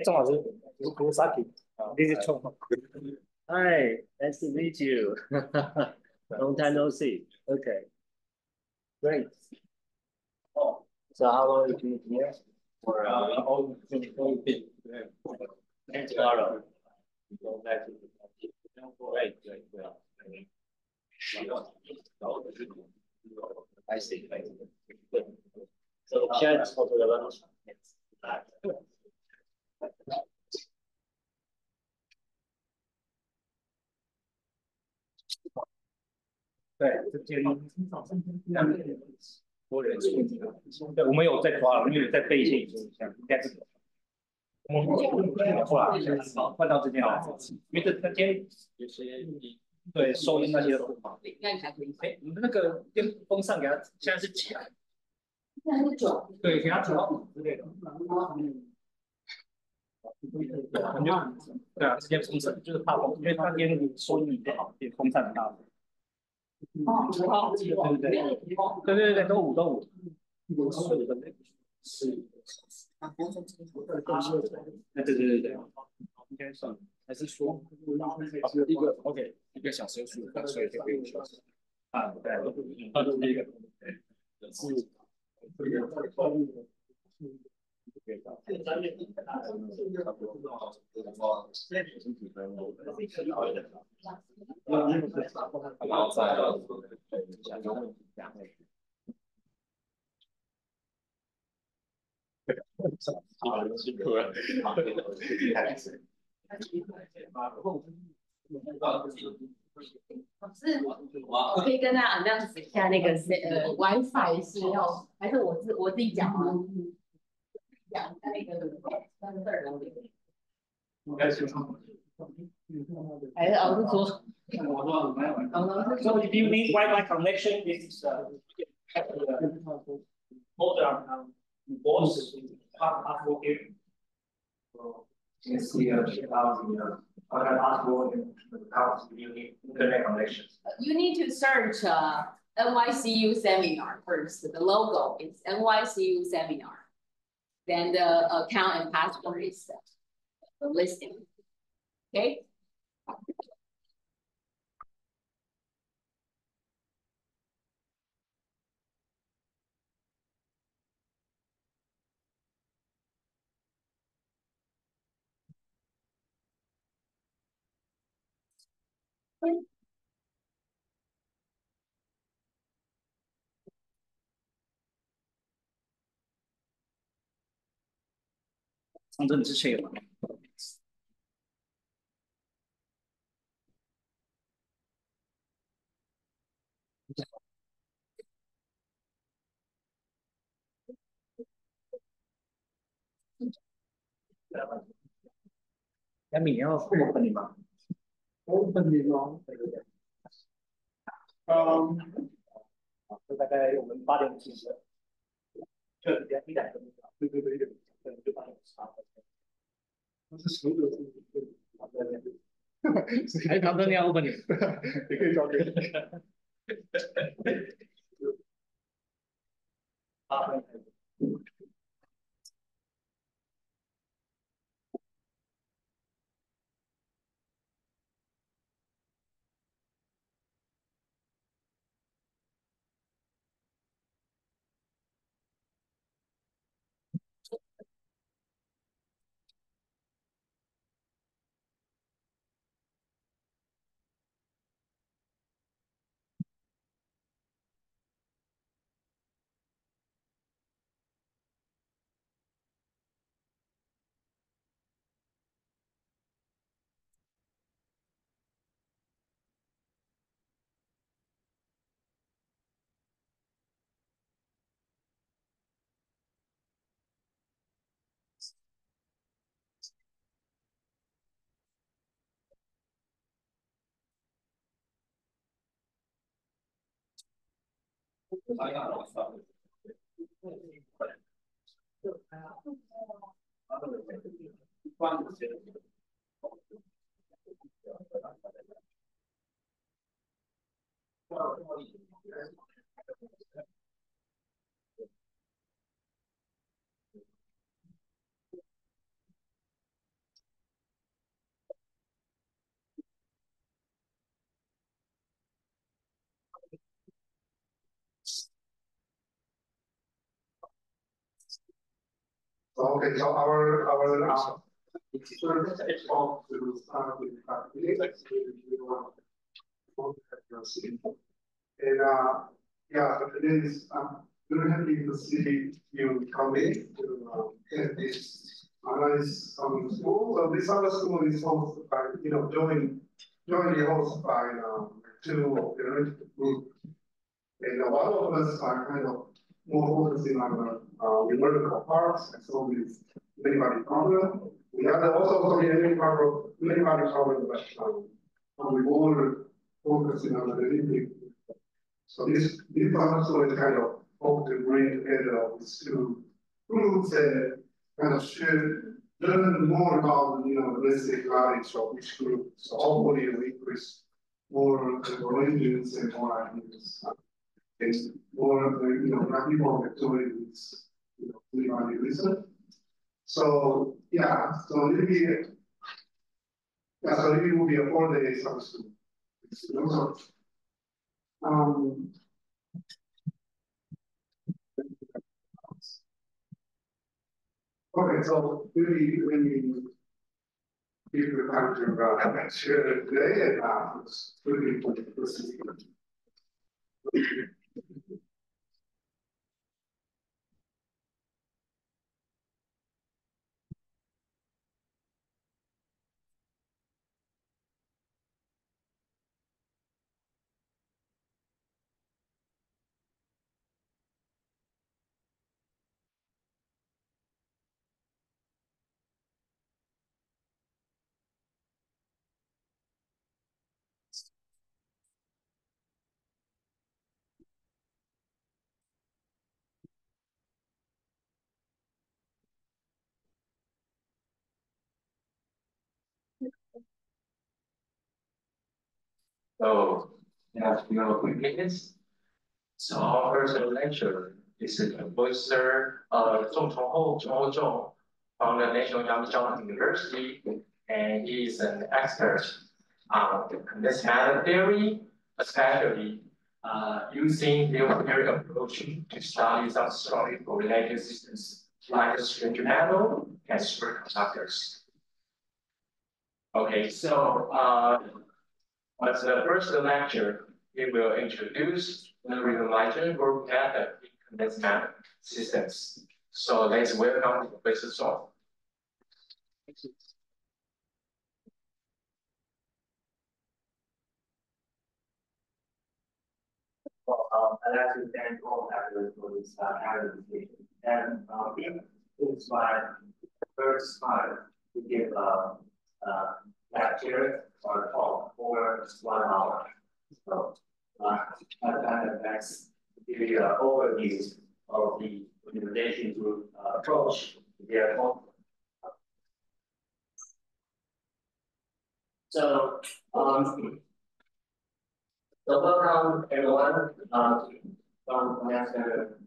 钟老师，我是 Furusaki. This is Chung. Hi, nice to meet you. Long time no see. Okay, great. So how long have you been here? For all and tomorrow. Go back to great. I see. Good. So share this photo the lunch.对，这建议多人数。对，我们有在抓，我们有在背一些影像，应该是。我们后来换到这边来，因为这间有些对收音那些都不好。哎，你们那个电风扇给它现在是几啊？现在是9。对，给它调到5之类的。对啊，这间风扇就是怕风，因为它那边收音不好，电风扇很大。哦，对，都5。是。对，应该算，还是说一个 OK 1个小时15分，所以就不用休息啊？对，第一个是老师，我可以跟他 announce 一下那个WiFi 是要，还是我自己讲吗？讲那个还是老师说？So if you need Wi-Fi connection, it's older boss password here. You can see other password and accounts you need internet connections. You need to search NYCU seminar first. The logo is NYCU seminar. Then the account and password is the listing. Okay. Okay. 上阵之前有吗？要米要open你吗？open你吗？大概我们8:50，就1:00对，就8:50。那是所有的还谈得了吧你？你可以找别人。Okay, so our first talk will start with calculations. And yeah, today is very happy to see you come in to get this analyze some school. So this other school is hosted by, jointly hosted by two of the group. And one of us are kind of more focusing on numerical parts and so with many body problem. The other also many body problem, but we more focusing on the analytic. So this also is kind of hope to bring together these two groups and kind of learn more about the basic knowledge of each group. So hopefully we increase more collaborations and more ideas. And more people activities, everybody listen. So yeah, so maybe it will be a 4-day substitute. Okay, so maybe when you give the time to share today, and it's really important to listen. So, quick minutes. So our first lecture is a Professor Chung from the National Young University, and he is an expert on this matter theory, especially using field theory approach to study some strongly correlated systems like string metal and superconductors. Okay, so as the first lecture, it will introduce the realization work method in condensed matter systems. So let's welcome Professor Chung. Well, I'd like to thank all actors for this presentation. And it's my first time to give a lecture or talk for 1 hour. So So, welcome everyone from semester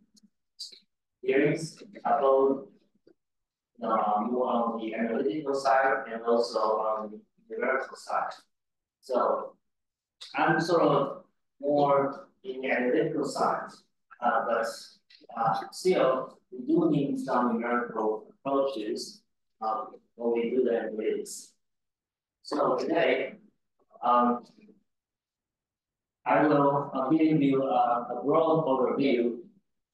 series. I will more on the analytical side and also on the numerical side. So I'm sort of more in the analytical side, but still we do need some numerical approaches when we do the analytics. So today, I will give you a broad overview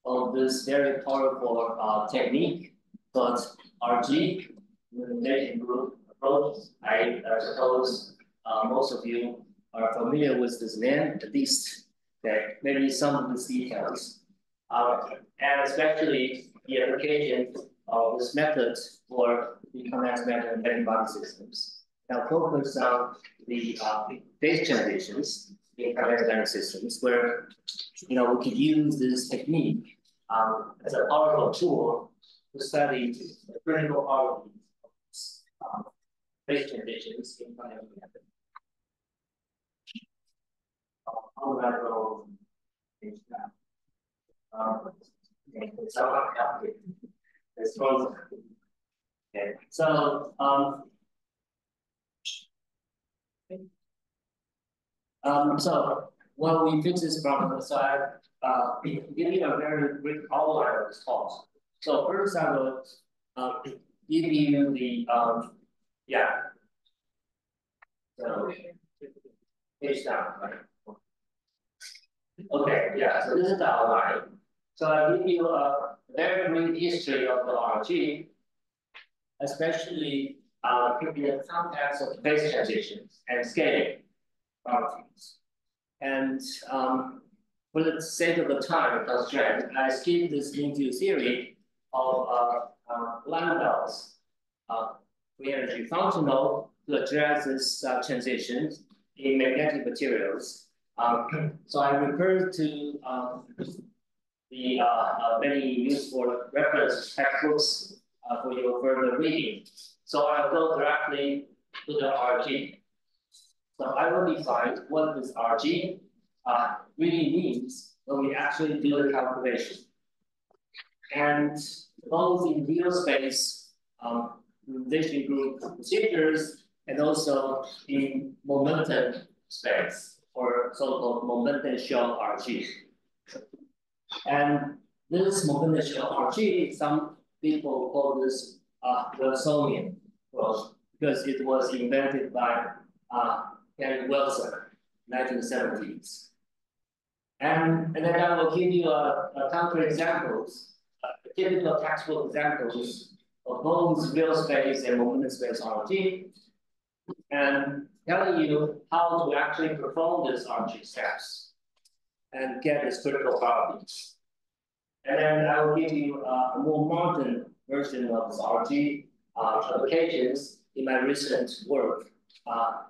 of this very powerful technique called RG, Relation Group Approach. I suppose most of you are familiar with this name, at least maybe some of these details. And especially the application of this method for the convex matter and antibody systems. Now focus on the phase transitions in convex matter systems, where we could use this technique as a powerful tool to study the critical properties of phase transitions in convex matter. How do I go into that? It's somewhat complicated. Okay, so so when we fix this problem, so I give you a very quick outline of this talk. So first I will give you the so page down, right? Okay, yeah, so this is the outline. So I give you a very brief history of the RG, especially in the context of phase transitions and scaling properties. And for the sake of the time constraint, I skip this NTHU theory of Landau's free energy functional to address this transitions in magnetic materials. So I refer to the many useful reference textbooks for your further reading. So I'll go directly to the RG. So I will define what this RG really means when we actually do the calculation. And both in real space relation group procedures and also in momentum space, or so-called momentum shell RG. And this momentum shell RG, some people call this Wilsonian approach because it was invented by Henry Wilson, 1970s. And then I will give you a counter examples, typical textbook examples of both real space and momentum space RG, and telling you how to actually perform this RG steps and get its critical properties. And then I will give you a more modern version of this RG applications in my recent work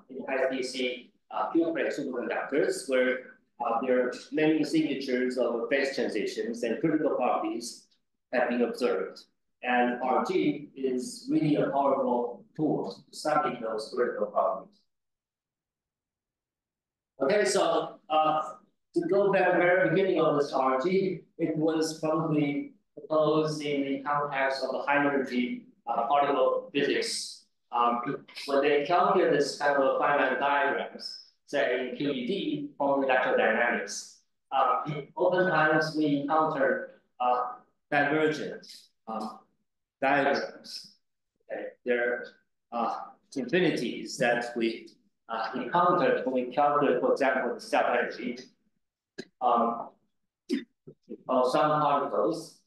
in high-DC pure-plate superconductors, where there are many signatures of phase transitions and critical properties have been observed. And RG is really a powerful tool to study those critical properties. Okay, so to go back to the very beginning of this RG, it was probably proposed in the context of the high-energy particle physics. When they calculate this kind of finite diagrams, say in QED from electrodynamics, oftentimes we encounter divergent diagrams. Okay. There are infinities that we encounter when we calculate, for example, the self-energy of some particles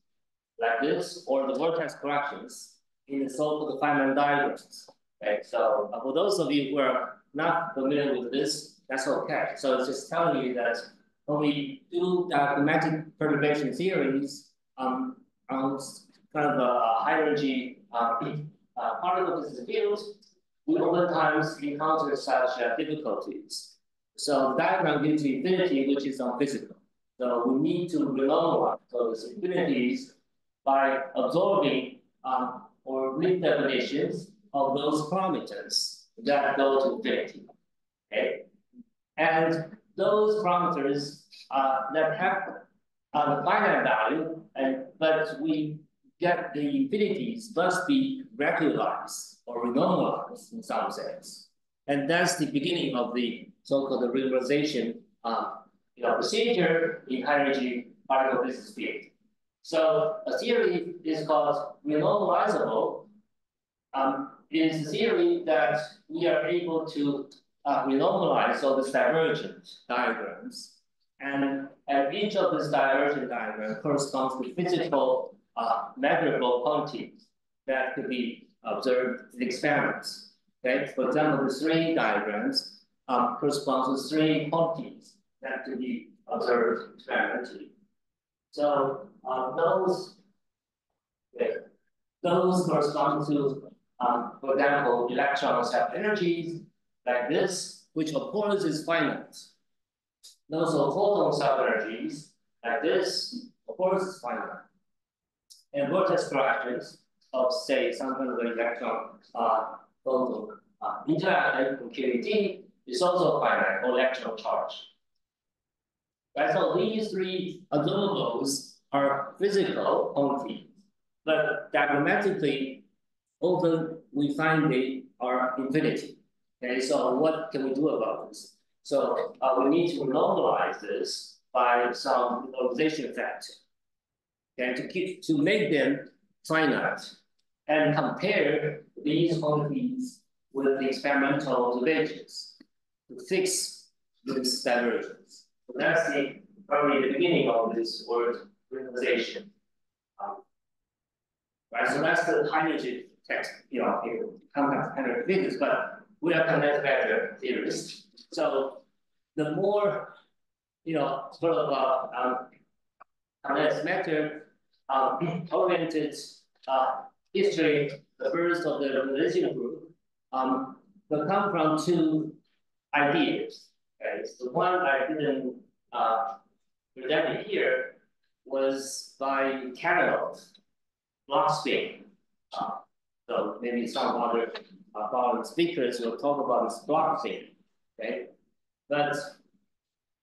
like this, or the vortex corrections in the so-called Feynman diagrams. Okay, so for those of you who are not familiar with this, that's okay. So it's just telling you that when we do diagrammatic perturbation theories on kind of a high energy particle physics field, we oftentimes encounter such difficulties. So the diagram gives you infinity, which is unphysical. So we need to renormalize those infinities by absorbing or redefinitions of those parameters that go to infinity. Okay, and those parameters that have the finite value, but we get the infinities must be regularized or renormalized in some sense. And that's the beginning of the so-called regularization procedure in high-energy particle physics field. So a theory is called renormalizable. Is a theory that we are able to renormalize all these divergent diagrams, and each of these divergent diagrams corresponds to physical measurable quantities that could be observed in experiments. Okay, for example, the three diagrams correspond to three quantities that could be observed experimentally. So those correspond to, for example, electron self-energies like this, which of course is finite. Also, photon self-energies like this, of course, is finite. And vortex corrections of, say, some kind of electron photon interaction from QED is also finite, or electron charge. Right, so these three observables are physical quantities, but diagrammatically, often we find they are infinity. Okay, so what can we do about this? So we need to normalize this by some normalization effect, okay, to make them finite and compare these quantities with the experimental observations to fix this divergence. So that's probably the beginning of this word realization. Right, so that's the high-energy text, contact energy physics, but we are condensed matter theorists. So the more, sort of condensed matter oriented history, the first of the religion group, will come from two ideas. Okay, so one I didn't present it here was by Carnot, block spin. So maybe some other following speakers will talk about this block spin. Okay, but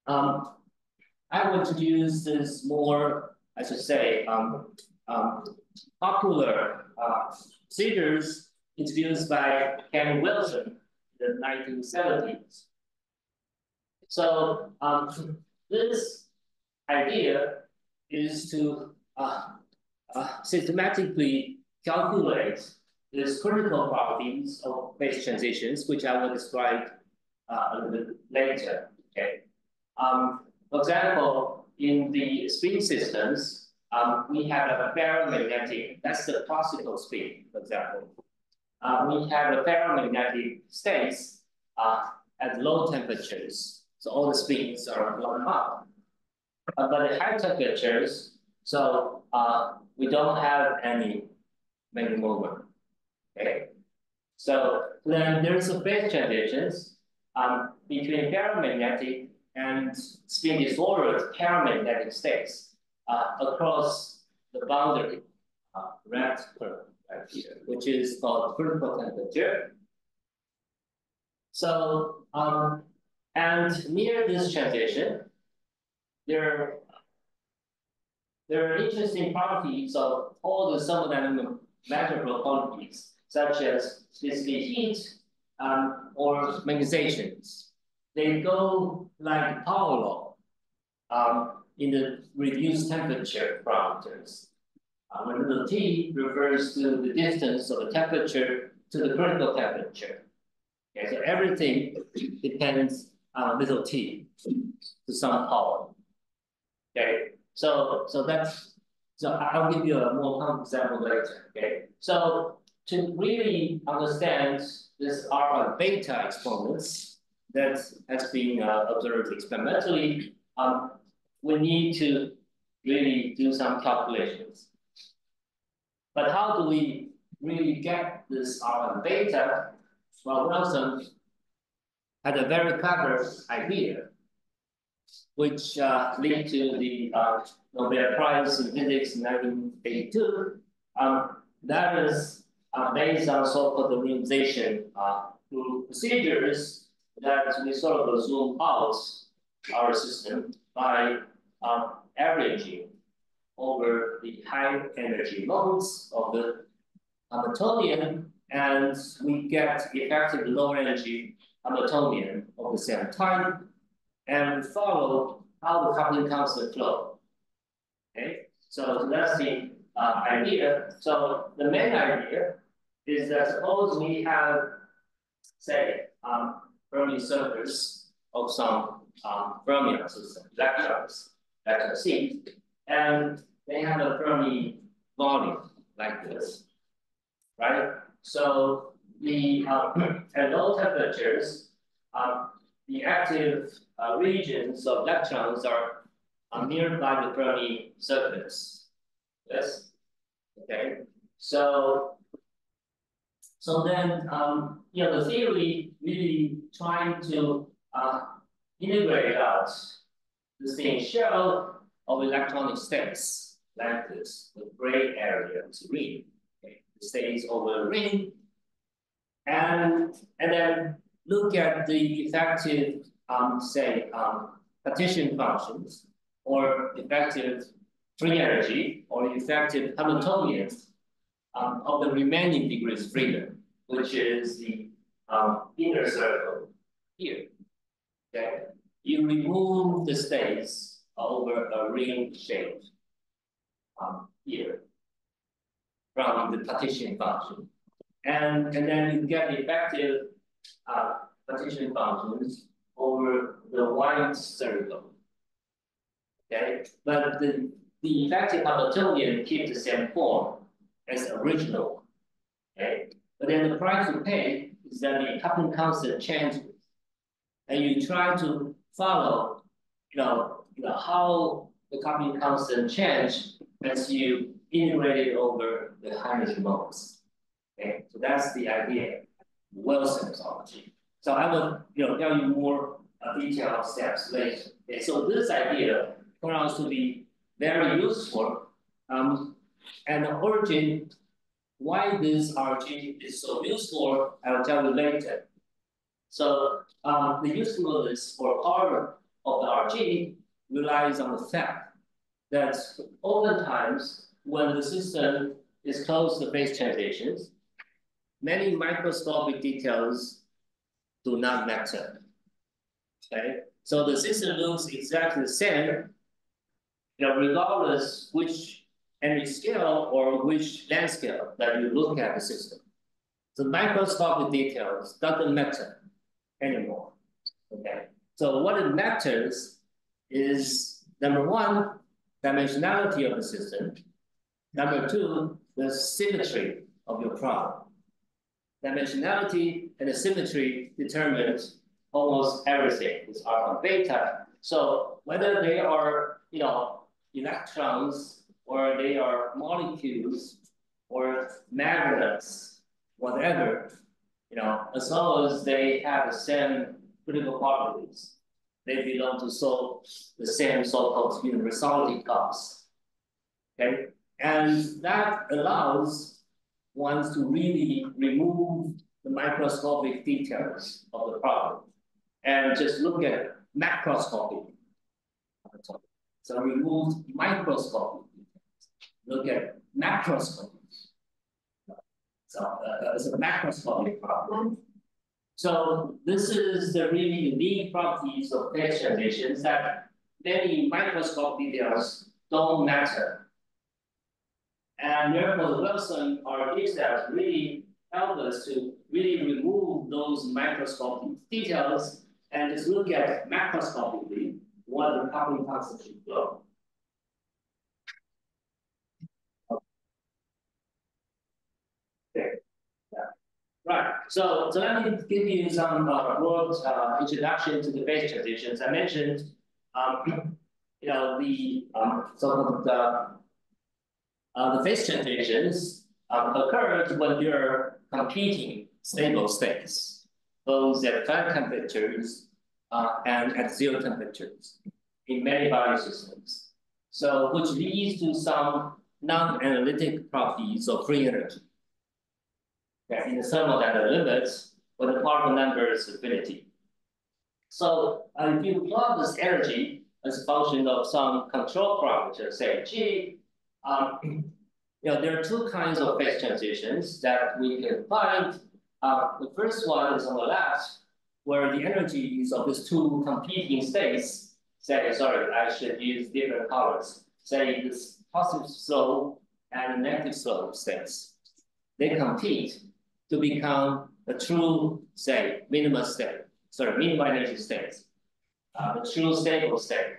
I would introduce this more, I should say, popular procedures introduced by Ken Wilson in the 1970s. So this idea is to systematically calculate these critical properties of phase transitions, which I will describe a little bit later. Okay. For example, in the spin systems, we have a ferromagnetic, that's the classical spin, for example. We have a ferromagnetic states at low temperatures. So all the spins are blown up. But at high temperatures, so we don't have any magnetic moment. Okay. So then there's a phase transitions between ferromagnetic and spin disordered paramagnetic states across the boundary red curve right here, which is called critical temperature. So and near this transition, there are interesting properties of all the thermodynamic measurable quantities, such as specific heat or magnetizations. They go like power law in the reduced temperature parameters. When little t refers to the distance of the temperature to the critical temperature. Okay, so everything depends on little t to some power. Okay, so I'll give you a more concrete example later. Okay, so to really understand this alpha and beta exponents that has been observed experimentally, we need to really do some calculations. But how do we really get this alpha and beta? Well, Wilson had a very clever idea, which led to the Nobel Prize in Physics in 1982. That is based on so-called realization through procedures that we sort of zoom out our system by averaging over the high energy modes of the Hamiltonian, and we get effective low energy Hamiltonian of the same type, and we follow how the coupling constant flow. Okay, so that's the idea. So the main idea is that suppose we have, say, Fermi surface of some fermion system, electrons, electron C, and they have a Fermi volume like this, right? So the at low temperatures, the active regions of electrons are nearby the Fermi surface. Yes. Okay. So then the theory really trying to integrate out the same shell of electronic states like this, the gray area is ring. Okay. The states over the ring, and then look at the effective partition functions or effective free energy or effective Hamiltonian of the remaining degrees of freedom, which is the inner circle here. Okay, you remove the states over a ring shape here from the partition function, and then you get the effective partition functions over the white circle. Okay, but the effective Hamiltonian keeps the same form as the original. Okay, but then the price to pay is that the coupling constant changes, and you try to follow, how the coupling constant change as you integrate it over the high-energy modes. Okay, so that's the idea, Wilson topology. So I will, tell you more detailed steps later. Okay, so this idea turns out to be very useful, and the origin why this RG is so useful, I will tell you later. So the usefulness for power of the RG relies on the fact that oftentimes when the system is close to phase transitions, many microscopic details do not matter. Okay, so the system looks exactly the same, regardless which energy scale or which length scale that you look at the system. The microscopic details doesn't matter anymore. Okay, so what it matters is number one, dimensionality of the system. Number two, the symmetry of your problem. Dimensionality and the symmetry determines almost everything with alpha beta. So whether they are, electrons or they are molecules or magnets, whatever, as long as they have the same critical properties, they belong to the same so-called universality class. Okay, and that allows one to really remove the microscopic details of the problem and just look at macroscopic. So remove microscopic details, look at macroscopic. So it's a macroscopic problem. So this is the really unique properties of phase transitions that many microscopic details don't matter. And therefore, the Wilson RG steps really help us to really remove those microscopic details and just look at macroscopically what the coupling constant should flow. Okay. Yeah. Right. So let me give you some broad introduction to the phase transitions. I mentioned, the phase transitions occurred when you're competing stable states, both at flat temperatures and at zero temperatures in many body systems. So which leads to some non-analytic properties of free energy. Okay, in the thermodynamic limits, when the particle number is infinity. So if you plot this energy as a function of some control parameter, say G, there are two kinds of phase transitions that we can find. The first one is on the left, where the energies of these two competing states, say, sorry, I should use different colors, say this positive slope and negative slope states. They compete to become a true, say, minimum energy states, the true stable state.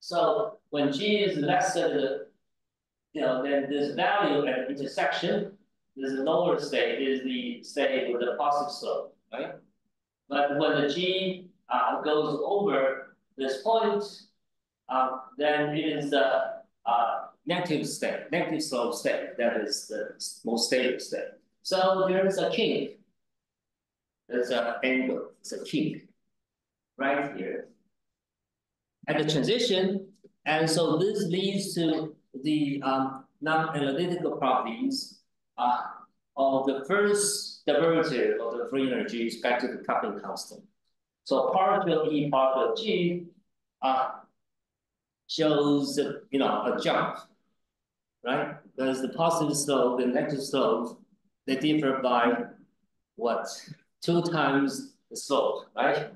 So when G is less than then this value at the intersection, this lower state is the state with the positive slope, right? But when the G goes over this point, then it is the negative slope state, that is the most stable state. So there is a kink. There's an angle, it's a kink right here at the transition. And so this leads to the non-analytical properties of the first derivative of the free energy is back to the coupling constant. So partial E, partial G shows a jump, right? Because the positive slope and negative slope, they differ by what? 2 times the slope, right?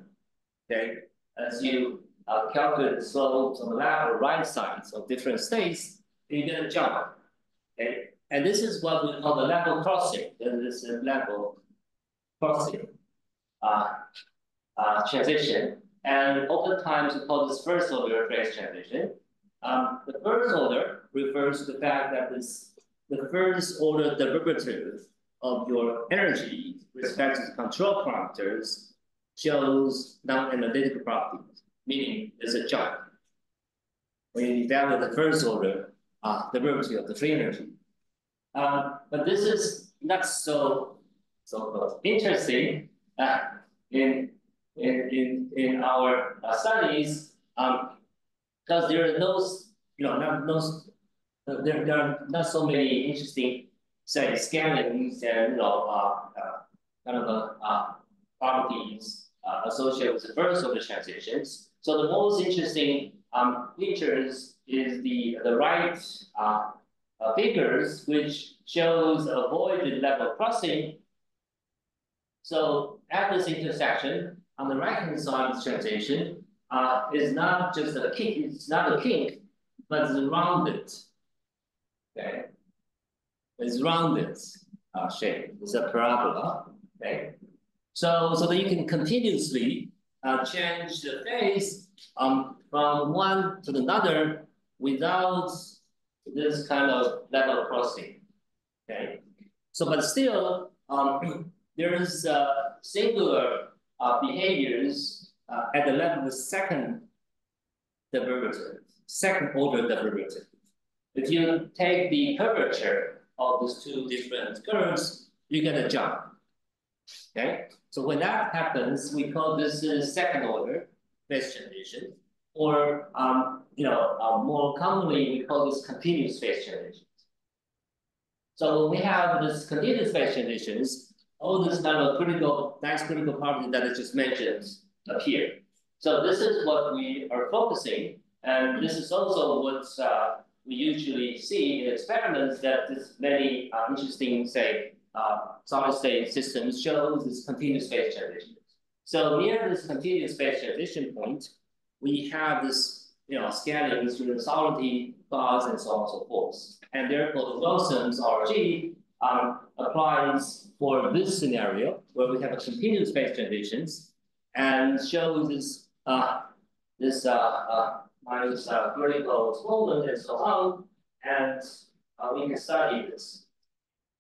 Okay, as you calculate the slopes on the left or right sides of different states, you get a jump. Okay, and this is what we call the level crossing. This is a level crossing transition. And oftentimes we call this first order phase transition. The first order refers to the fact that the first order derivative of your energy with respect to the control parameters shows non-analytical properties, meaning there's a jump when you evaluate the first order derivative of the free energy. But this is not so interesting in our studies because there are there are not so many interesting, say, scannings and properties associated with the first order transitions. So the most interesting features is the right figures, which shows avoided level crossing. So at this intersection, on the right-hand side of the transition, is not just a kink, it's not a kink, but it's rounded. Okay, it's rounded shape. It's a parabola. Okay, so that you can continuously change the phase from one to another without this kind of level crossing. Okay, so but still there is singular behaviors at the level of the second order derivative. If you take the curvature of these two different curves, you get a jump. Okay, so when that happens, we call this second order phase transition, or more commonly we call this continuous phase transition. So when we have this continuous phase transitions, all this kind of nice critical property that I just mentioned appear. So this is what we are focusing, and this is also what we usually see in experiments, that this many interesting, say, solid-state systems shows this continuous phase transition. So near this continuous phase transition point, we have this, scaling through the solidity clause and so on and so forth. And therefore, the Wilson's RG applies for this scenario where we have a continuous phase transitions and shows this minus vertical movement and so on, and we can study this.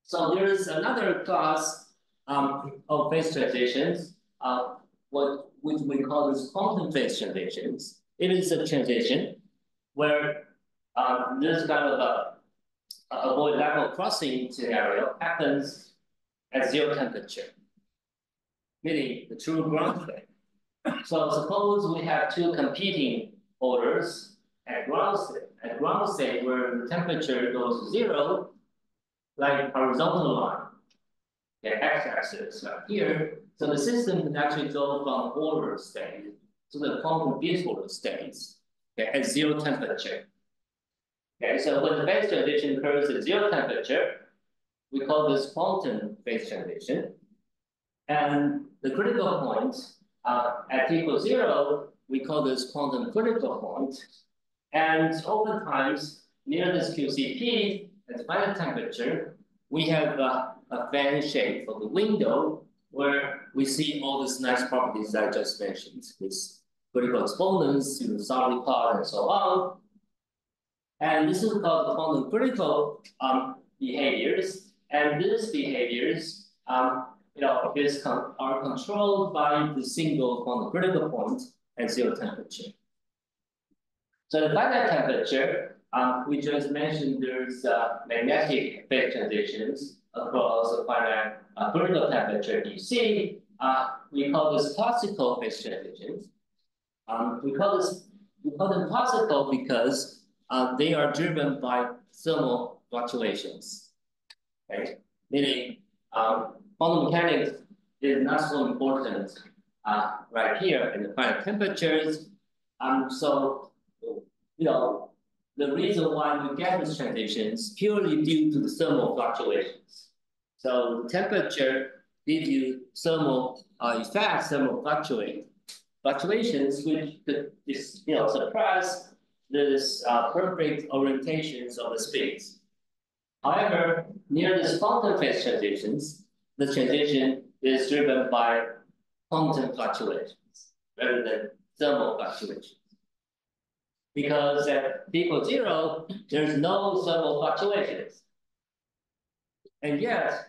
So there is another class of phase transitions, which we call this quantum phase transitions. It is a transition where this kind of avoid level crossing scenario happens at 0 temperature, meaning the true ground state. So suppose we have two competing orders at ground state. At ground state, where the temperature goes to 0, like horizontal line, the x-axis right here, So the system can actually go from order state to the quantum disorder states, okay, at 0 temperature. Okay, so when the phase transition occurs at 0 temperature, we call this quantum phase transition. And the critical point at t equals 0, we call this quantum critical point. And oftentimes, near this QCP, at final temperature, we have a fan shape of the window where we see all these nice properties that I just mentioned, with critical exponents, sinusoidal part, and so on. And this is called the quantum critical behaviors. And these behaviors, are controlled by the single quantum critical point at 0 temperature. So the finite temperature, we just mentioned there's magnetic phase transitions across the finite critical temperature DC. We call this classical phase transitions. We call them classical because they are driven by thermal fluctuations. Okay? Meaning quantum mechanics is not so important right here in the finite temperatures. So the reason why we get these transitions purely due to the thermal fluctuations. So the temperature gives you thermal effects, thermal fluctuations, which could suppress this perfect orientations of the space. However, near this quantum phase transitions, the transition is driven by quantum fluctuations rather than thermal fluctuations. Because at t equals 0, there's no thermal fluctuations. And yet,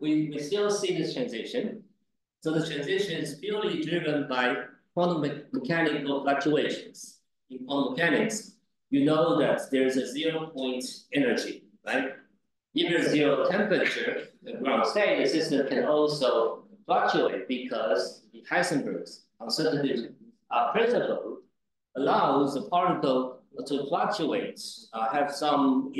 we still see this transition. So the transition is purely driven by quantum mechanical fluctuations. In quantum mechanics, you know that there's a 0-point energy, right? If there's 0 temperature, the ground state, the system can also fluctuate because Heisenberg's uncertainty principle allows the particle to fluctuate, have some,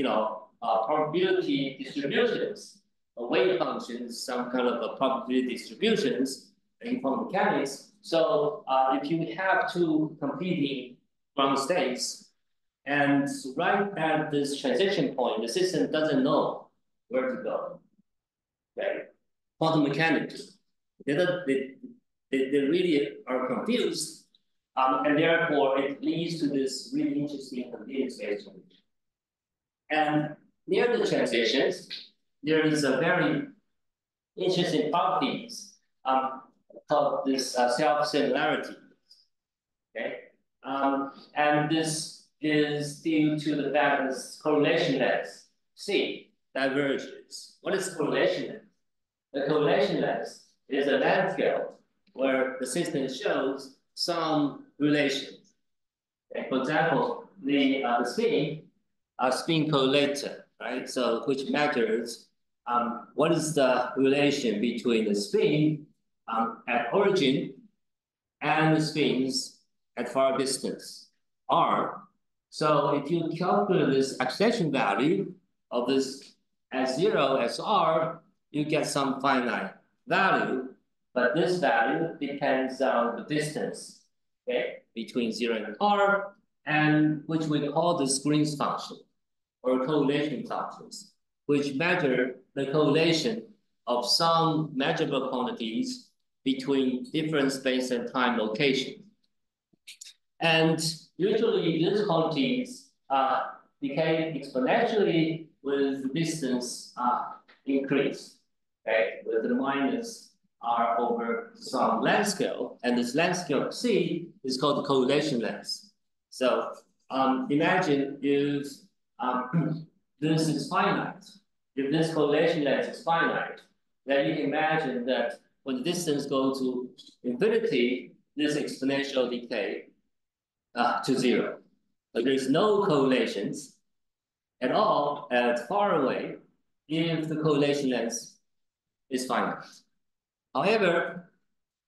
probability distributions, wave functions, some kind of probability distributions in quantum mechanics. So if you have two competing ground states, and right at this transition point, the system doesn't know where to go. Okay, quantum mechanics, they really are confused, and therefore it leads to this really interesting competing space transition. And near the transitions, there is a very interesting properties called this self-similarity. Okay, and this is due to the fact that correlation length C diverges. What is correlation length? The correlation length is a length scale where the system shows some relations. Okay? For example, the spin correlator, right? So which measures what is the relation between the spin at origin and the spins at far distance, R. So if you calculate this acceleration value of this S0 as R, you get some finite value, but this value depends on the distance, okay, between 0 and R, and which we call the Green's function or correlation functions, which measure the correlation of some measurable quantities between different space and time locations. And usually these quantities decay exponentially with distance increase, okay, with the minus R over some length scale. And this length scale C is called the correlation length. So imagine if this is finite. If this correlation length is finite, then you can imagine that when the distance goes to infinity, this exponential decay to 0. But there's no correlations at all at far away if the correlation length is finite. However,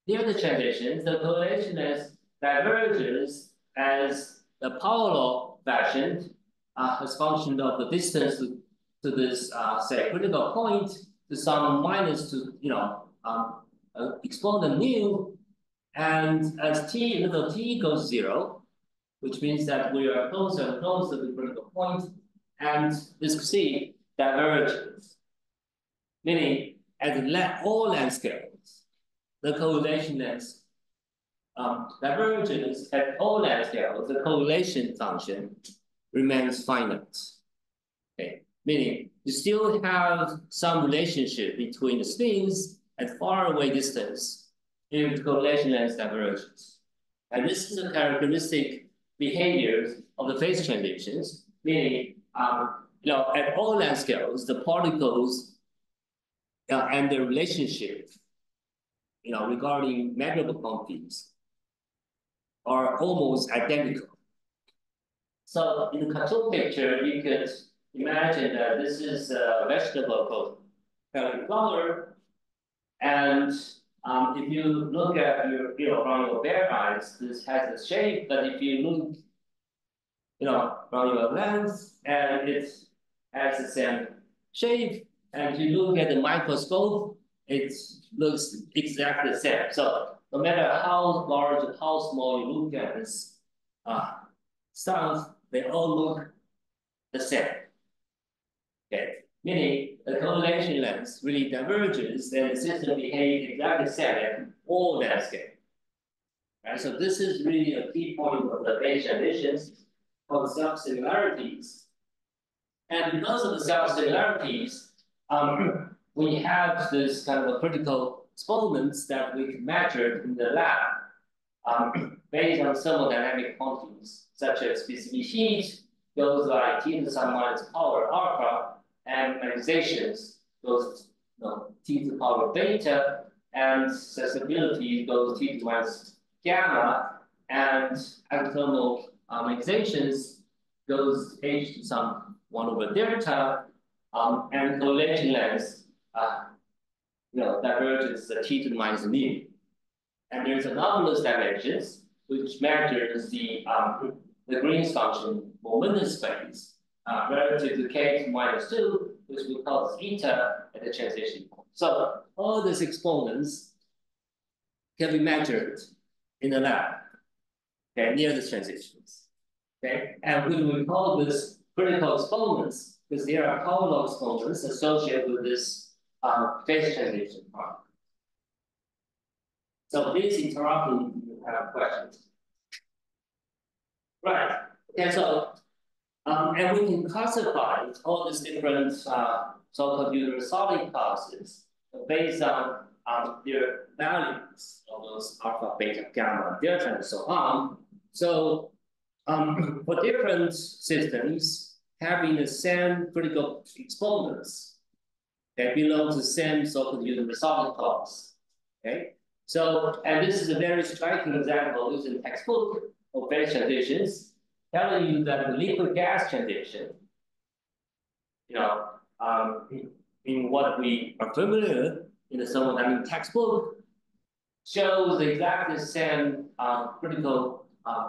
near the transitions, the correlation length diverges as the power law fashion as function of the distance to this say critical point to some minus to exponent mu, and as little t goes 0, which means that we are closer and closer to the critical point, and this C diverges, meaning at all length scales, the correlation length divergence at all length scales, the correlation function remains finite. Okay, meaning you still have some relationship between the spins at far away distance if the correlation length diverges. And this is a characteristic behavior of the phase transitions, meaning at all length scales, the particles and their relationship regarding measurable quantities are almost identical. So in the control picture, you could imagine that this is a vegetable called cauliflower, and if you look at from your bare eyes, this has a shape. But if you look, from your lens, and it has the same shape, and if you look at the microscope, it looks exactly the same. So no matter how large or how small you look at this stuff, they all look the same. Okay, meaning the correlation length really diverges, and the system behaves exactly the same at all length scale. Right, so this is really a key point of the phase transitions of self-similarities. And because of the self-similarities, we have this kind of a critical exponents that we can measure in the lab based on thermodynamic quantities, such as specific heat goes like T to the minus power alpha, and ionizations goes T to the power beta, and accessibility goes T to the minus gamma, and exothermal ionizations goes H to some 1 over delta, and correlation length diverges the T to the minus mu. And there's anomalous dimensions which measures the Green's function momentum space relative to K to minus 2, which we call eta at the transition point. So all these exponents can be measured in the lab, okay, near the transitions. Okay, and we will call this critical exponents because there are polar exponents associated with this phase transition part. So please interrupt me if you have questions. Right. Okay, so and we can classify all these different so-called universal classes based on their values of those alpha, beta, gamma, delta, and so on. So for different systems having the same critical exponents that belong to the same so-called universal class. Okay, so and this is a very striking example used in textbook of phase transitions, telling you that the liquid gas transition, in what we are familiar in the thermodynamic textbook, shows exactly the same critical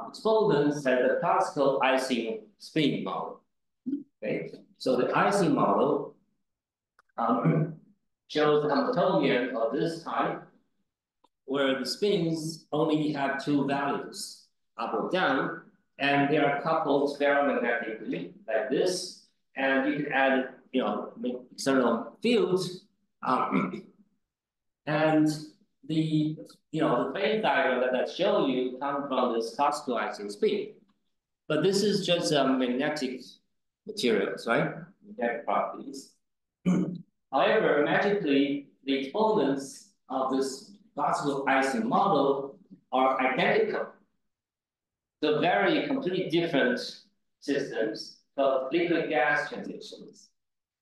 exponents as the classical Ising spin model. Okay, so the Ising model shows the Hamiltonian of this type, where the spins only have 2 values, up or down, and they are coupled ferromagnetically like this, and you can add, external fields, and the phase diagram that I show you comes from this classical Ising spin, but this is just magnetic materials, right? Magnetic properties. However, magically, the exponents of this classical Ising model are identical. So very completely different systems of liquid gas transitions.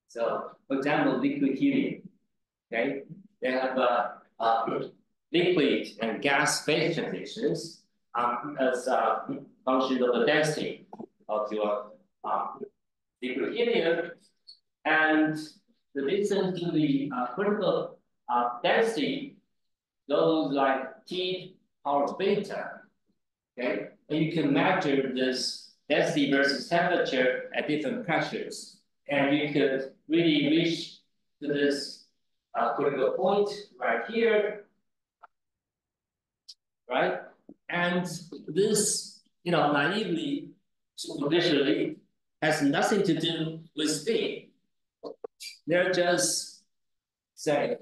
So, for example, liquid helium. Okay, they have liquid and gas phase transitions as a function of the density of your liquid helium, and the distance to the critical density goes like T power beta. Okay, and you can measure this density versus temperature at different pressures, and you could really reach to this critical point right here, right? And this, naively, superficially, has nothing to do with spin. They're just, say,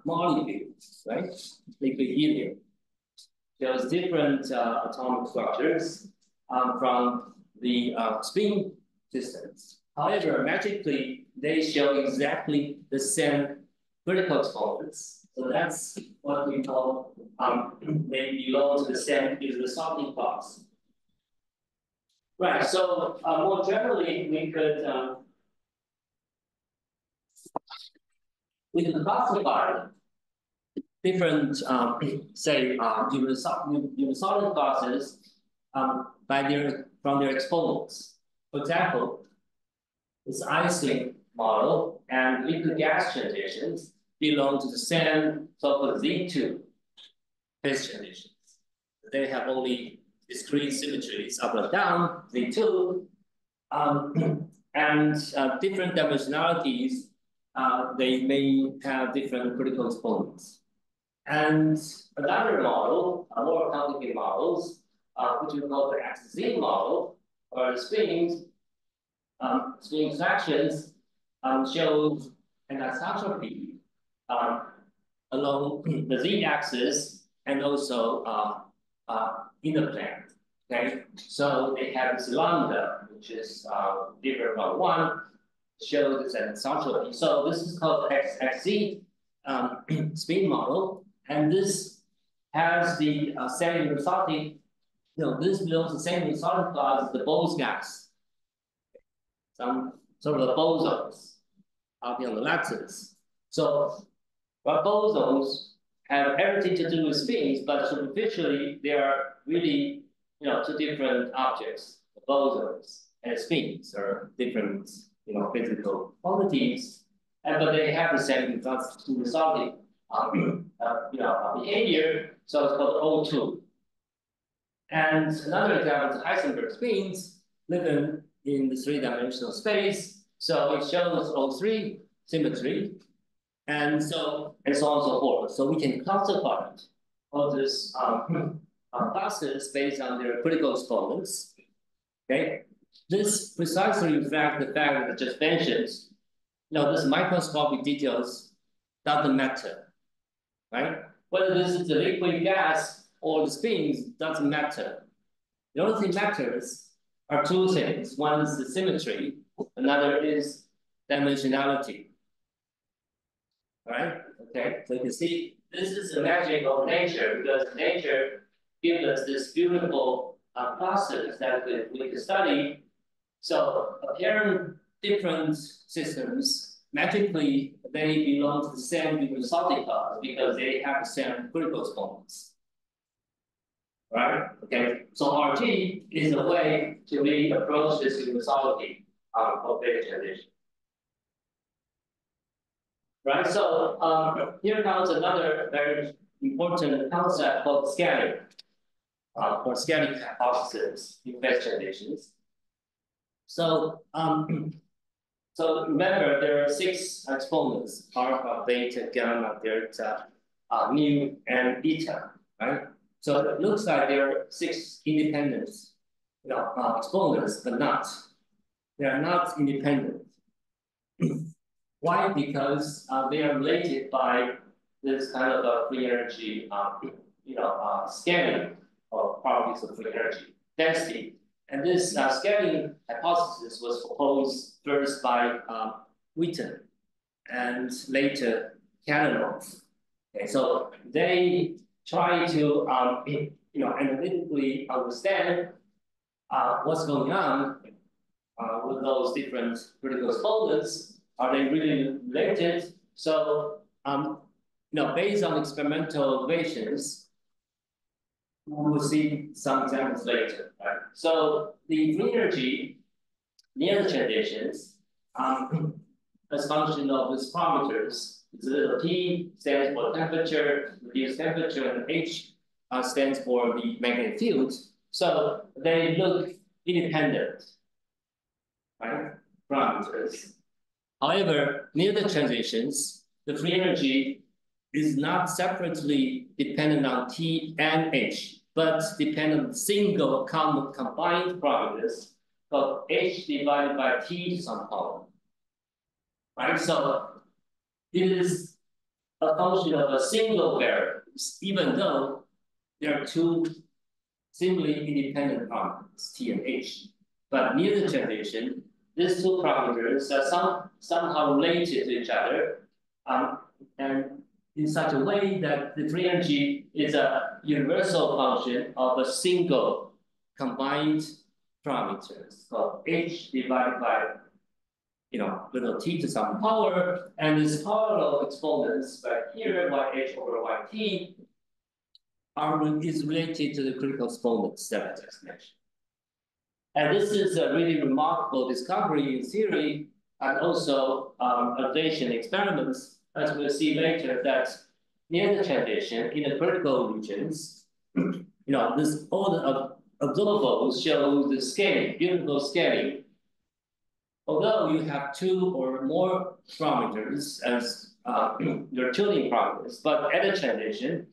molecules, right? Liquid helium. There's different atomic structures from the spin systems. However, magically, they show exactly the same critical exponents. So that's what we call they belong to the same resulting class. Right. So more generally, we could classify different, say, unisolid classes from their exponents. For example, this Ising model and liquid gas transitions belong to the same so-called Z2 phase transitions. They have only discrete symmetries up and down, Z2, and different dimensionalities, they may have different critical exponents. And another model, more complicated models, which we call the XZ model, or the spin interactions, shows an anisotropy along the z-axis and also in the plane. Okay, so they have this lambda, which is different from 1, shows this anisotropy. So this is called XZ spin model. And this has the same resulting, this belongs to the same resulting class as the Bose gas. Some sort of the bosons out here on the lattice. So, well, bosons have everything to do with spins, but superficially they are really, two different objects. The bosons and spins are different, physical quantities, but they have the same resulting behavior, so it's called O2. And another example is Heisenberg spins living in the three-dimensional space. So it shows O3 symmetry, and so on and so forth. So we can classify all these classes based on their critical exponents. Okay, this precisely reflects the fact that I just mentioned. This microscopic details doesn't matter. Right? Whether this is the liquid gas or the spins doesn't matter. The only thing matters are two things. One is the symmetry, another is dimensionality. Right? Okay, so you can see this is the magic of nature, because nature gives us this beautiful classes that we can study. So apparent different systems, magically, they belong to the same resulting class because they have the same critical exponents. Right? Okay. So RT is a way to really approach this universality of data transition. Right? So here comes another very important concept called scaling, or scaling hypothesis in phase transitions. So so remember, there are 6 exponents: alpha, beta, gamma, delta, mu, and eta. Right? So it looks like there are 6 independent, exponents, but not. They are not independent. Why? Because they are related by this kind of a free energy, scaling of properties of free energy density. And this scaling hypothesis was proposed first by RIKEN and later Cannonov. Okay, so they try to analytically understand what's going on with those different critical exponents. Are they really related? So based on experimental observations, we will see some examples later. Right? So the free energy near the transitions, as function of these parameters, the T stands for temperature, reduced temperature, and H stands for the magnetic field. So they look independent, right? Parameters. However, near the transitions, the free energy is not separately dependent on T and H, but dependent on single combined parameters called H divided by T to some power. Right? So it is a function of a single variable, even though there are two seemingly independent parameters, T and H. But near the transition, these two parameters are somehow related to each other, and in such a way that the free energy is a universal function of a single combined parameters called H divided by little t to some power, and this parallel exponents right here, YH over YT, is related to the critical exponents that I just mentioned. And this is a really remarkable discovery in theory, and also observation experiments, as we'll see later, that near the transition in the critical regions, all the observables show the scaling, beautiful scaling. Although you have two or more parameters as your tuning parameters, but at a transition,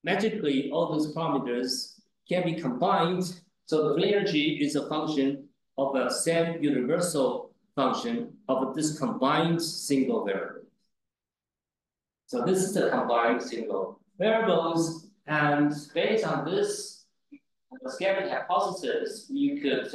magically all those parameters can be combined. So the free energy is a function of a same universal function of this combined single variable. So this is the combined single variables, and based on this scaling hypothesis, you could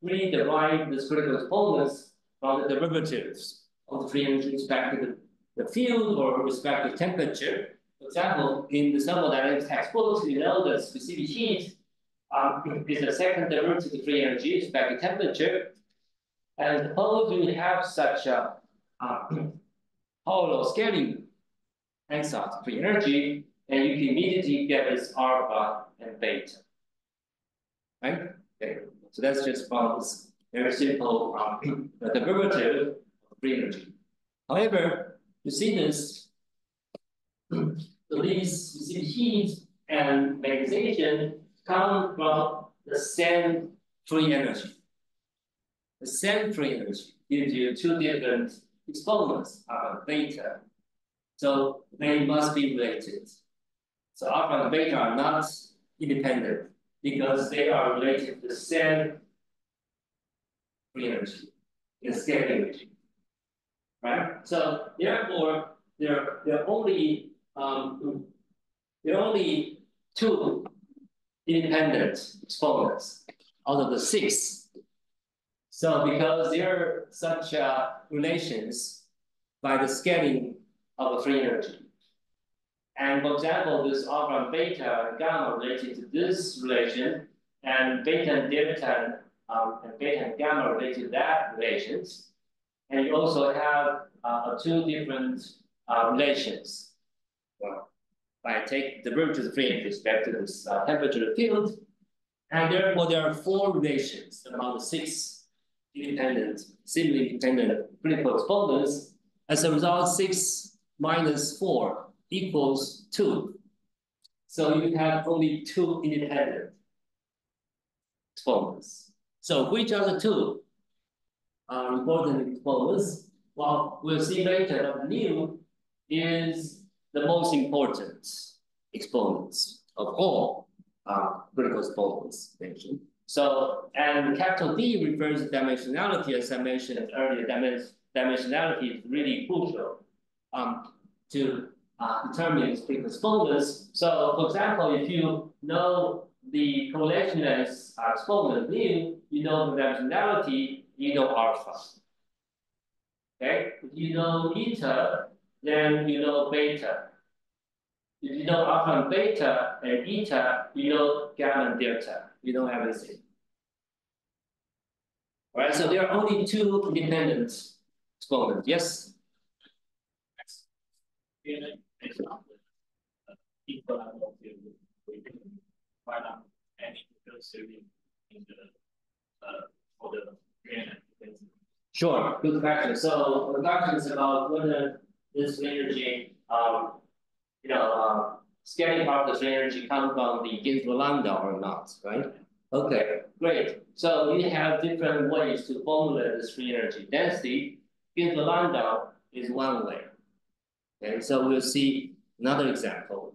really derive this critical exponents from the derivatives of the free energy with respect to the field or with respect to temperature. For example, in the thermodynamics textbooks, you know that specific heat is the second derivative of free energy with respect to temperature. And suppose you have such a parallel scaling answer to free energy, and you can immediately get this alpha and beta. Right? Okay. So that's just from this very simple derivative of free energy. However, you see this, these specific heat and magnetization come from the same free energy. The same free energy gives you two different exponents, alpha and beta. So they must be related. So alpha and beta are not independent because they are related to the same free energy in scaling regime. Right? So therefore, there are only two independent exponents out of the 6. So because there are such relations by the scaling of a free energy. And for example, this alpha and beta and gamma related to this relation, and beta and delta and beta and gamma related to that relations. And you also have two different relations. Well, I take the derivative of free energy with respect to this temperature field, and therefore there are 4 relations among the 6 independent, seemingly independent critical exponents. As a result, 6 minus 4 equals 2. So you have only 2 independent exponents. So which are the 2 important exponents? Well, we'll see later that nu is the most important exponents of all critical exponents mentioned. So, and capital D refers to dimensionality, as I mentioned earlier. Dimensionality is really crucial to determine critical exponents. So, for example, if you know the correlation as exponent mu, you know the dimensionality, you know alpha. Okay, if you know eta, then you know beta. If you know alpha and beta and eta, you know gamma and delta. You know everything. All right, so there are only 2 independent exponents. Yes? Sure, good question. So the question is about whether this energy, scaling part of this energy comes from the Ginsburg lambda or not, right? Okay, great. So we have different ways to formulate this free energy density. Ginsburg lambda is one way. Okay, so we'll see another example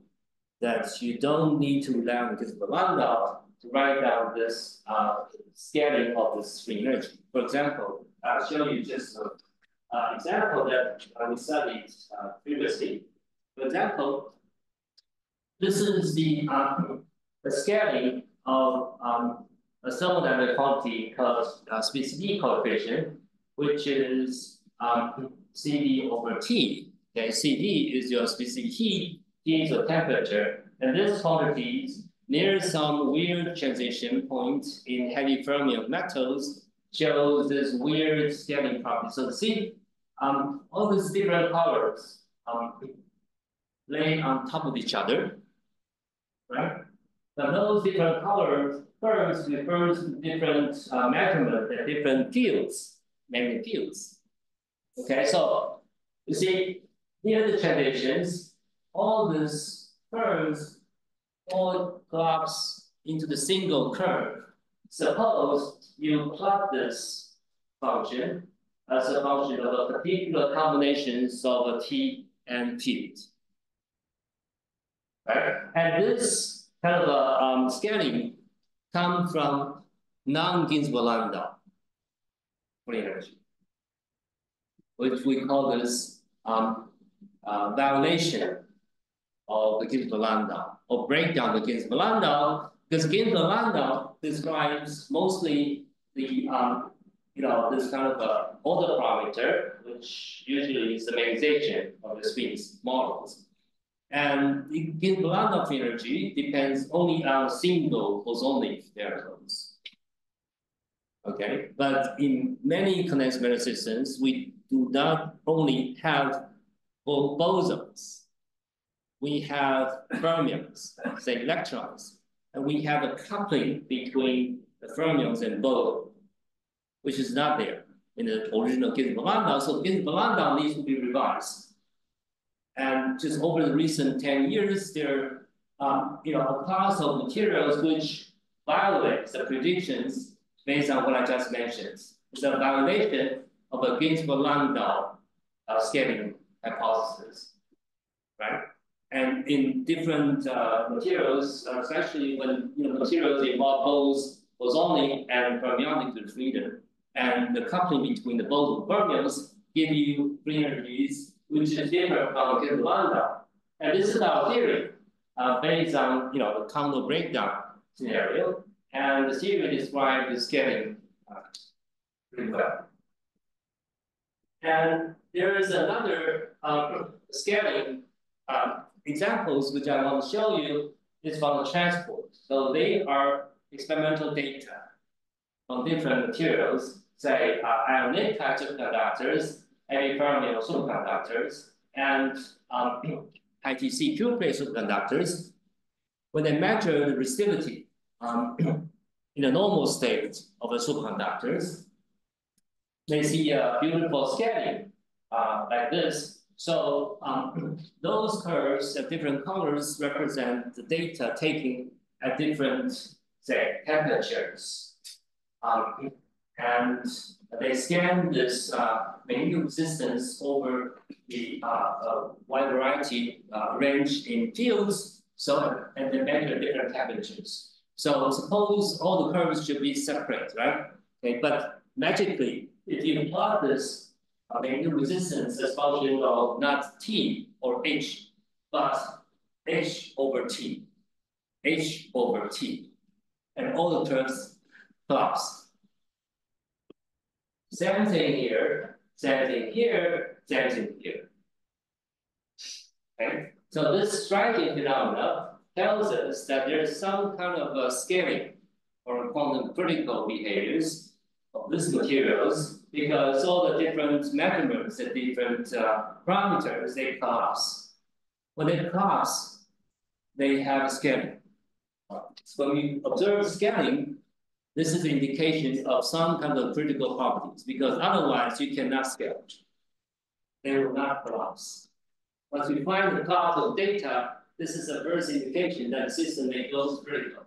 that you don't need to rely on because of the lambda to write down this scaling of this free energy. For example, I'll show you just an example that we studied previously. For example, this is the scaling of a thermodynamic quantity called specificity coefficient, which is CD over T. Okay, CD is your specific heat, T is your temperature, and this quantity near some weird transition point in heavy fermion metals shows this weird scaling property. So see, all these different colors lay on top of each other, right? But those different colors first refers to different measurements at different fields, magnetic fields. Okay, so you see here the transitions, all these curves all collapse into the single curve. Suppose you plot this function as a function of a particular combinations of a T and field. Right? And this kind of a scaling comes from non-Ginzburg lambda free energy, which we call this violation of the Ginzburg lambda, or breakdown of the Ginzburg lambda, because Ginzburg lambda describes mostly the this kind of a order parameter, which usually is the minimization of the spins models. And the Ginzburg lambda of energy depends only on a single bosonic variables. Okay, but in many condensed matter systems, we do not only have bosons. We have fermions, say electrons, and we have a coupling between the fermions and boson, which is not there in the original Ginzburg lambda. So Ginzburg lambda needs to be revised. And just over the recent 10 years, there are a class of materials which violates the predictions based on what I just mentioned. It's a violation of a Ginzburg lambda scaling hypothesis, right? And in different materials, especially when materials involve both bosonic and fermionic freedom, and the coupling between the boson fermions give you free energies which is different from Ginzburg lambda. And this is our theory based on the Kondo breakdown scenario, and the theory describes the scaling pretty well. And there is another scaling examples which I want to show you is from the transport. So they are experimental data on different materials, say ionic types of conductors, heavy fermion superconductors, and ITC pure plate superconductors. When they measure the resistivity in a normal state of the superconductors, they see a beautiful scaling like this. So those curves at different colors represent the data taken at different, say, temperatures. And they scan this magnetic resistance over the wide variety range in fields, and they measure different temperatures. So suppose all the curves should be separate, right? Okay, but magically, if you plot this magnetic resistance as function of not T or H, but H over T, and all the terms collapse. Same thing here, same thing here, same thing here. Okay, so this striking phenomena tells us that there's some kind of a scaling or quantum critical behaviors of these materials, because all the different measurements, the different parameters, they collapse. When they collapse, they have scaling. So when we observe scaling, this is an indication of some kind of critical properties, because otherwise you cannot scale. They will not collapse. Once we find the class of data, this is a first indication that the system may go critical.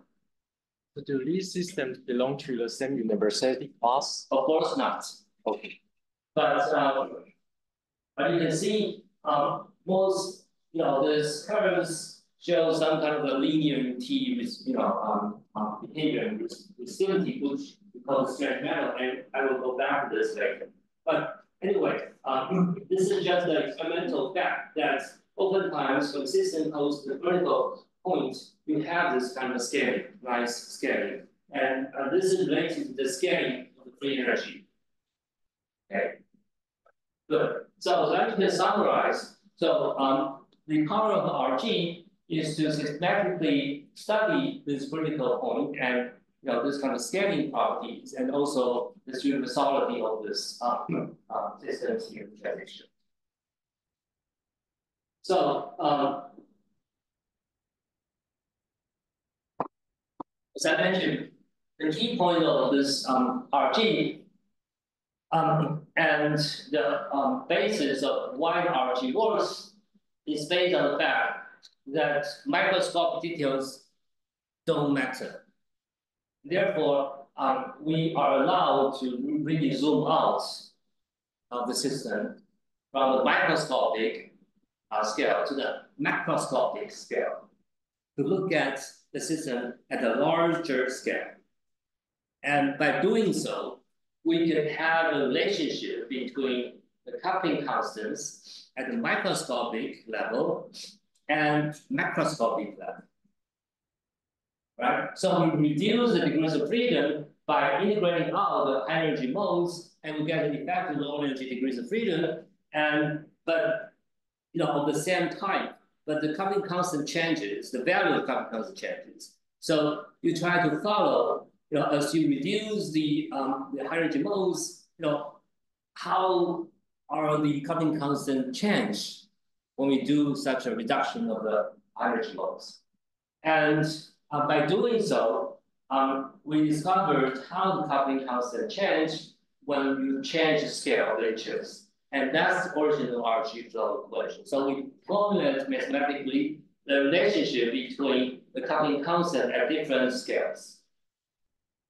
So do these systems belong to the same university class? Of course not. Okay. But you can see most this curves show some kind of a linear T behavior and resistivity, which we call strength metal, and I will go back to this later. But anyway, this is just an experimental fact that oftentimes when system goes to the critical point, you have this kind of scaling, nice scaling. And this is related to the scaling of the free energy. Okay, good. So let me summarize. So the power of RG is to systematically study this critical point and this kind of scaling properties, and also the universality of this systems here in transition. So as I mentioned, the key point of this RG and the basis of why RG works is based on the fact that microscopic details don't matter. Therefore, we are allowed to really zoom out of the system from the microscopic scale to the macroscopic scale to look at the system at a larger scale. And by doing so, we can have a relationship between the coupling constants at the microscopic level and macroscopic level. Right? So we reduce the degrees of freedom by integrating out the high energy modes, and we get an effective low energy degrees of freedom, but of the same type. But the coupling constant changes, the value of the coupling constant changes. So you try to follow, as you reduce the high energy modes, how are the coupling constant change when we do such a reduction of the high energy modes. And by doing so, we discovered how the coupling constant change when you change the scale, they choose. And that's the origin of RG flow equation. So we formulate mathematically the relationship between the coupling constant at different scales.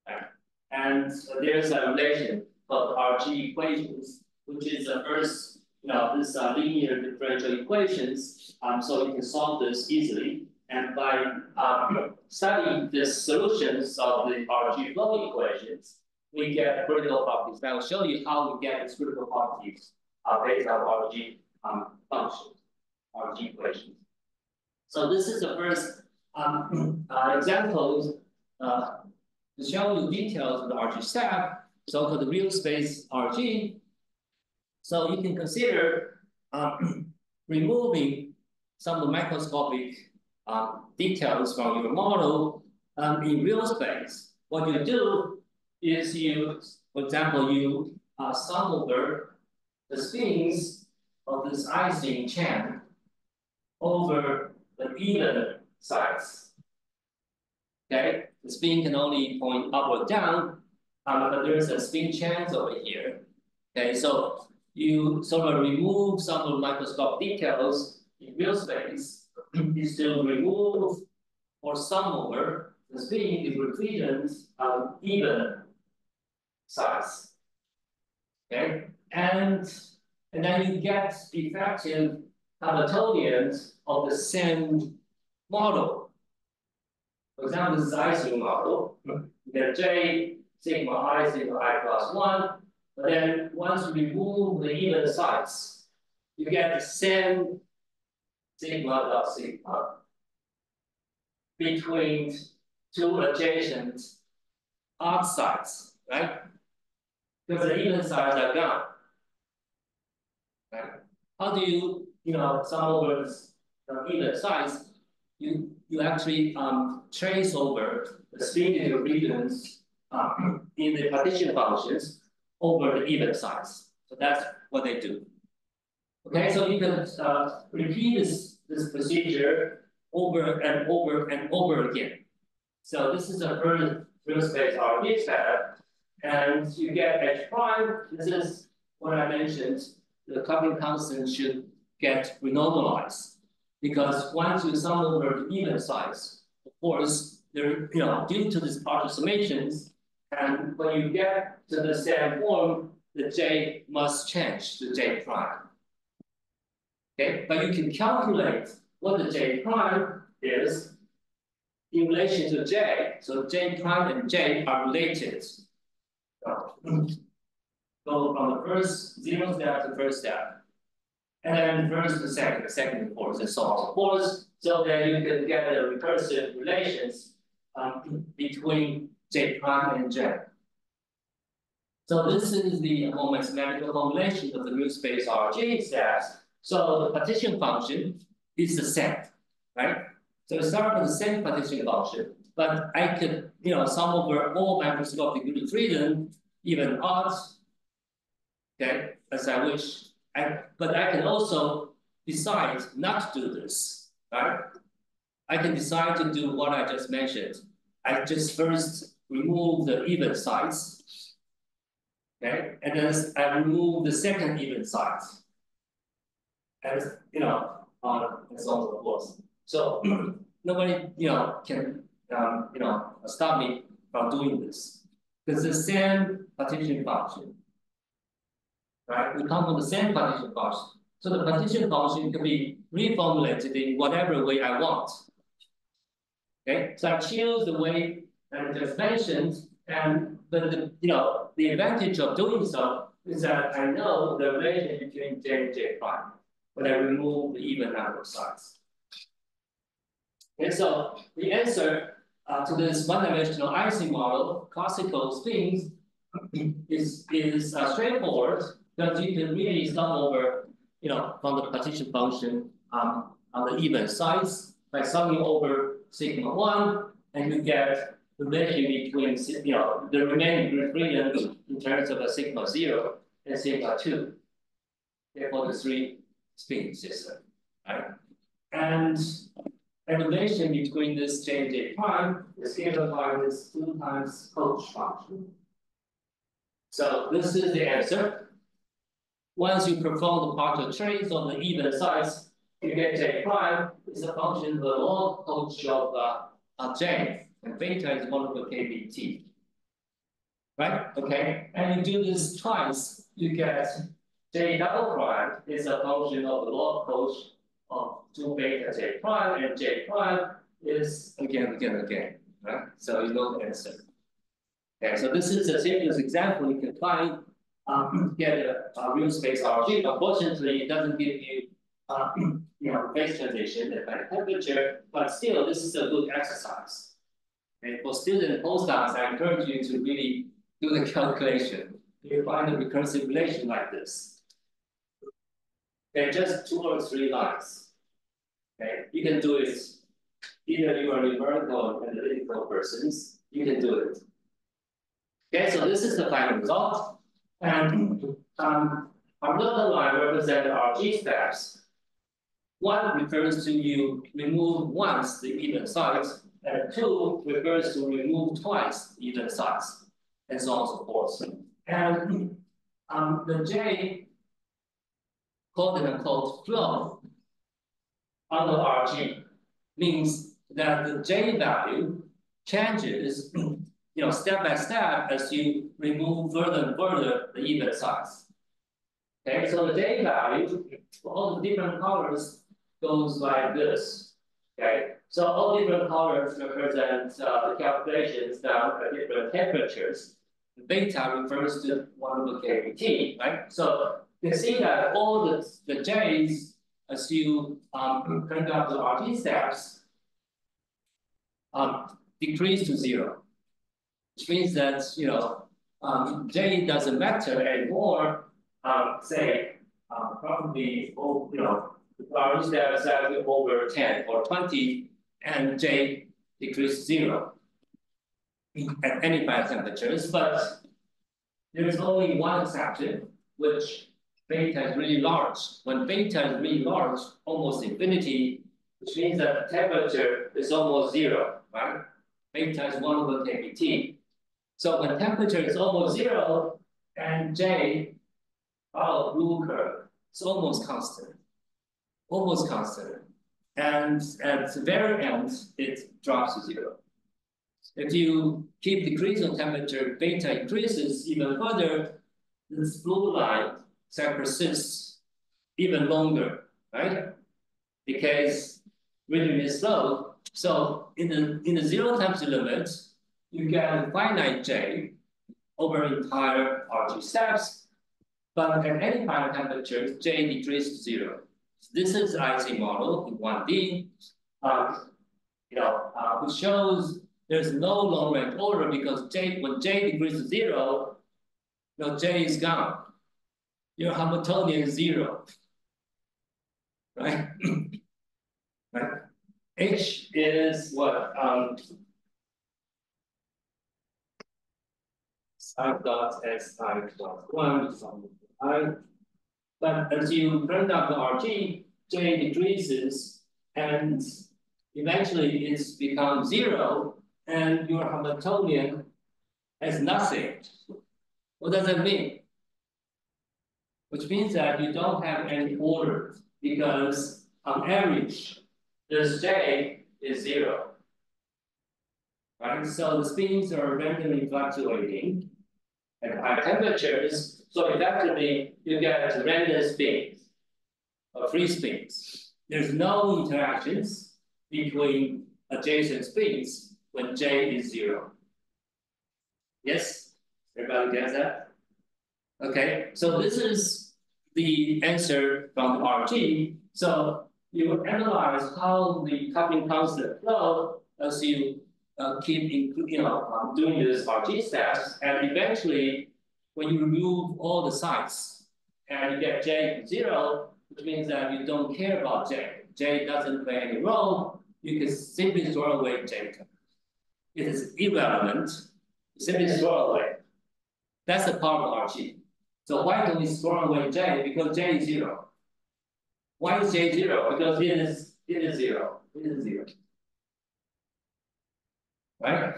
Right? And there's a relation called RG equations, which is the first, this linear differential equations. So we can solve this easily. And by studying the solutions of the RG flow equations, we get critical properties. I will show you how we get these critical properties based on RG functions, RG equations. So this is the first example to show you details of the RG stack, so-called real space RG. So you can consider removing some of the microscopic details from your model in real space. What you do is you, for example, you sum over the spins of this Ising chain over the even sides. Okay, the spin can only point up or down, but there's a spin chance over here. Okay, so you sort of remove some of the microscopic details in real space. You still remove or sum over the spin if represents even size. Okay, and then you get effective Hamiltonians of the same model. For example, this is ICU model. You get J sigma I sigma I plus 1. But then once you remove the even sides, you get the same sigma dot sigma between two adjacent odd sides, right? Because the even sides are gone. Right? How do you, sum over the even sides? You actually trace over the spin regions in the partition functions over the even sides. So that's what they do. Okay, so you can repeat this procedure over and over and over again. So this is a first real space RG set, and you get H prime. This is what I mentioned. The coupling constant should get renormalized because once you sum over the even sides, of course, they're due to this partial summations, and when you get to the same form, the J must change to J prime. Okay, but you can calculate what the J prime is in relation to J. So J prime and J are related. So, go from the first 0 step to the first step. And then first to second, second to fourth, and so on and so forth. So that you can get the recursive relations between J prime and J. So this is the more mathematical formulation of the new space RG steps. So the partition function is the same, right? So it starts with the same partition function, but I could, sum over all microscopic degree freedom, even odds, okay, as I wish. But I can also decide not to do this, right? I can decide to do what I just mentioned. I just first remove the even sides, okay, and then I remove the second even sides, and and so on and so forth. So nobody can stop me from doing this. It's the same partition function, right? We come from the same partition function. So the partition function can be reformulated in whatever way I want. Okay, so I choose the way that I just mentioned, but the advantage of doing so is that I know the relation between J and J prime when I remove the even number of sides. Okay, so the answer to this one-dimensional IC model, classical spins, is straightforward because you can really sum over, from the partition function on the even sides by summing over sigma 1, and you get the relation between the remaining group freedom in terms of a sigma 0 and sigma 2. Therefore, the 3 spin system, right? And the relation between this J and J prime is given by this 2 times coach function. So this is the answer. Once you perform the partial trace on the even sides, you get J prime is a function of the log coach of J, and beta is 1 over KBT. Right? Okay. And you do this twice, you get J double prime is a function of the log coach of 2 beta J prime, and J prime is again. Right? So you know the answer. Okay, so this is the simplest example you can find. Get a real space RG. Unfortunately, it doesn't give you phase transition and temperature, but still, this is a good exercise. And for students and postdocs, I encourage you to really do the calculation. You find a recursive relation like this. Okay, just 2 or 3 lines. Okay, you can do it. Either you are numerical or analytical persons, you can do it. Okay, so this is the final result. And our dotted line represents our G steps. 1 refers to you remove once the even sides, and 2 refers to remove twice the even sides, and so on and so forth. And the J, quote unquote, flow under RG means that the J value changes step by step as you remove further and further the even sides. Okay, so the J value for all the different colors goes like this. Okay, so all different colors represent the calculations down at different temperatures. The beta refers to 1 over KBT, right? So you can see that all the J's, as you crank up the RG steps, decrease to 0. Which means that J doesn't matter anymore. Say probably RG steps over 10 or 20, and J decreases 0 at any 5 temperatures. But there is only one exception, which beta is really large. When beta is really large, almost infinity, which means that the temperature is almost 0, right? Beta is 1 over KBT. So when temperature is almost 0, and J, our blue curve, it's almost constant. Almost constant. And at the very end, it drops to 0. If you keep decreasing temperature, beta increases even further, this blue line persists even longer right? Because region is slow. So in the zero temperature limit, you get a finite J over entire RG steps, but at any finite temperature, J decreases to 0. So this is the IC model in 1D, which shows there's no long range order because when J decreases to 0, J is gone. Your Hamiltonian is 0, right? Right. H is what? I dot S I plus 1, something I. But as you turn down the RG, J decreases and eventually it's become 0 and your Hamiltonian has nothing. What does that mean? Which means that you don't have any order because on average, this J is 0. Right? So the spins are randomly fluctuating at high temperatures. So effectively, you get random spins or free spins. There's no interactions between adjacent spins when J is 0. Yes? Everybody gets that? Okay, so this is the answer from the RG. So you analyze how the coupling constant flow as you keep doing this RG steps, and eventually, when you remove all the sites and you get J to 0, which means that you don't care about J. J doesn't play any role. You can simply throw away J. It is irrelevant. Simply throw away. That's the power of RG. So why don't we throw away J? Because J is 0. Why is J 0? Because it is 0. It is 0. Right?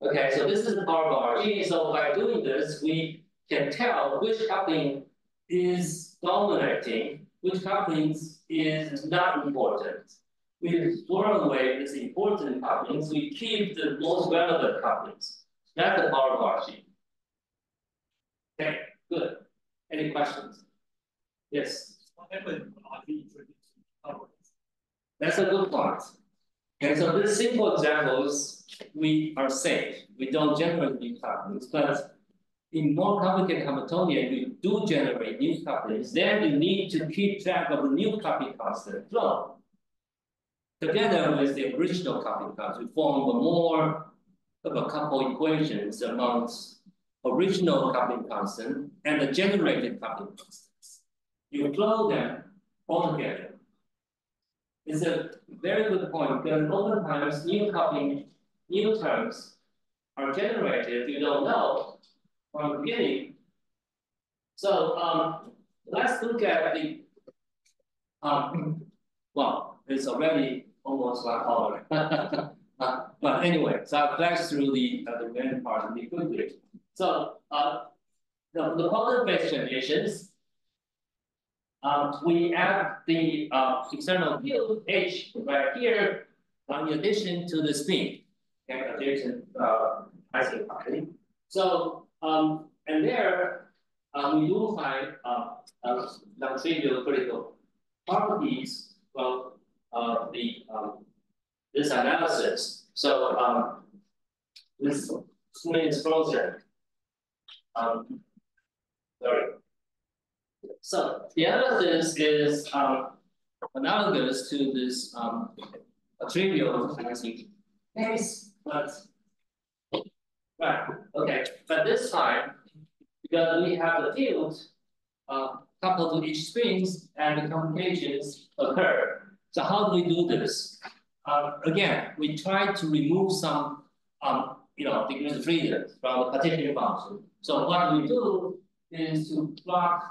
Okay, so this is the power of RG. So by doing this, we can tell which coupling is dominating, which couplings is not important. We throw away these important couplings, we keep the most relevant couplings. That's the power of RG. Okay, good. Any questions? Yes. That's a good point. Okay, so these simple examples, we are safe. We don't generate new couplings, but in more complicated Hamiltonian, you do generate new couplings. Then you need to keep track of the new coupling constant flow. Together with the original coupling constant, we form more of a couple equations amongst original coupling constant and the generated coupling constants. You flow them all together. It's a very good point because oftentimes new coupling, new terms are generated you don't know from the beginning. So let's look at the well, it's already almost 1 hour. But anyway, so I'll flash through the main part really quickly. So the quantum-based generations. We add the external field H right here in addition to the spin, okay, adjacent IC property. So and there we do find non-trivial critical properties of this analysis. So this spin is frozen. Sorry. So the analysis is analogous to this trivial case, but right, okay. But this time, because we have the field coupled to each spins and the complications occur. So how do we do this? Again, we try to remove some degrees of freedom from the partition function. So what we do is to plot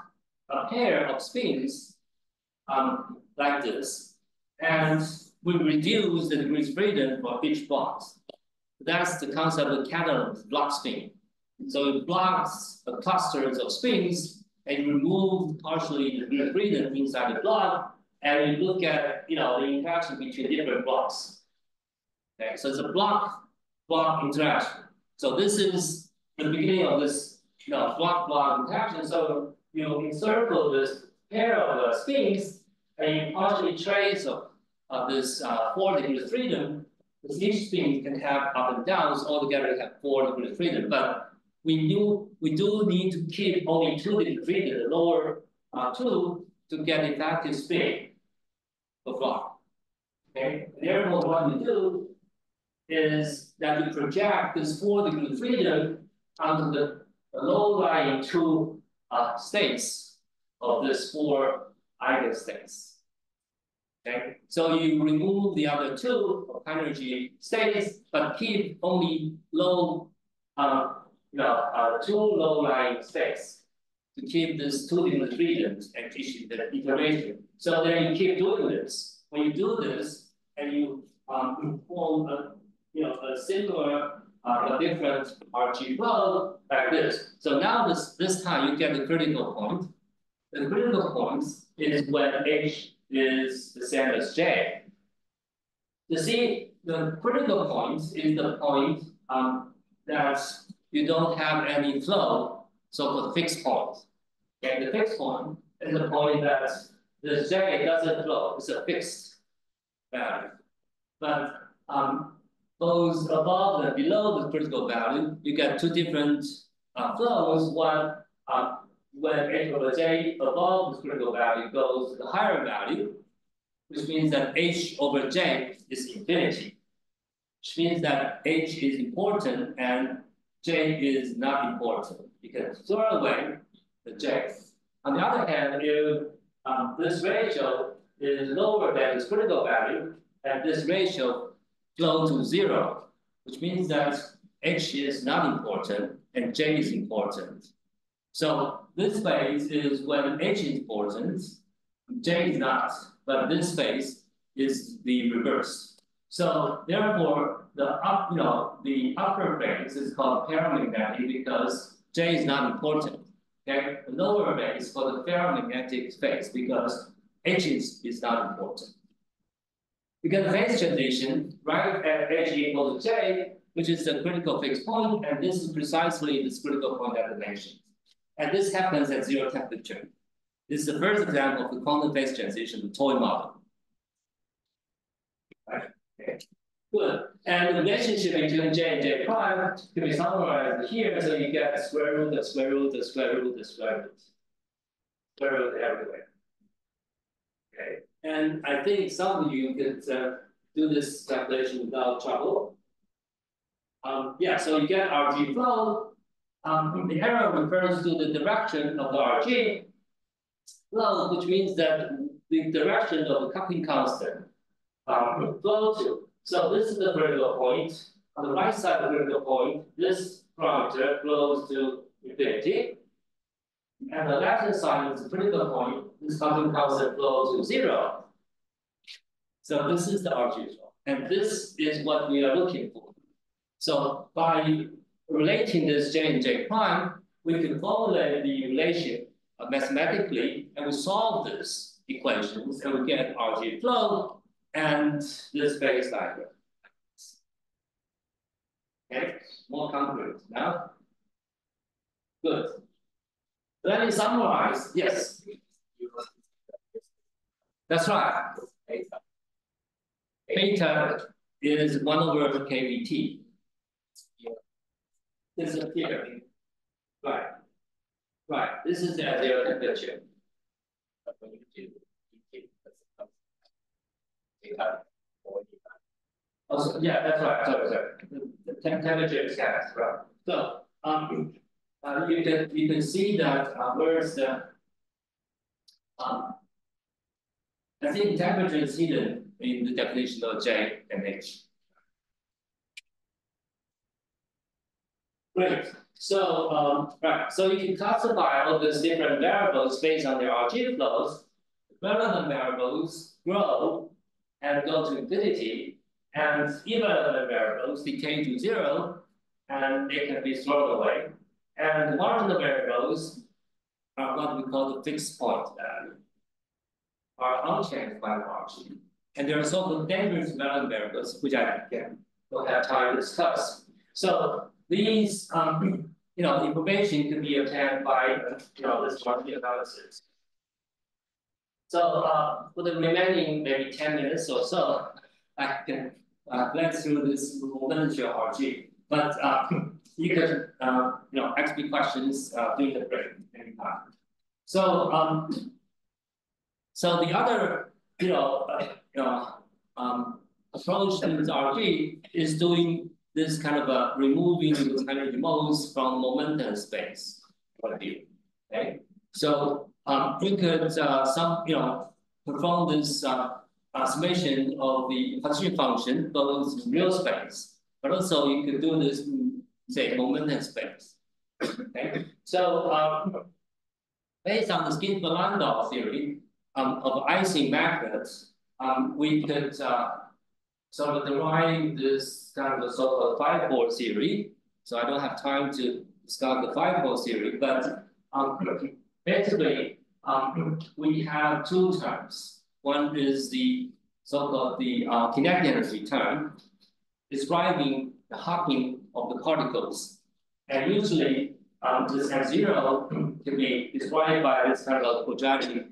a pair of spins like this, and we reduce the degrees of freedom for each box. That's the concept of catalog block spin. So it blocks clusters of spins and remove partially the degree of freedom inside the block, and we look at the interaction between different blocks. Okay, so it's a block interaction. So this is the beginning of this block interaction. So you encircle this pair of spins, a partially trace of this 4 degrees of freedom, because each spin can have up and downs, altogether have 4 degrees of freedom. But we do need to keep only 2 degrees of freedom, the lower 2, to get effective spin of fly. Okay, therefore, what you do is that you project this 4 degrees of freedom onto the low-lying 2 states of this 4 eigenstates. Okay, so you remove the other 2 of energy states, but keep only low, 2 low-lying states to keep this 2 degrees of freedom and issue the iteration. So then you keep doing this. When you do this, and you form a similar but different RG flow like this. So now this time you get the critical point. The critical point is when H is the same as J. You see, the critical point is the point that you don't have any flow, so-called fixed point. Okay, the fixed point is the point that the J doesn't flow, it's a fixed value. But those above and below the critical value, you get 2 different flows. One, when H over J above the critical value goes to the higher value, which means that H over J is infinity, which means that H is important and J is not important. You can throw away the J. On the other hand, if this ratio is lower than its critical value, and this ratio flows to 0, which means that H is not important and J is important. So this phase is when H is important, J is not, but this phase is the reverse. So therefore, the upper phase is called paramagnetic because J is not important. Okay, the lower phase for the ferromagnetic phase because H is not important. Because the phase transition, right at H equal to J, which is the critical fixed point, and this is precisely this critical point at the nation. And this happens at 0 temperature. This is the first example of the quantum phase transition, the toy model. Right? Okay. Good. And the relationship between J and J prime can be summarized here, so you get the square root, the square root, the square root, the square root. Square root everywhere. Okay. And I think some of you could do this calculation without trouble. Yeah, so you get RG flow. The arrow refers to the direction of the RG flow, which means that the direction of the coupling constant flow to. So this is the critical point. On the right side of the critical point, this parameter flows to infinity. And the left-hand side is the critical point. This coupling constant flows to 0. So this is the RG flow. And this is what we are looking for. So by relating this J and J prime, we can formulate the relation mathematically, and we solve this equations, and we get RG flow and this phase diagram. Okay, more concrete now. Good. Let me summarize. Yes. That's right. Beta is 1 over KVT. This is here. Right. Right. This is at 0 temperature. Also, yeah, that's right. Sorry. The temperature is gas, right? So you can see that where's the I think temperature is hidden in the definition of J and H. Great. So right. So you can classify all these different variables based on their RG flows. Relevant variables grow and go to infinity, and irrelevant variables decay to 0, and they can be thrown away. And the marginal variables are what we call the fixed point value, are unchanged by RG. And there are so-called dangerous relevant variables, which I don't have time to discuss. So these information can be obtained by this marginal analysis. So for the remaining maybe 10 minutes or so, I can glance through this momentum RG. But you could ask me questions during the break anytime. So so the other approach to this RG is doing this kind of removing energy modes from momentum space point of view. Okay, so you could perform this summation of the partition function both in real space, but also you could do this in, say, momentum space. Okay, so based on the Skinner-Landau theory of Ising magnets, we could sort of derive this kind of so-called 5-pole theory. So I don't have time to discuss the 5-pole theory, but basically we have two terms. One is the so-called kinetic energy term, describing the hopping of the particles, and usually this M0 can be described by this kind of quadratic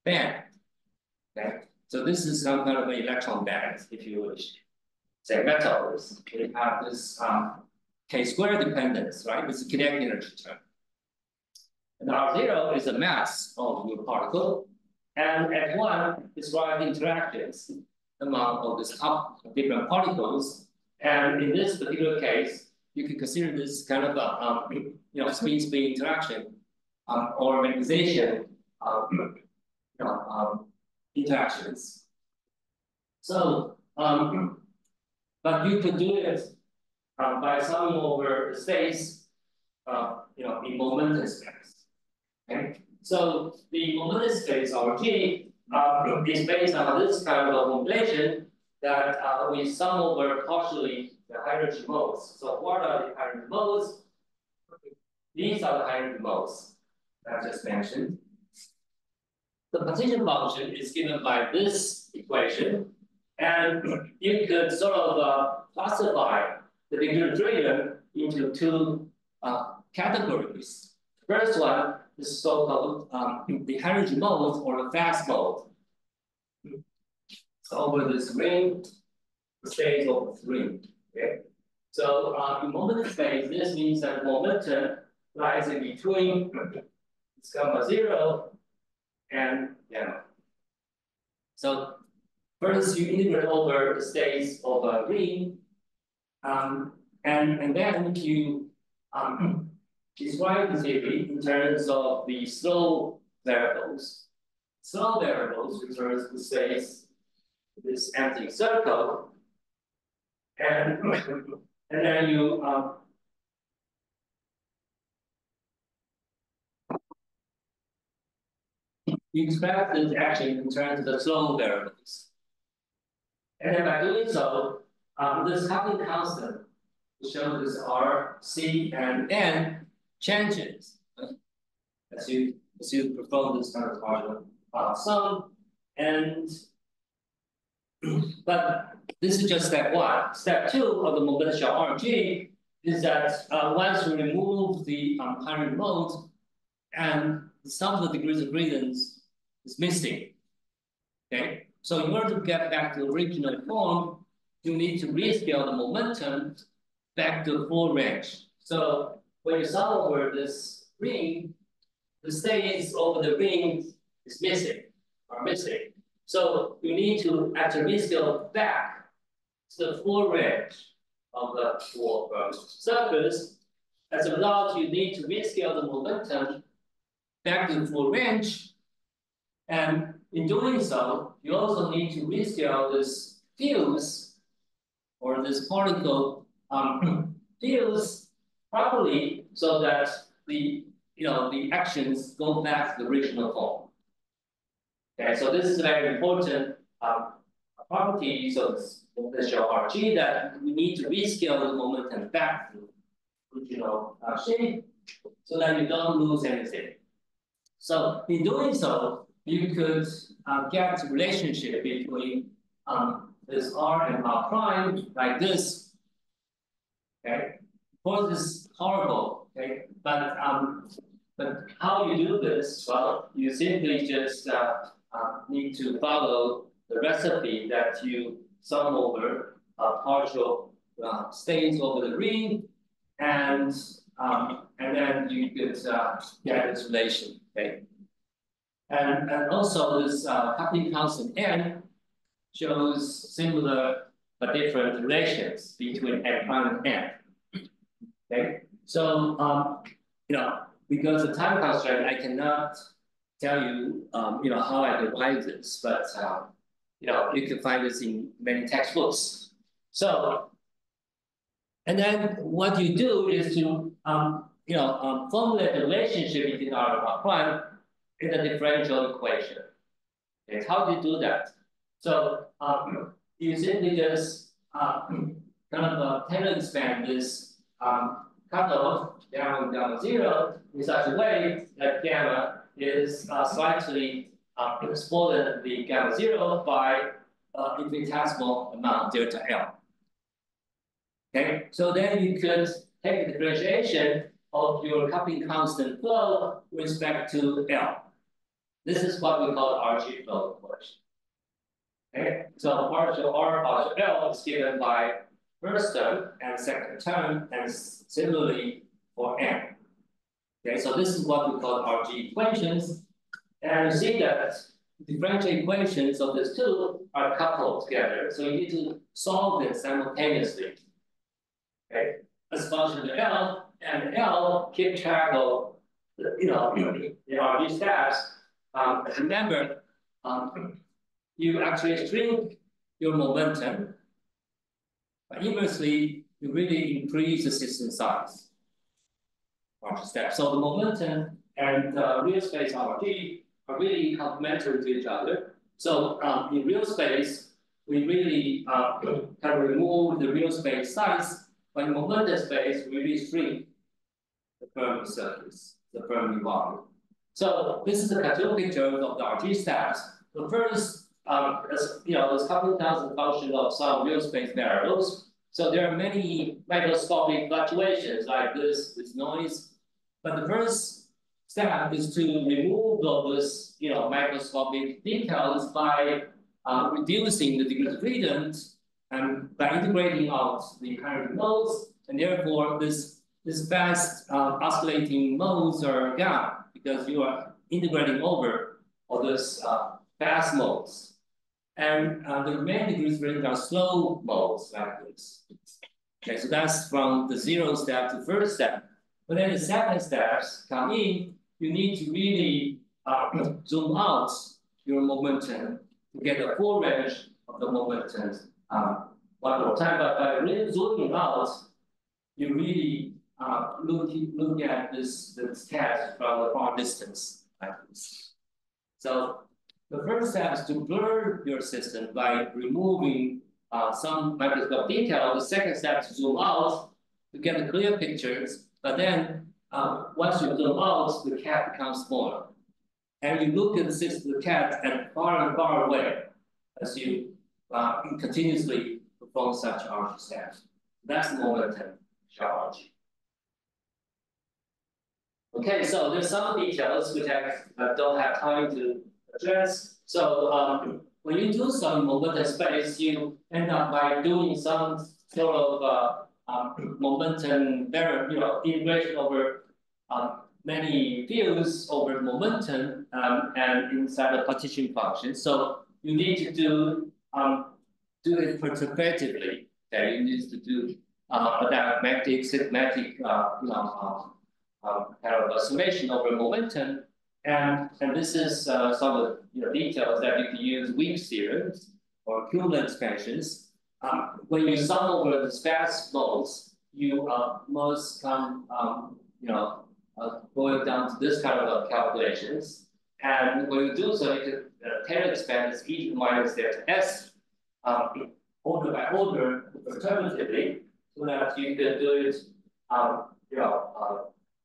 band. Okay, so this is some kind of an electron band, if you wish. Say metals, we have this K-square dependence, right? This is kinetic energy term. And R0 is the mass of your particle, and F1 describes interactions among all these different particles. And in this particular case, you can consider this kind of a spin-spin interaction or magnetization interactions. So, but you could do it by summing over the space, in momentum space. Okay, so the momentum space RG is based on this kind of formulation that we sum over partially the hydrogen modes. So what are the hydrogen modes? These are the hydrogen modes that I just mentioned. The partition function is given by this equation, and you could sort of classify the degree of freedom into two categories. First one is so-called the hydrogen mode or the fast mode. So over this ring, stays over the ring. Okay. So in momentum space, this means that momentum lies in between this gamma 0 and gamma. So first you integrate over the states of a ring, and then you describe the theory in terms of the slow variables. Slow variables refers to the states, this empty circle, and then you express this action in terms of the slow variables. And then by doing so, this Hawking constant shows this R, C, and N changes as you perform this kind of partial sum. And but this is just step one. Step two of the momentum RG is that once you remove the hydrogen modes, and the sum of the degrees of freedom is missing. Okay, so in order to get back to the original form, you need to rescale the momentum back to the full range. So when you sum over this ring, the states over the ring is missing. So you need to actually rescale back to the full range of the surface. As a result, you need to rescale the momentum back to the full range. And in doing so, you also need to rescale this fuse or this particle fuse properly so that the actions go back to the original form. Okay, so this is a very important property of the shell RG, that we need to rescale the momentum back to the original shape so that you don't lose anything. So in doing so, you could get a relationship between this R and R prime like this. Okay, of course this is horrible. Okay, but how you do this? Well, you simply just need to follow the recipe that you sum over partial states over the ring, and then you could get this relation. Okay, and also this coupling constant n shows similar but different relations between n prime and n. Okay, so because the time constraint, I cannot tell you how I divide this, but you can find this in many textbooks. So, and then what you do is to formulate the relationship between R and R prime in a differential equation. Okay, how do you do that? So you simply just kind of Taylor expand this cutoff down gamma 0 in such a way that gamma is slightly exponent the gamma 0 by infinitesimal amount delta L. Okay, so then you could take the differentiation of your coupling constant flow with respect to L. This is what we call RG flow equation. Okay, so partial R partial L is given by first term and second term, and similarly for n. Okay, so this is what we call RG equations, and you see that differential equations of these two are coupled together, so you need to solve them simultaneously. Okay, as function of L, and L keep track of the RG steps. Remember, you actually shrink your momentum, but inversely, you really increase the system size. Step. So the momentum and real space RG are really complementary to each other. So in real space, we really can remove the real space size, but in momentum space, we really shrink the Fermi surface, the Fermi volume. So this is a cartoon picture of the RG steps. The first, this coupling constant function of some real space variables. So there are many microscopic fluctuations like this with noise. But the first step is to remove those microscopic details by reducing the degree of freedom and by integrating out the inherent modes, and therefore this fast oscillating modes are gone because you are integrating over all those fast modes. And the remaining degrees of freedom are slow modes like this. Okay, so that's from the 0 step to first step. But then the second steps come in, you need to really zoom out your momentum to get the full range of the momentum one more time. But by really zooming out, you really look at this test from a far distance like this. So the first step is to blur your system by removing some microscopic detail. The second step is to zoom out to get the clear pictures. But then once you zoom out, the cat becomes smaller. And you look at the cat at far and far away as you continuously perform such RG steps. That's the momentum RG. Okay, so there's some details which I don't have time to address. So when you do some momentum space, you end up by doing some sort of momentum integration over many fields over momentum and inside the partition function. So you need to do it perturbatively. Okay, you need to do a diagrammatic, systematic kind of a summation over momentum. And this is some of the details that you can use weak theorems or cumulative expansions. When you sum over the fast modes, you must come, going down to this kind of calculations. And when you do so, you can Taylor expand this e to the minus delta s order by order perturbatively, so that you can do it,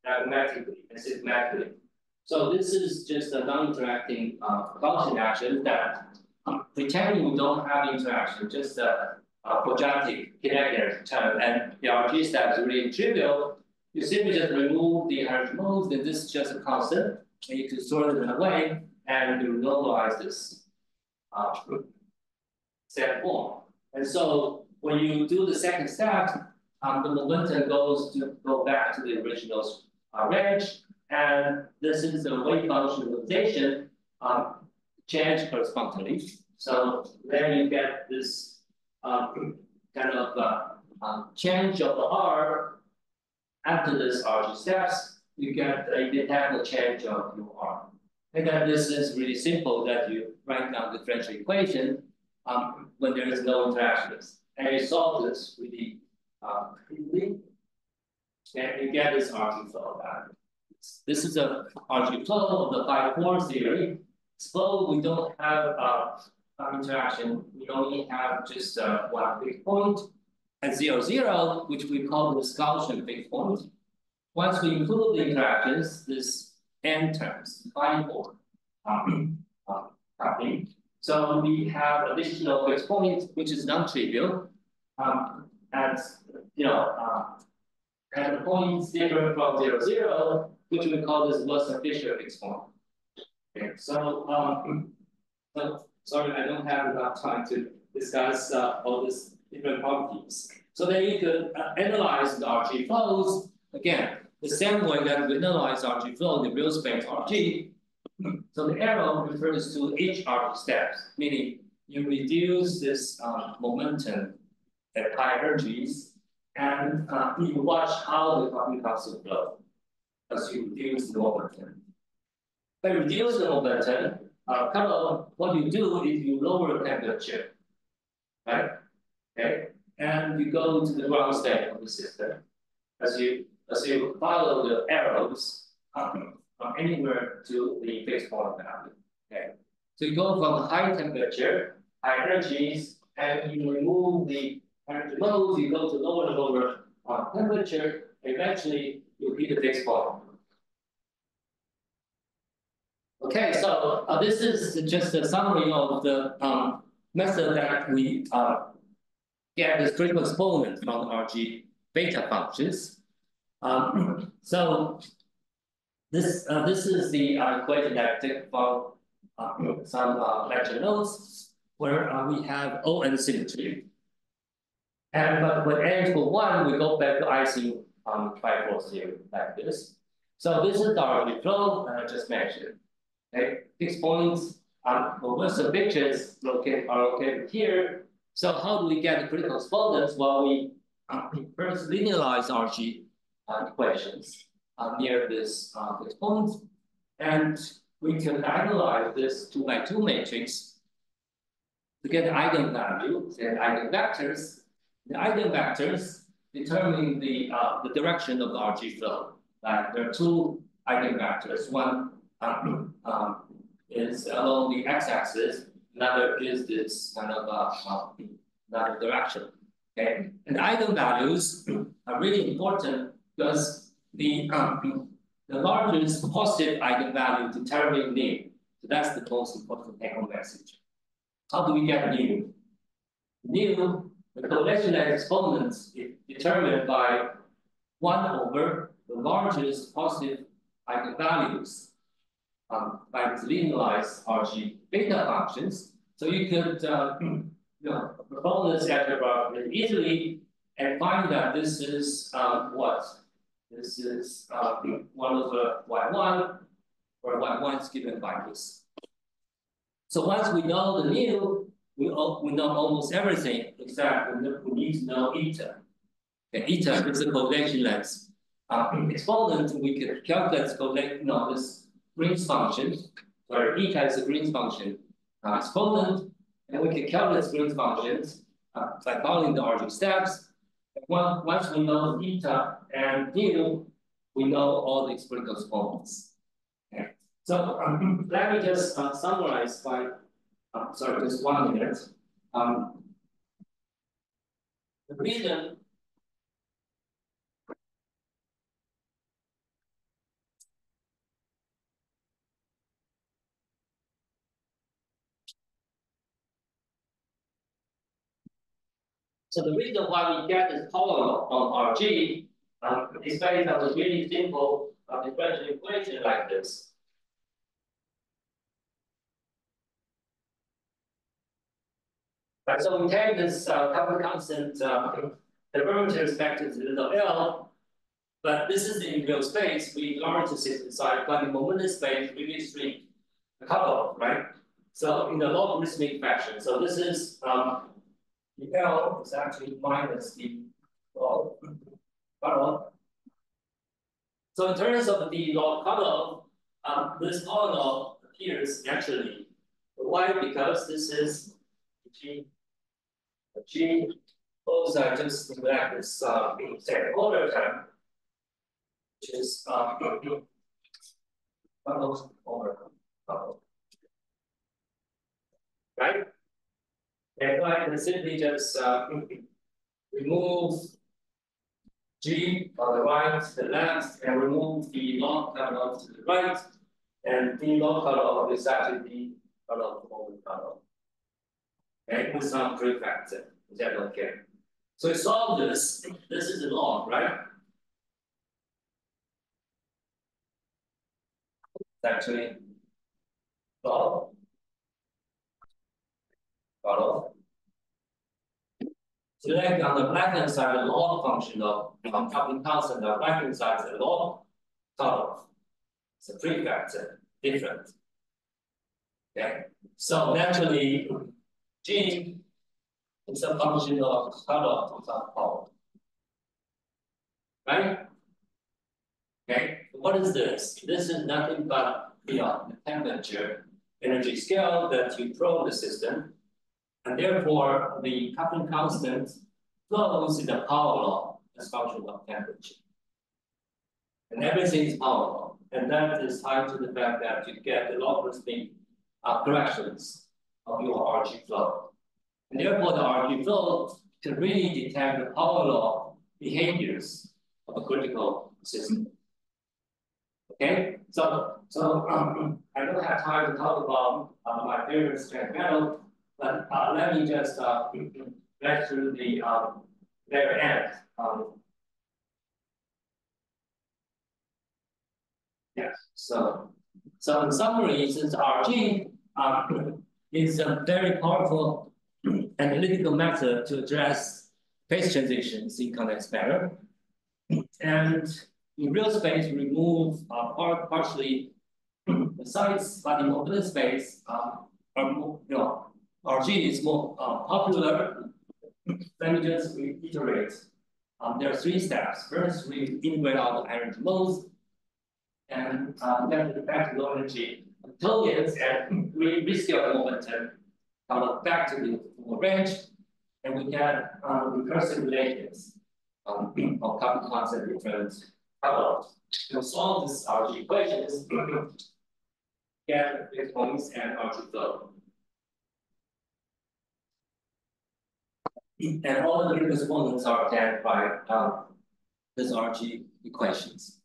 diagrammatically and systematically. So this is just a non-interacting function action that pretending we don't have interaction, just a projective kinetic term, and the RG step is really trivial. You simply just remove the inherent modes, then this is just a constant, and you can sort it away. and you normalize this set form. And so when you do the second step, the momentum go back to the original range, and this is the wave function notation change horizontally. So then you get this kind of change of the R after this RG steps. You get a detectable change of your R. And then this is really simple that you write down the differential equation when there is no interactions. And you solve this really quickly. And you get this RG flow back. This is a RG flow of the 5-4 theory. Flow, we don't have interaction. We only have just one big point at 0, 0, which we call this Gaussian big point. Once we include the interactions, this n terms, 5-4, happening. So we have additional fixed point, which is non-trivial. And and the points different from 0, 0, which we call this Wilson-Fisher fixed point. Okay, so sorry, I don't have enough time to discuss all these different properties. So then you could analyze the RG flows again, the same way that we analyze RG flow in the real space RG. So the arrow refers to each RG steps, meaning you reduce this momentum at high energies, and you watch how the particles flow as you reduce the momentum. By reduce the momentum, what you do is you lower the temperature, right? Okay, and you go to the ground state of the system as you follow the arrows from anywhere to the fixed point value. Okay, so you go from high temperature, high energies, and you remove the energy loads. You go to lower and lower temperature. Eventually, you hit the fixed point. Okay, so this is just a summary of the method that we get the critical exponent from the RG beta functions. So this is the equation that I took from some lecture notes, where we have ON symmetry. But when n equals 1, we go back to Ising 5-4 theory like this. So this is the RG flow that I just mentioned. Okay, fixed points most of the pictures are located here. So how do we get the critical exponents? Well, we first linearize RG equations near this fixed point, and we can diagonalize this 2x2 matrix to get the eigenvalue and eigenvectors. The eigenvectors determine the direction of the RG flow. Like there are two eigenvectors. One is along the x-axis, another is this kind of another direction. Okay, and eigenvalues are really important because the largest positive eigenvalue determines mu. So that's the most important take-home message. How do we get mu? Mu, the correlation exponents is determined by 1 over the largest positive eigenvalues by these linearized RG beta functions. So you could perform this algebra really easily and find that this is what? This is 1 over y1, where y1 is given by this. So once we know the mu, we know almost everything except we need to know eta. Okay, eta is the correlation length exponent. We can calculate this Green's function, where eta is the Green's function exponent, and we can calculate Green's functions by following the RG steps. Once we know eta and mu, we know all the critical exponents. Okay. So let me just summarize by, sorry, just 1 minute. The reason why we get this power on RG is based on a really simple differential equation like this. Right, so we take this coupling constant, the perimeter is back to the little L, but this is in real space. We learn to sit inside, but in momentum space, we need to treat a couple, right? So in the logarithmic fashion. So this is the L is actually minus the cutoff. So in terms of the log cutoff, this cutoff appears naturally. Why? Because this is G. Those are just like this second order term, which is cutoff over cutoff. Right? And I can simply just remove G on the right, to the left, and remove the log cutoff to the right, and the log cutoff is actually the cutoff over cutoff. Okay, with some prefactor, which I don't care. So we solve this. This is the log, right? It's actually log. Cutoff. So then on the right-hand side, the log function of coupling constant, the right-hand side is the log cutoff. It's a prefactor, different. Okay, so naturally, G is a function of cutoff to some power. Right? Okay, what is this? This is nothing but the temperature energy scale that you probe the system. And therefore, the coupling constant flows in the power law as function of temperature. And everything is power law. And that is tied to the fact that you get the logarithmic corrections of your RG flow. And therefore, the RG flow can really detect the power law behaviors of a critical system. Okay, so I don't have time to talk about my favorite strength metal. But let me just get through the very end. Yes. So in summary, since RG is a very powerful analytical method to address phase transitions in convex matter, and in real space, we remove partially the sites, but in open space, are more, RG is more popular. Let me just reiterate. There are 3 steps. First, we integrate all the energy modes, and then the back to low energy tokens, and we rescale the momentum back to the range, and we get recursive relations of coupling constant different cutoffs. To solve this RG equations, get fixed points and RG flow. And all the different components are obtained by these RG equations.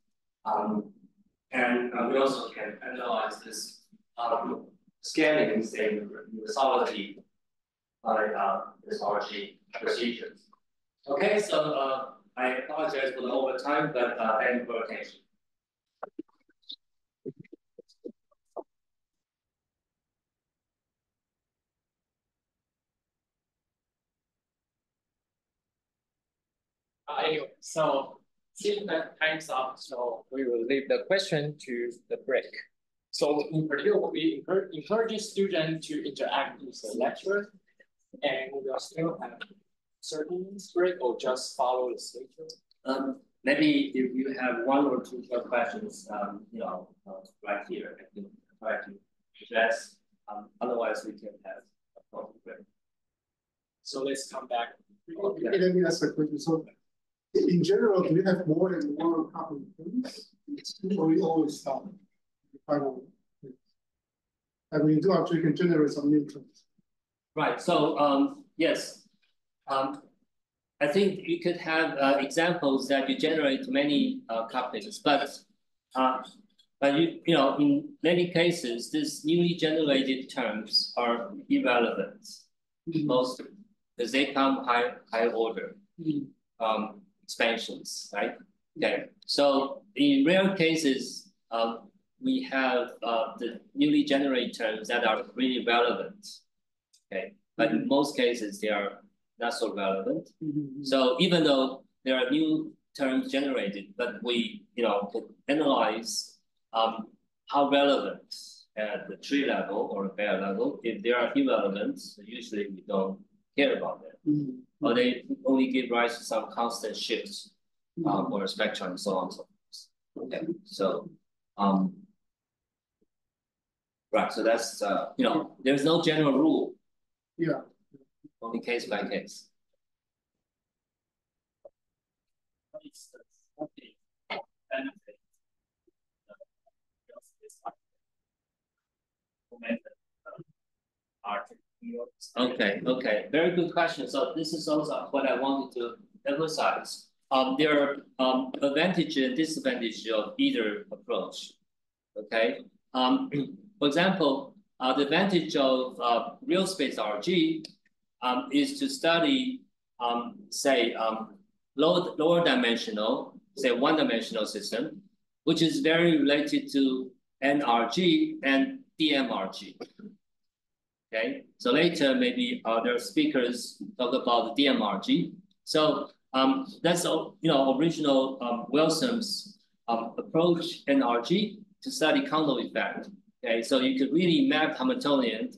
And we also can analyze this scaling, say, universality by this RG procedures. Okay, so I apologize for the overtime, but thank you for your attention. Anyway, so since that time's up, so we will leave the question to the break. So in particular, we encourage students to interact with the lecturer, and we will still have certain break or just follow the schedule. Maybe if you have 1 or 2 short questions, right here, I can try to address. Otherwise, we can have a proper break. So let's come back. Okay, let me ask a question. So, in general, do you have more than 1 coupling things? Or you always start the final? I mean, you do actually can generate some neutrons. Right. So yes, I think you could have examples that you generate many couplings, but in many cases, these newly generated terms are irrelevant, most because they come higher order expansions, right? Okay. So in rare cases, we have the newly generated terms that are really relevant. Okay. but in most cases they are not so relevant. So even though there are new terms generated, but we could analyze how relevant at the tree level or pair level. If they are irrelevant, usually we don't care about them. Or they only give rise to some constant shifts or spectrum and so on and so forth. Okay, so right, so that's there's no general rule. Yeah. Only case by case. What is the benefit? Okay, very good question. So this is also what I wanted to emphasize. There are advantages and disadvantages of either approach. Okay, for example, the advantage of real space RG is to study, say, lower dimensional, say one-dimensional system, which is very related to NRG and DMRG. Okay, so later maybe other speakers talk about the DMRG. So that's original Wilson's approach NRG to study Kondo effect. Okay, so you could really map Hamiltonian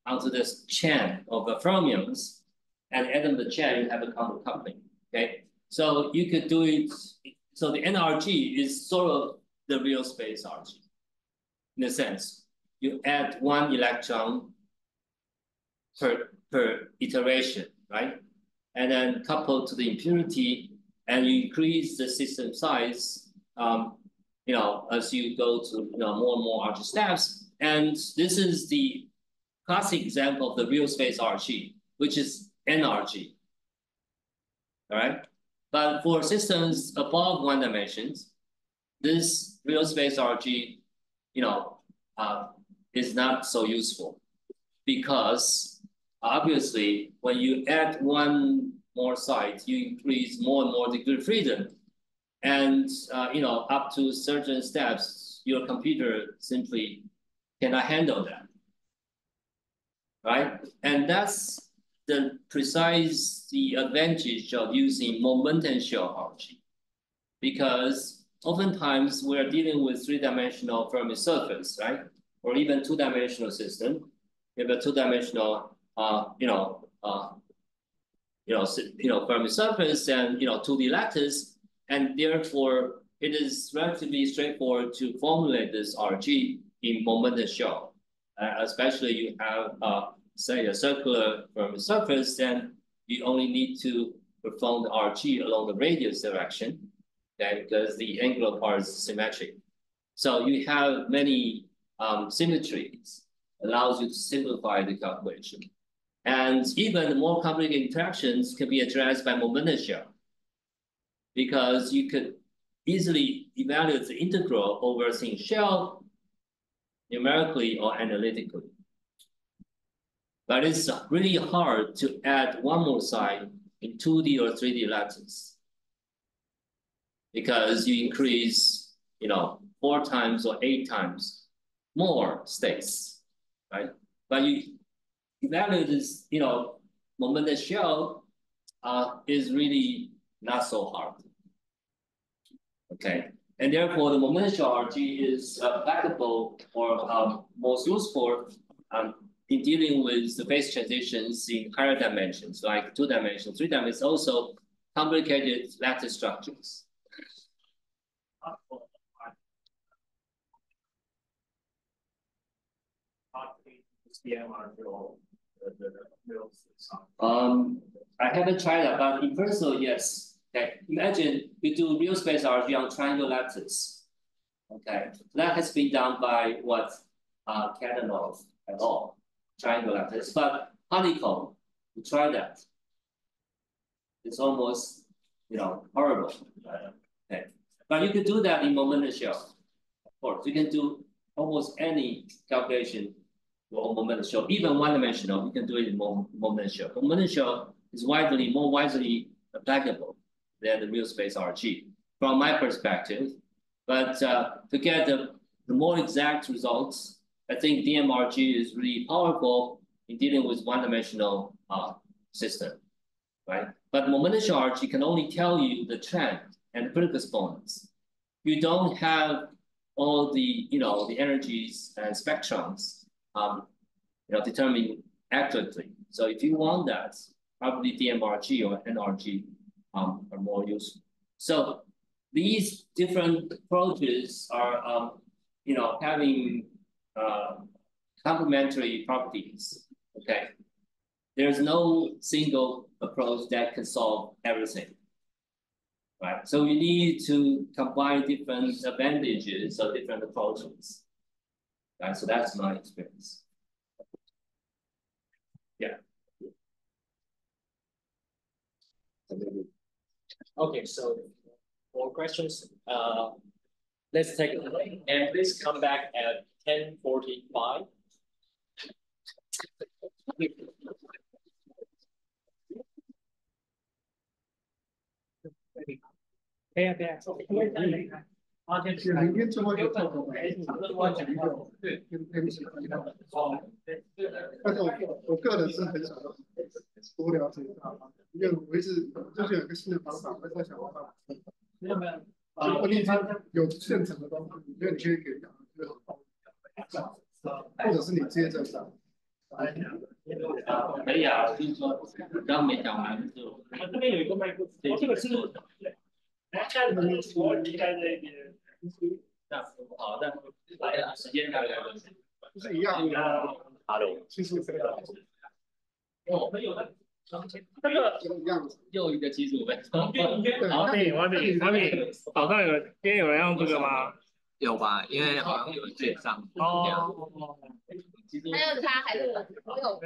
onto this chain of the fermions, and at the end of the chain you have a Kondo coupling. Okay, so you could do it. So the NRG is sort of the real space RG. In a sense, you add one electron per iteration, right? And then coupled to the impurity, and you increase the system size, as you go to more and more RG steps. And this is the classic example of the real space RG, which is NRG. All right, but for systems above one dimensions, this real space RG, is not so useful, because obviously when you add one more site, you increase more and more degree of freedom, and up to certain steps, your computer simply cannot handle that, right? And that's the advantage of using momentum shell RG, because oftentimes we're dealing with three-dimensional Fermi surface, right? Or even two-dimensional system. You have a two-dimensional, Fermi surface and 2D lattice, and therefore it is relatively straightforward to formulate this RG in momentum shell. Especially you have, say, a circular Fermi surface, then you only need to perform the RG along the radius direction, okay, because the angular part is symmetric. So you have many symmetries, allows you to simplify the calculation. And even the more complicated interactions can be addressed by momentum shell, because you could easily evaluate the integral over a thin shell numerically or analytically. But it's really hard to add one more side in 2D or 3D lattice, because you increase, 4 times or 8 times more states, right? But you evaluate this, momentum shell is really not so hard. Okay, and therefore the momentum shell RG is applicable or most useful in dealing with the phase transitions in higher dimensions, like 2 dimensions, 3 dimensions, also complicated lattice structures. I haven't tried that, but in principle, yes. Okay, imagine you do real space RG on triangle lattice. Okay, that has been done by Kadanov et al. Triangle lattice, but honeycomb, we try that. It's almost, horrible. Okay, but you could do that in momentum shell. Of course, you can do almost any calculation for momentum shell, even one-dimensional. You can do it in momentum shell. Momentum shell is more widely applicable than the real space RG, from my perspective. But to get the more exact results, I think DMRG is really powerful in dealing with one-dimensional system, right? But momentum charge, it can only tell you the trend and critical exponents. You don't have all the, the energies and spectrums, determined accurately. So if you want that, probably DMRG or NRG are more useful. So these different approaches are, having complementary properties. Okay, there's no single approach that can solve everything. Right, so you need to combine different advantages of different approaches. Right, so that's my experience. Yeah. Okay, so more questions. Let's take a break and please come back at 10:45.对呀，明天最后一个课程，但是我个人是很想多了解它，因为我一直就是有一个新的方法，我在想办法。如果你已经有现成的东西，你觉得你可以给讲，或者是你接着讲。可以啊，就是说刚刚没讲完就。这边有一个麦克，这个是。我离开这边。好的，来了，时间大概不是一样的。Hello， 其实这个。我们有的。这个又一个75分钟。王敏，早上今天有人用这个吗？有吧，因为好像有人线上。哦。还有他还是我有。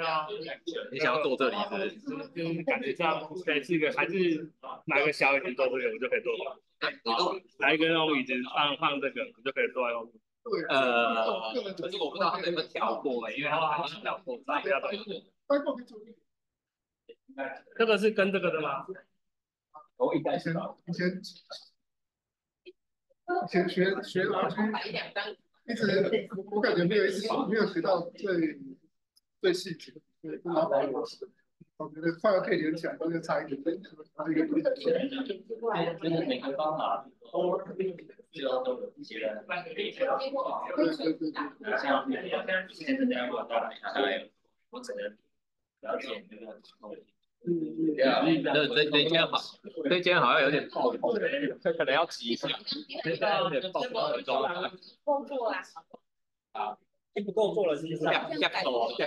你想要做这里的，就是感觉这样对是个，还是拿个小椅子做这个，我就可以做。好，来一个那种椅子放这个，我就可以做用。可是我不知道他们有没有调过因为他们好像调过在。这个是跟这个的吗？我应该是。以前学 RG， 一直我感觉没有学到最细节，对，我觉得快要可以连起来，但是差一点。就是每个方法都有一些的。对。像现在这样我大概我只能了解这个。这间好像有点爆破，可能要挤一下，有点爆破的状态。够做啦。不够做了是不是？下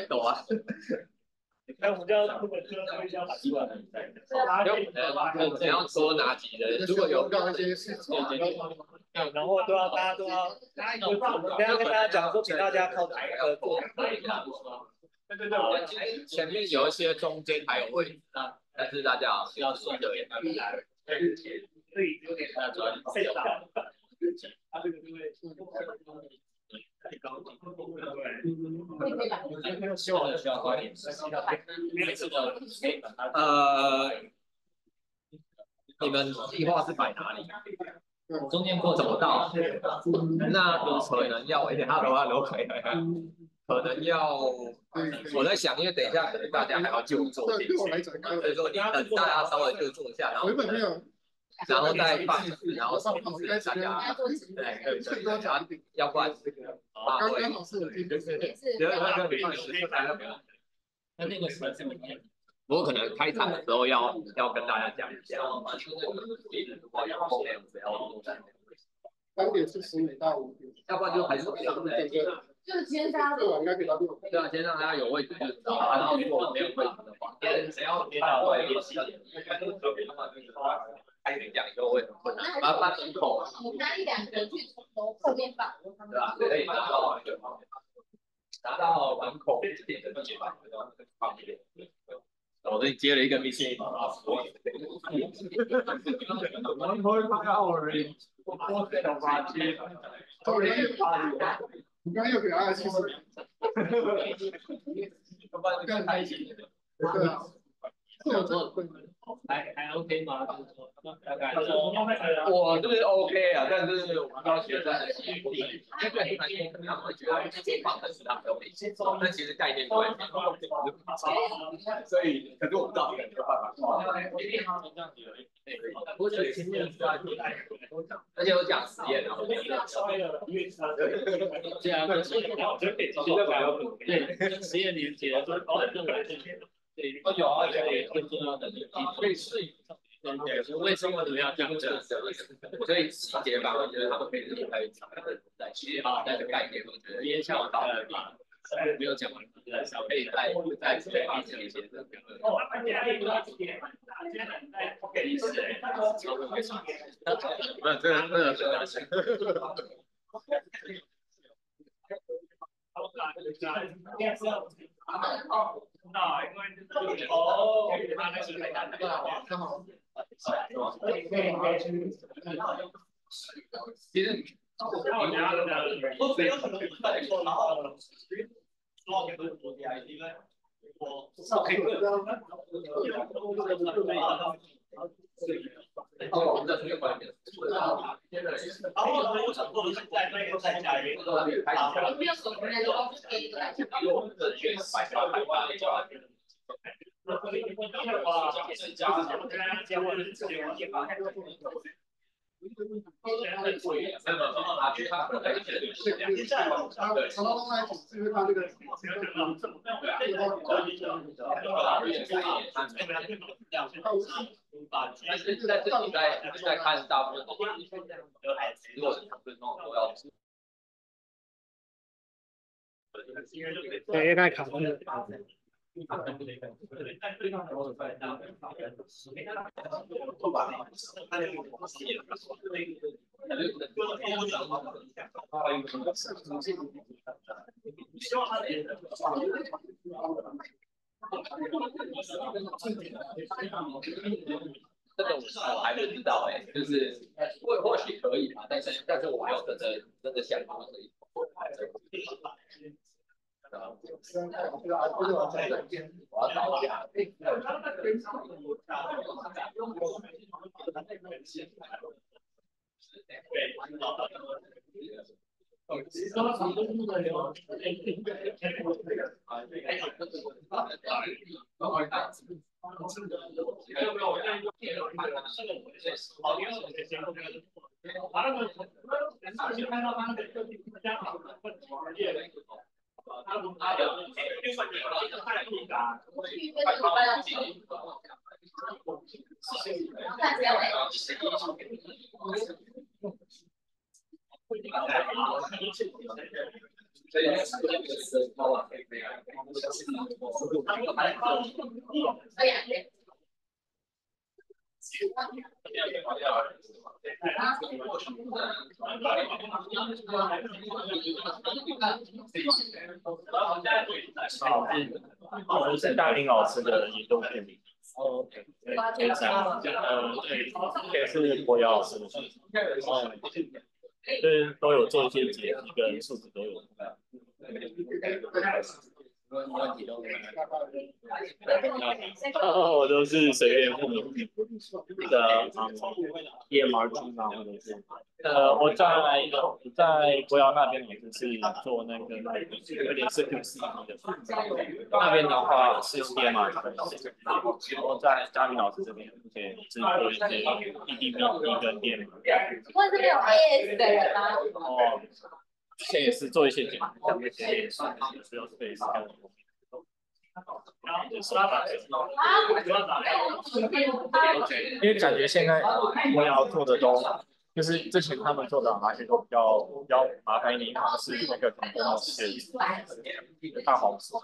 抖啊！那我们就要这个推销把希望很在。你要说哪几人？如果有到一些事情，然后大家都要，我们等下跟大家讲说，请大家靠做。对，前面有一些，中间还有位置，但是大家要顺着点来。所以有点主要是太小了。他这个因为太高，对，希望需要花点时间。你们计划是摆哪里？中间过怎么到？那可能要一点，Hello， 可能要，我在想，因为等一下可能大家还要就坐进去，所以说你等大家稍微就坐下，然后然后再放，然后大家对，要不然刚刚好是我今天。那个什么怎么念？我可能开场的时候要跟大家讲一下，3点40到5点，要不然就还是就是先大家最晚应该可以到6点。对啊，先让大家有位置就知道，然后如果没有位置的话，谁要接到位置，开始讲以后会很困难，把它搬门口。你拿1-2个去从后面放，对吧？可以拿到门口这点的地方，旁边。我这里接了一个密信。你刚刚又给270。要不然更开心。对啊。还 OK 吗？就是说大概我是 OK 啊，但是我们要学在因为对很多可能他们会觉得健康的是他们的理解，但其实概念关系，所以可是我不知道没有办法。我觉得前面而且有讲实验啊，这样对实验连接都认为对，有啊，对，更重要的所以是。对，为什么要这样子？所以细节吧，我觉得他们可以再把那个概念，我觉得因为像我没有讲完，小可以再理解一些这个。没有这个很难讲。其实我们的这个观点，但是在这里在看大部分如果是讨论都要。对，应该考虑。这个我还不知道就是或许可以吧，但是我没有真的想法可以。我是大林老师的研究片名。OK， 对，也是国瑶老师的，就是都有做一些解题跟数值都有。我都是随便附名的EMR啊，或者是我在国瑶那边也是做那个有点是 QC 的，那边的话是 EMR， 然后在嘉玲老师这边目前是做一些 EDB 跟 EMR。问这边有 AS 的人吗？哦，之前也是做一些简单像这些需要 space 跟。因为感觉现在我要做的都，就是之前他们做的那些都比较麻烦一点，他们是那个可能跟是大黄色。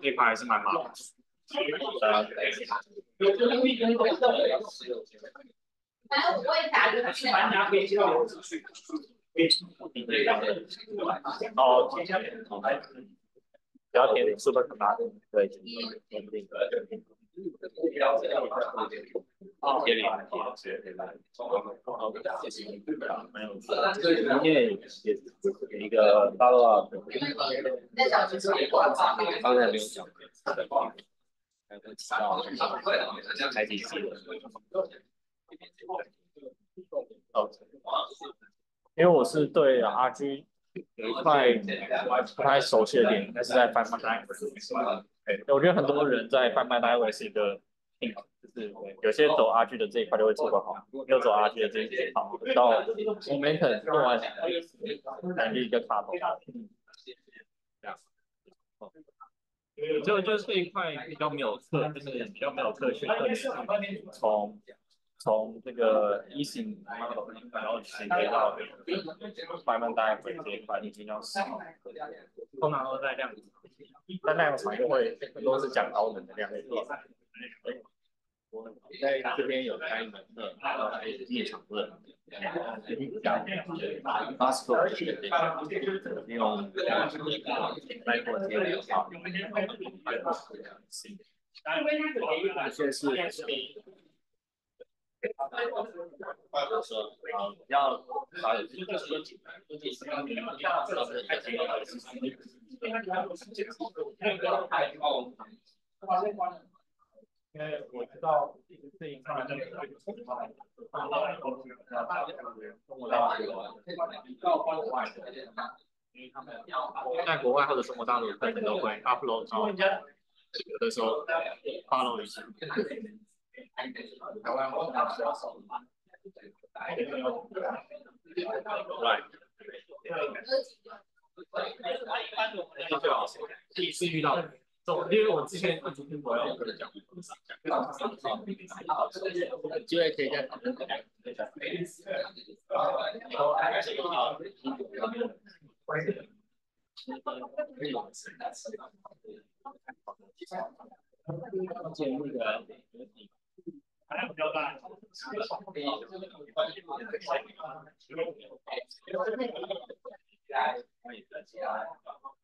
那块还是蛮麻烦。哦，不要填 super command， 对，今天也给一个 follow up， 刚才没有讲，还会提到开机器的。因为我是对 RG 有一块不太熟悉的点，但是在 Find My Diver， 我觉得很多人在 Find My Diver 是一个就是有些走 RG 的这一块就会做得好，没有走 RG 的这一块好，到 Momentum 做完感觉一个卡头，就是这一块比较没有就是比较没有科学从这个一型 model， 然后衔接到 Find Diver 这一块已经要少，通常都在量子，但量子就会都是讲高能的量子。我在这边有开一门课，然后还有夜场课，讲 Pascal 利用来过节的话，有些是说要保有因为我知道这一块中国大陆在国外或者中国大陆可能都会 upload 到，有的时候 follow 一下。台湾我最好第一次遇到。因为我之前一直听我要跟人讲，有机会可以再讨论。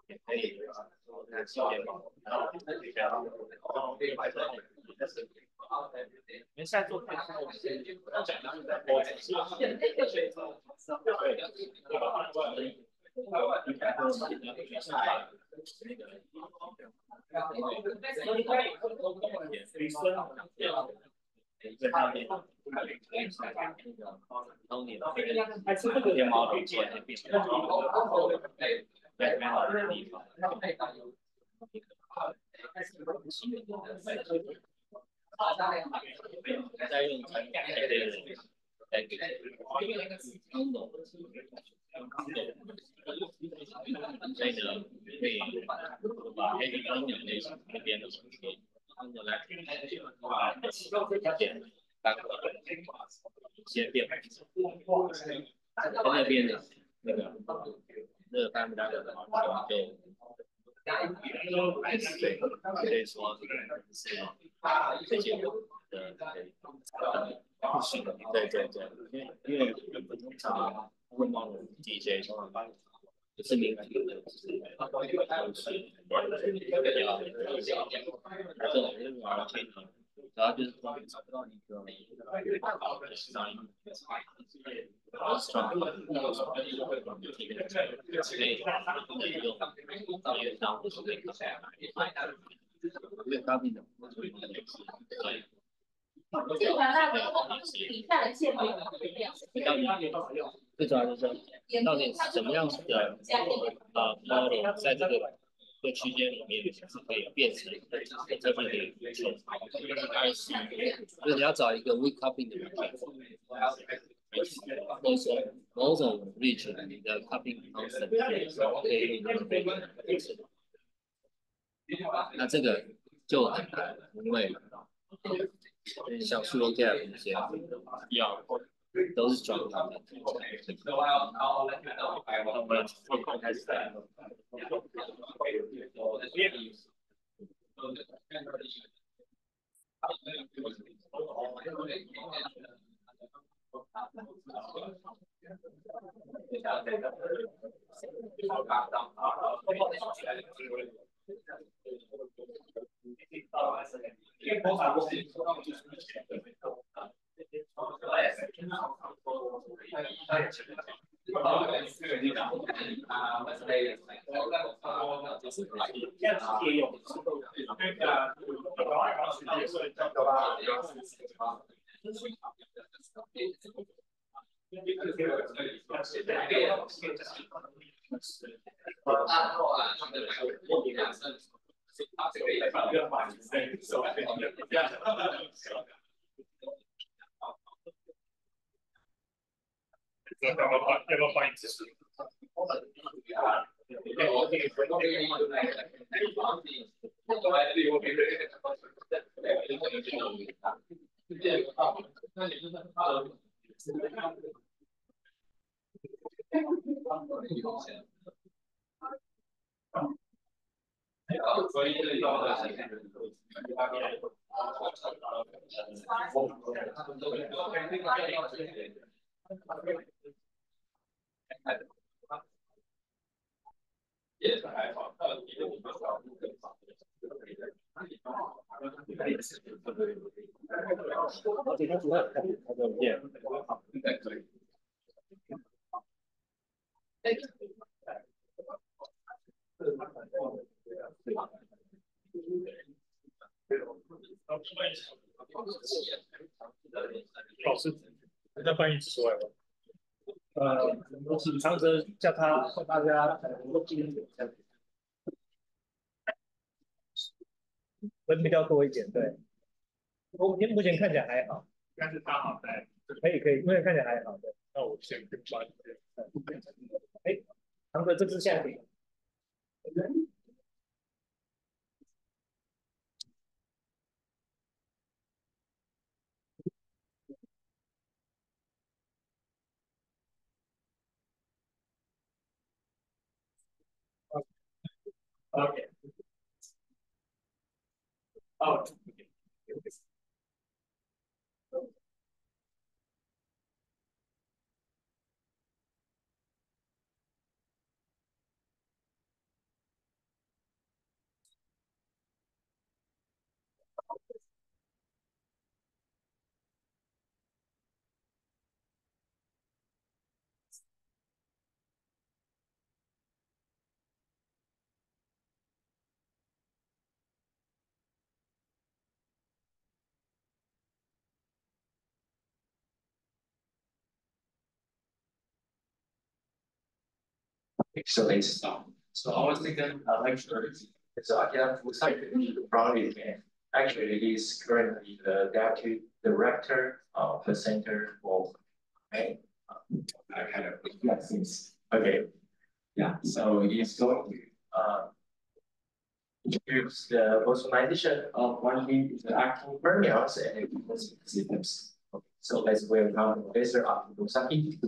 也可以看时间嘛，然后因为现在做电视，我讲到我在用所以呢，可以把那边的东西来先变那边的那个班单的话就可以说是这些因为通常会冒的 DJ 就是名字就是主要就是说找不到一个上音这个大的底下的线没有最主要就是到底什么样子的model 在这个区间里面是可以变成这份的需求，就是你要找一个 weak copy 的人，或者说某种 region 你的 copy constant 可以用这个，那这个就很难，因为像 pseudo gap 一些要都是装的。我们从头开始。为头发过去，也有。要不要换一次？老师，再翻译之外，我请长泽叫他和大家能够记录这样，人比较多一点，对。我目前看起来还好，但是他好在可以，目前看起来还好的。那我先跟翻译。哎，长泽这次下题。Okay. Oh. So they stop. So I was thinking lecturer. So I can Furusaki from RIKEN. Actually, he's currently the deputy director of the Center for. I kind of yes. Okay. Yeah. So he's going to introduce the personalization of quantity interacting fermions and systems. Okay. So let's welcome Professor Furusaki.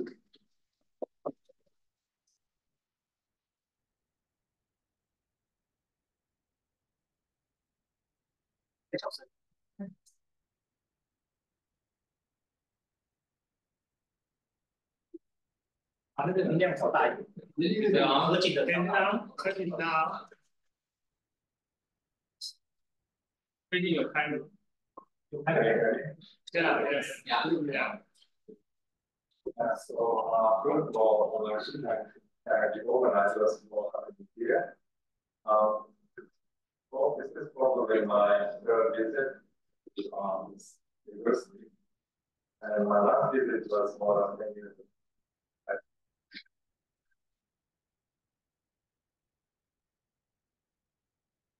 把那个能量调大一点。对啊，合紧的，合紧的。最近有开吗？有开的。现在对。So, first of all, the organizers for having me here. Well, this is probably my third visit to this university, and my last visit was more than 10 years ago.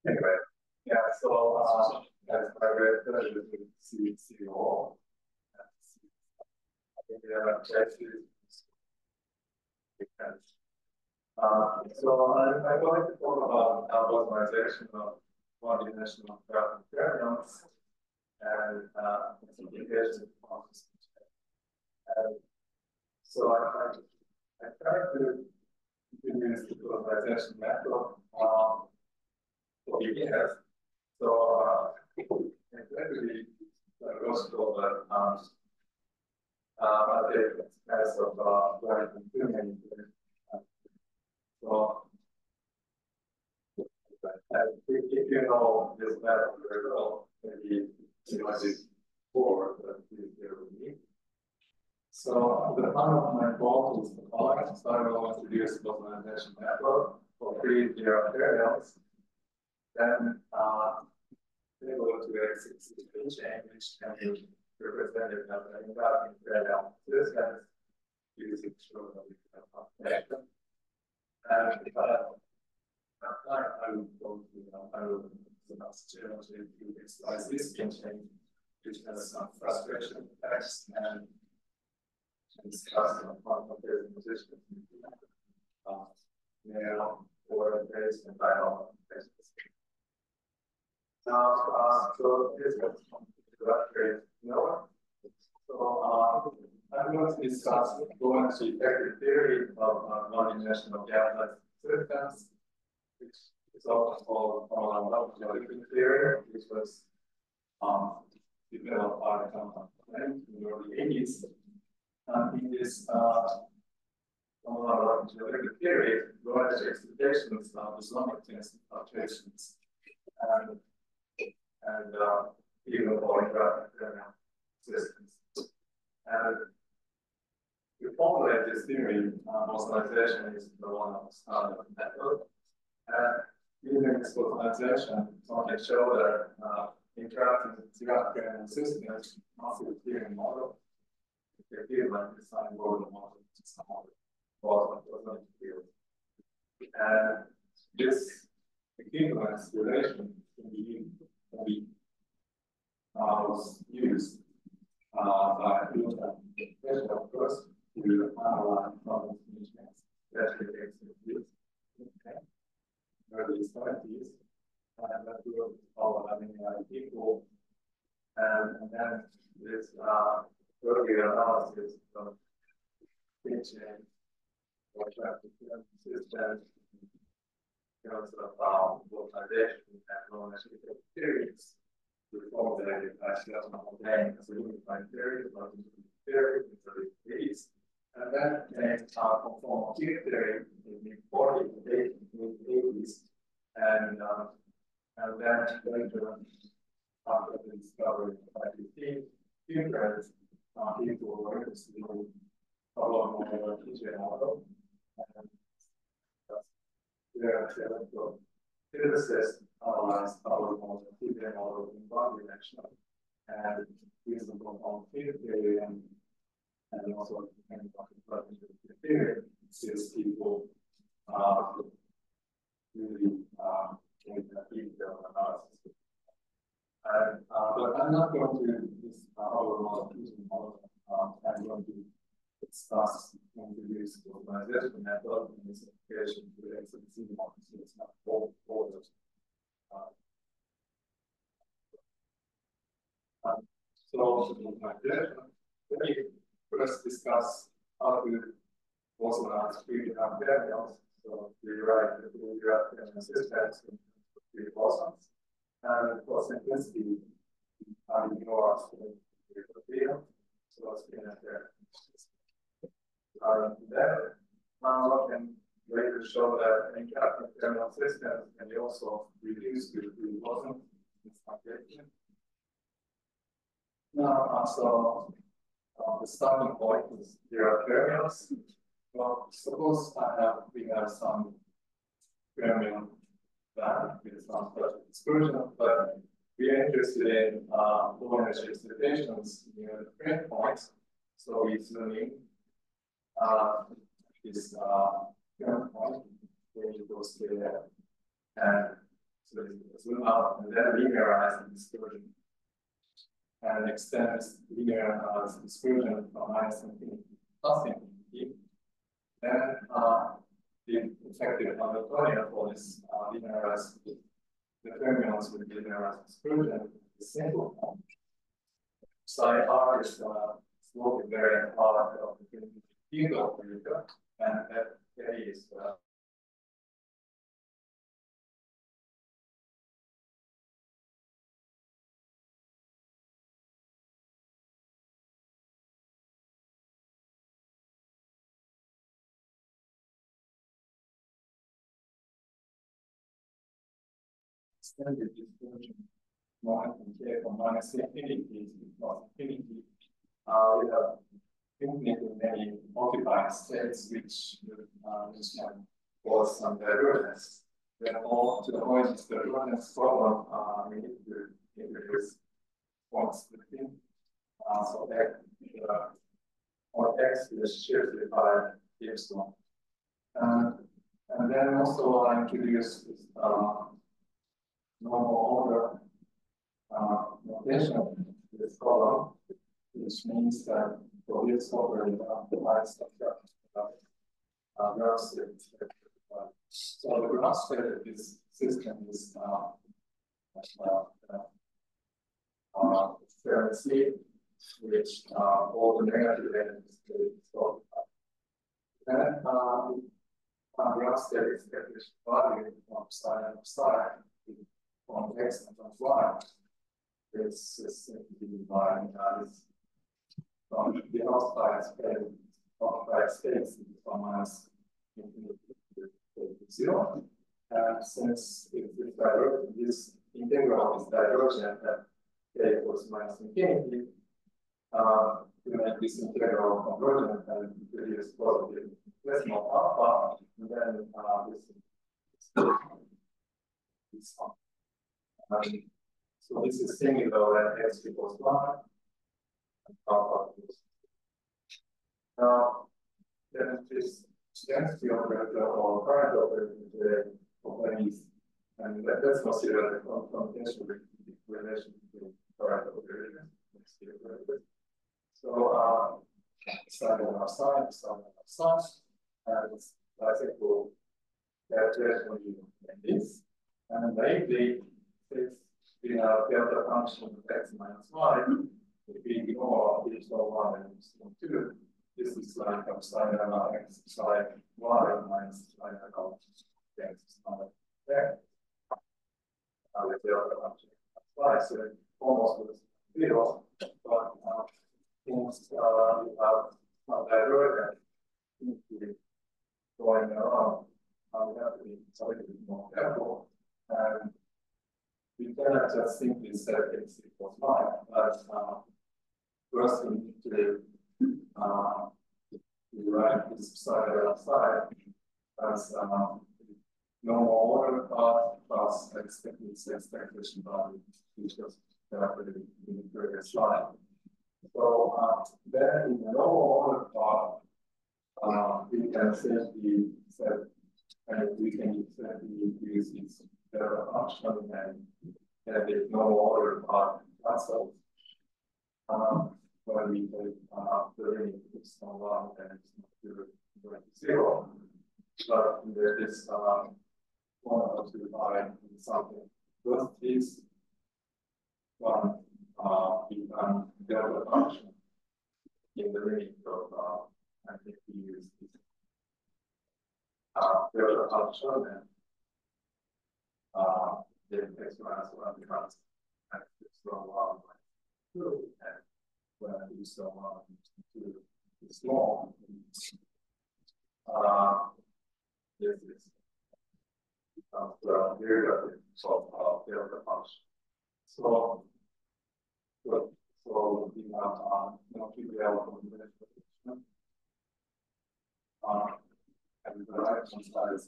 Anyway, yeah, so as my great pleasure to see you all. I think so I'm going to talk about optimization of one-dimensional graph fermions and simplification of this. So I tried to use the optimization method for beginners. So actually, most of the as of so if you know this method very well, maybe NYCU for the So the part of my goal is the following. So I will introduce the localization method for pre-zero variables. Then they go to a 60 chain, which can be represented as an inverting variable system using extraordinary connection. And if I have time, I will go to I will exercise this chain, which has some frustration effects and discuss some complicated positions. Now, or based and dialogue. Now, so this is introductory note. So I'm going to discuss going to effective theory of non-dimensional gap-like systems, which is also called non-dimensional theory, which was developed by Chung in the early 80s. In this non-dimensional theory, going to expectations of Islamic fluctuations and even for interactive systems. And to formulate this theory, localization is the one of the standard method. And using this localization, one can show that interactive systems must be a theory model. If they feel like design model to some other and this equivalence relation can be was used by of course to analyze problem solutions that relates to this early 70s and that will all having equal and then this early analysis of chain or traffic systems because of localization and non-dimensional theories to formulate as as a unified theory, theory in the 80s. And then came conformal field theory in the 40s, 80s, and then later, after the discovery of IPT, field people were interested in a lot more PJ model. And theoretical physicists analyze our model, PJ model in one dimension, and use the conformal field theory and also the theory, since people really in the detail analysis. And, but I'm not going to use our model, I'm going to discuss and introduce the organization method and its application to the XMC model, so it's not all orders. So, let me first discuss how to organize pre-defined variables. So, we write the pre-defined systems in three bosons. And of course, simplicity, ignore the field. So, it's been there. Then, now I can later show that interactive thermal systems can be also reduced to three bosons. Now, so the starting point is there are fermions. Well, suppose we have some fermion band with some exclusion, but we are interested in low energy excitations near the frame points. So we zoom in this frame point where it goes there, and so zoom out and then linearize the exclusion. And extends linear exclusion from -infinity to +infinity. Then the effective Hamiltonian for this linearized the fermions with linearized exclusion is simple form. Psi r is slowly varying part of the field operator, and that is extended exclusion 1 and k from minus infinity to plus infinity, we have infinitely many multiplying states which can cause some divergence. Therefore, to avoid this divergence problem, we need to introduce point splitting so that on x is shifted by epsilon. And then also I introduced this normal order notation of this column, which means that for this order, the line structure graph state. So the graph state of this system is fairly, which all the negative elements is solved. Then graph state is this value from psi from x and from y. This is simply by this from the outside space from minus infinity to 0. And since this integral is divergent at k equals minus infinity, to make this integral convergent and introduce positive decimal alpha, and then this one. So this is similar at x equals 1 and alpha equals 2. Now, then this density operator or current operator is, and let's consider the confrontation relation between current operator and density operator. So, side on our side, and I think we'll get this, and maybe it's in a delta function of x minus y, if we ignore epsilon 1 and epsilon 2, this is like upside down x side y minus side down x side x. With delta function of y, so it almost looks 0, but since we have some divergence going around, we have to be a little bit more careful. And we cannot just simply set x equals 5, but first we need to write this side outside as normal order part plus expectation value, which was calculated in the previous slide. So then in the normal order part, we can simply set, and we can simply use this delta function and the normal order part cancels. When we take the limit is no 1 and it's not 0. But there is 1 or 2 by something. Those is one become delta function in the limit of I think we use this delta function and then x minus 1 becomes x from 1 by 2 and when you so 2 is small, this is becomes the derivative of delta function. So we have no trivial combination. And the right hand side is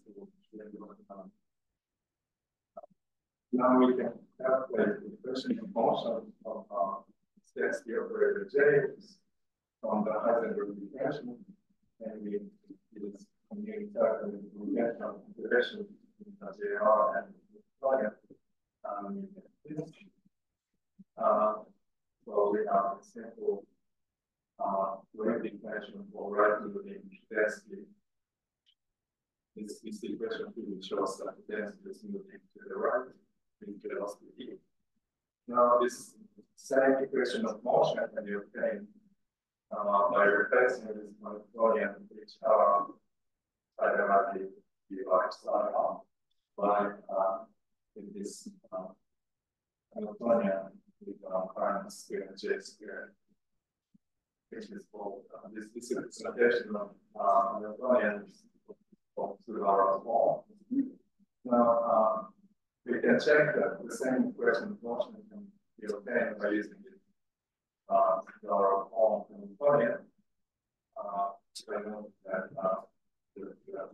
now we can calculate the efficient motion of density operator J from the Heisenberg equation, and we use community we get from integration between JR and client. So we have a simple wave equation for right moving density. This equation shows that the density is moving to the right in velocity E. Now this same equation of motion can be obtained by replacing this Hamiltonian which are diagonally divided by in this Hamiltonian with current square J squared, which is called this is a notation of Hamiltonian of 2R small. Now we can check that the same equation function can be obtained by using it. Our own Hamiltonian. I know that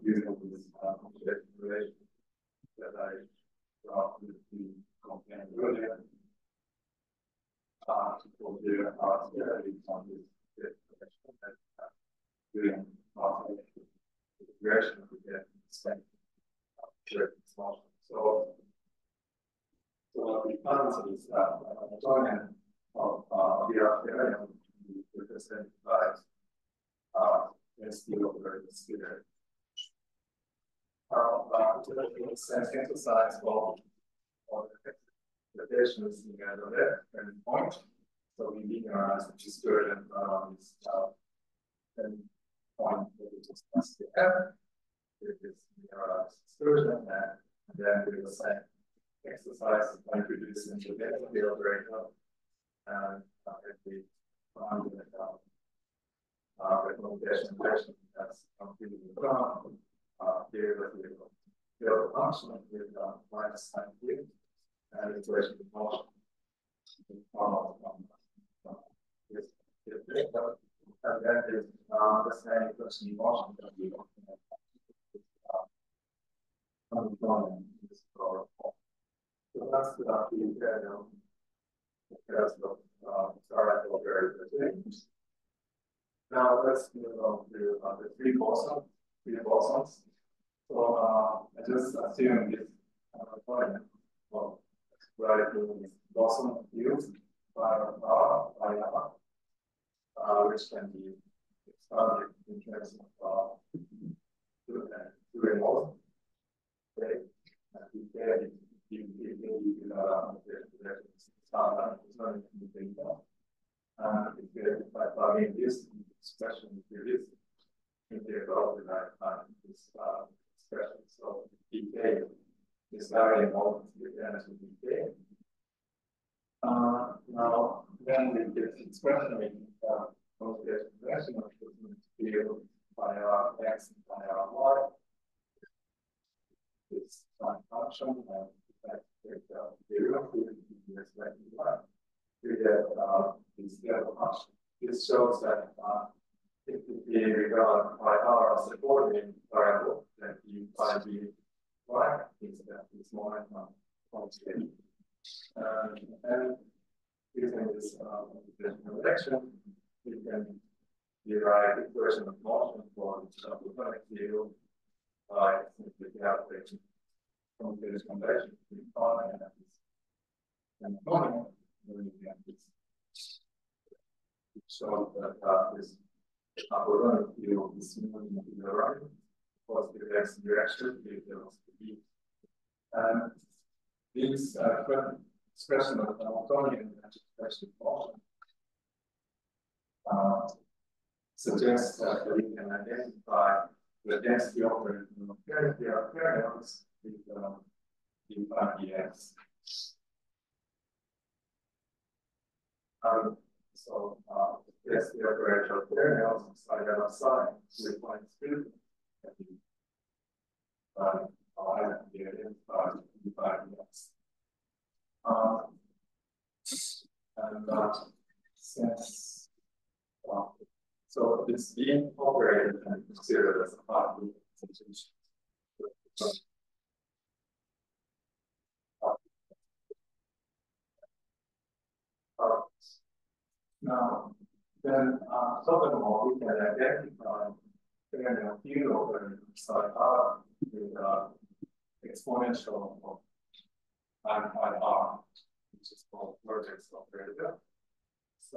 using this conjugate relation that I brought with the complaint earlier. For the on this direction that doing the direction we get the same motion. So what we found is that Hamiltonian of the area is represented by NSYSU over the sphere. It's an exercise for the expectations in the end point. So we linearize, which is good, and this point that we just must be F. It is linearized exclusion, and then we will say exercise by introducing the density operator, and if we find that recommendation that's completely wrong, here we will build a function with minus sign here, and iteration of motion. And then there's the same equation motion that we so that's the now let's move on to the three bosons. So I just assume this well, right to boson used by R, which can be expanded in terms of two remote. Okay, and if you by plugging this expression into this, integral the right time this expression. So dk is very involved with energy dk. Now then we get the expression in multiplication expression of the field by our x and by our y. It's one function and that derivative is like y. We get this other function. This shows that if we regard by r as a coordinate variable, then you find the y is that it's more than one. And using this direction, we can derive the equation of motion for the Hamiltonian field by simply calculating from this convection between phi and Hamiltonian. It shows that this Hamiltonian field is moving to the right, positive x direction, with velocity v. And this expression of Hamiltonian expression motion suggests that we can identify the density operator of fermions with dx. So yes, the operator of fermions side by side with point speed can be identified dx. And since so it's being operated and considered as a part of the institution. Now, then furthermore, we can identify the field operator side R with exponential of pi r, which is called vertex operator. So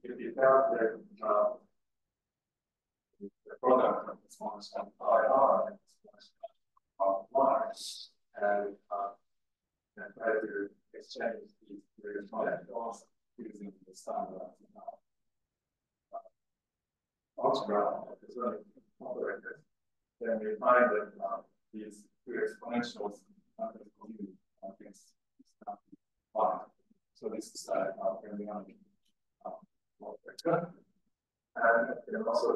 if you calculate the product of exponential pi r and exponential y, and try to exchange these three exponentials using the standard algebra of the operators, then we find that these two exponentials are against y. So this is fermionic operator. And we can also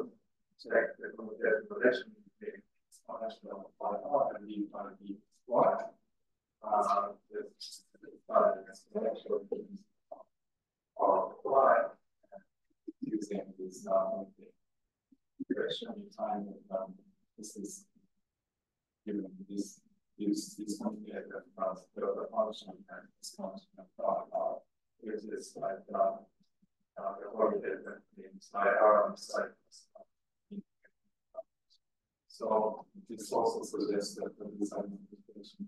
check the commutative relation between exponential pi r and d by dy. this or apply using this duration time. This is given this function as the function and this function which is like the correlated means IR cycles. So this also suggests that the design application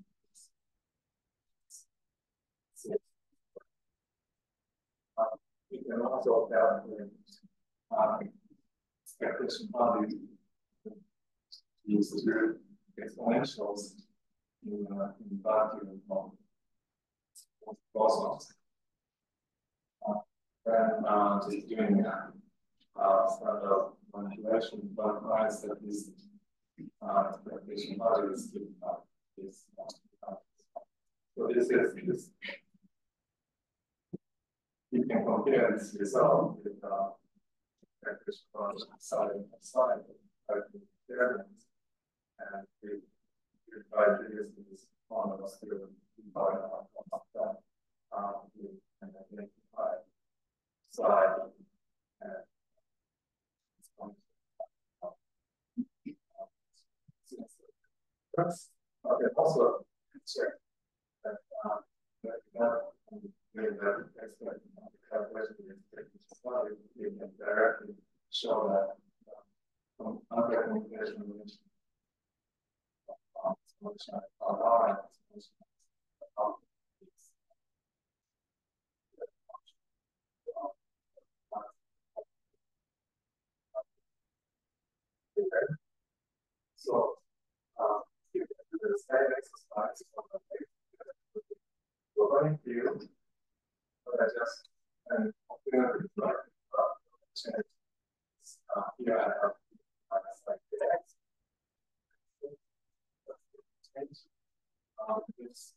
we can also calculate expectation value use exponentials in vacuum of cosmos. Then just doing standard manipulation, but finds that this expectation value is given this. So this is you can compare this result with expectation value side by side experiments, and we try to use this formula to that and identify side and okay, also check that we can directly show that from other communication relations so the same exercise we're going to just and change here I have like this this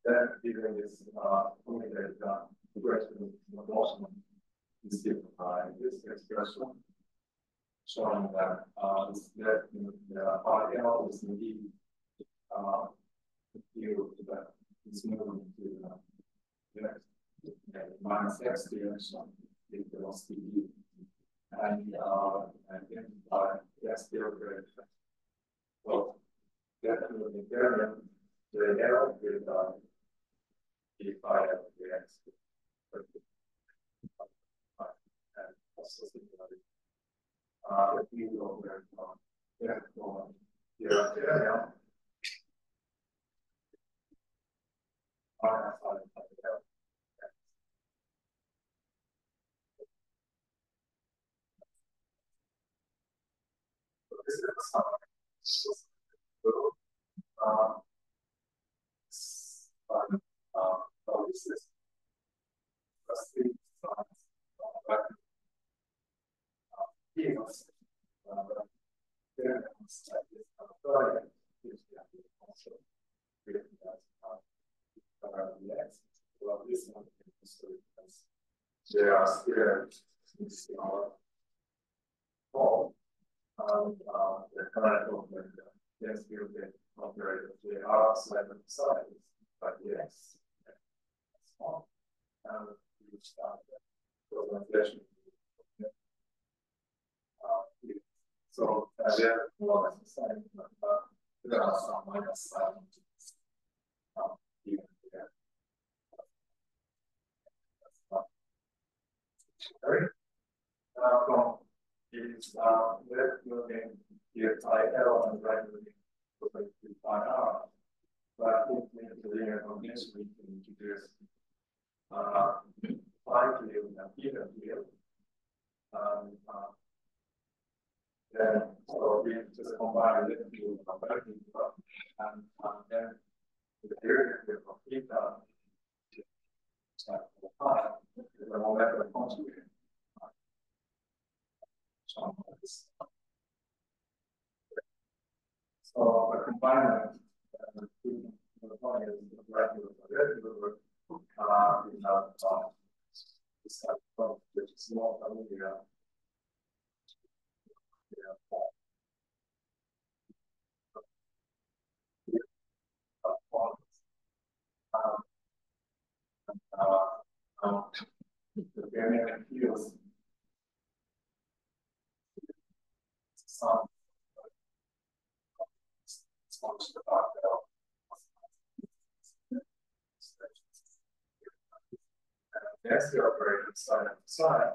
then given this formulated progression motion is given by this expression showing that the RL is indeed the field that is moving to the next minus x direction in velocity and identify the still great effect. So definitely the error with the phi of the x and also similarly the field over the area this is there are still fall the current movement yes you can operate they are slightly size but yes small and you start the organization so there more or less the same but there are some minus even there. From is left moving here phi L and right moving to phi R. But if we have the linear convention, we can introduce phi field and theta field. Then so we just combine it to and then the derivative of theta is a molecular conjugate. So a combiner That's the operator side of the side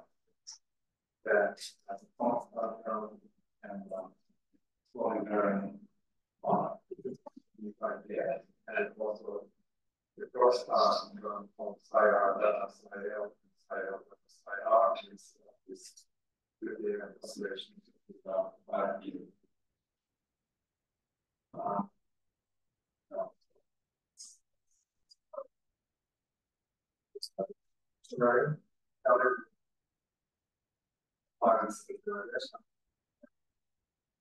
that has a constant and flowing current on the and also the cross from side R down side L side R is really an oscillation by E. Right. Other parts of the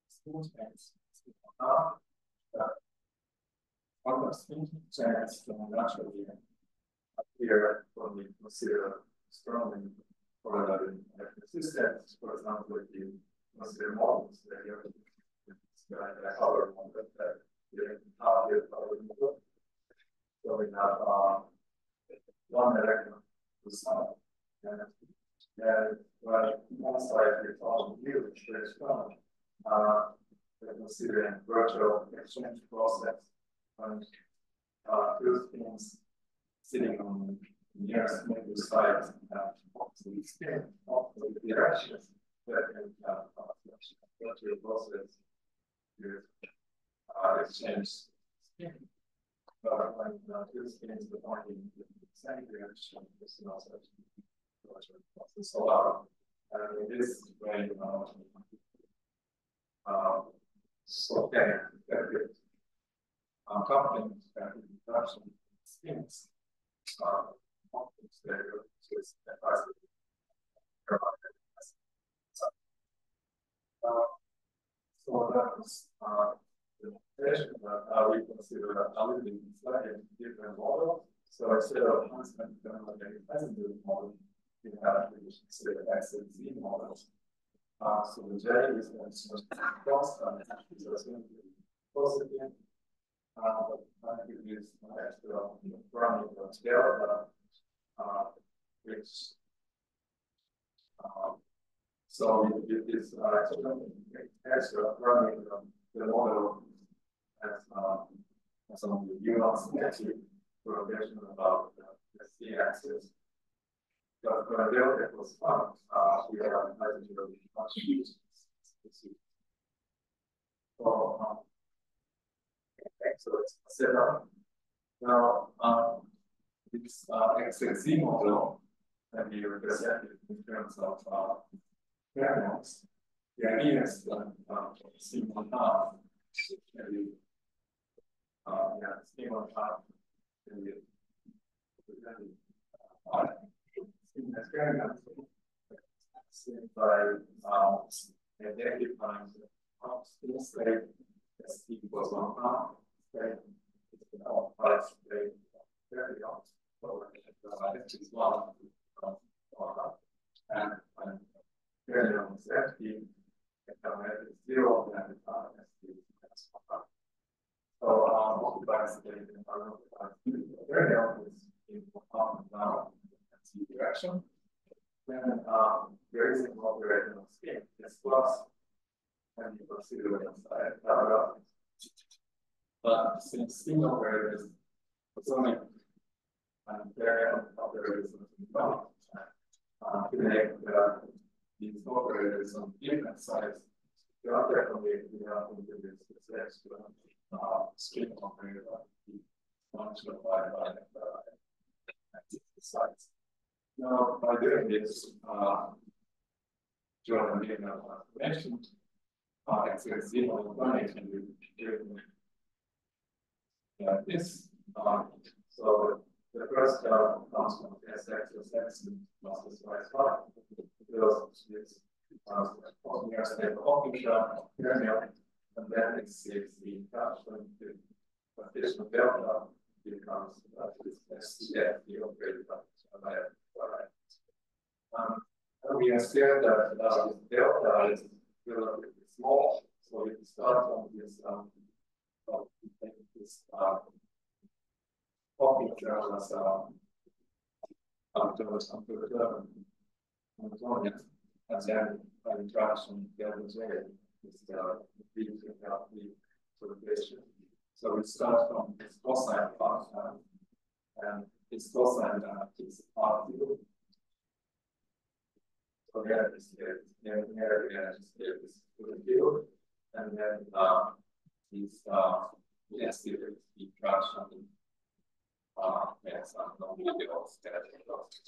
school space. One of the chance from naturally here when we consider strongly correlated systems, for example, if you consider models that you have other models that you target other models. So we have one electron to some and one side is also huge, very strong. We're considering virtual exchange process and two things sitting on the nearest middle side and spin of the directions that can have virtual process with exchange spin. But when two spins are pointing in the same direction, this is not such a virtual process. So in this way, so coupling reduction spins so that was the question that we consider a slightly different model. So instead of constant independent model, we have consider X and Z models. So the J is constant, is positive. I think it is extra parameter scale, which so it is extra parameter the model has some negative correlation about the z-axis. But for a delta equals 1, we have a nitrogen much used. So it's set up. Now, this XXZ model can be represented in terms of variables. The idea is that C1 half can be C1 half can be represented as variables by a negative times the state as t equals 1 half. Okay, it's all parts very off. So it's just one and very on safety, it's 0 and so multiplies the variable is in up and down and direction. Then there is an operational scheme, it's plus, and you consider it inside. But since string operators, it's only variable operators to make these operators on different sides, the other way we have to do this is to string operator function by sides. Now, by doing this, John mentioned XXZ model planning can be given like this. So the first comes from SX plus X plus this y squared. Because it's near state of and then it saves the attachment to additional delta becomes this SCF operated by we understand that this delta is relatively small, so we start from this popping term as and then by interaction delta J is the correlation. So we start from this cosine function, and this cosine is R2. So there is this field, and then this yes, the interaction has some non-linear static loss.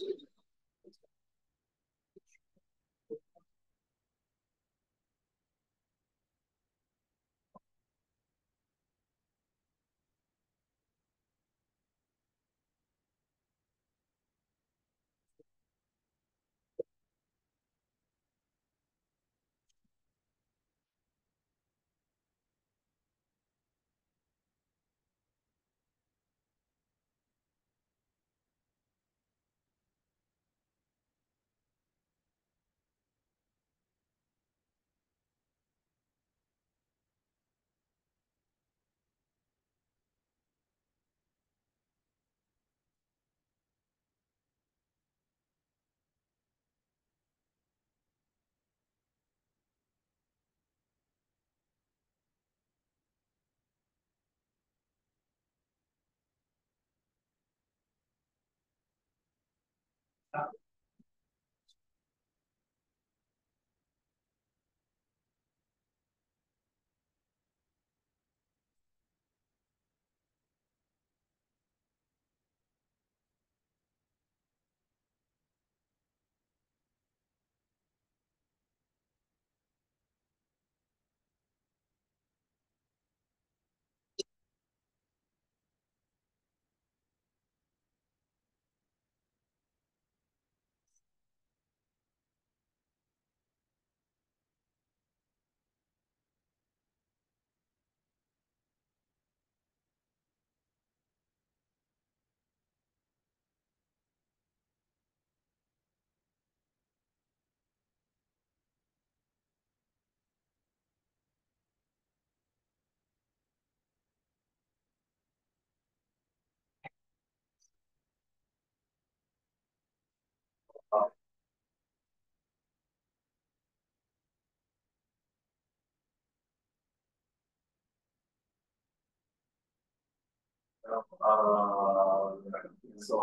So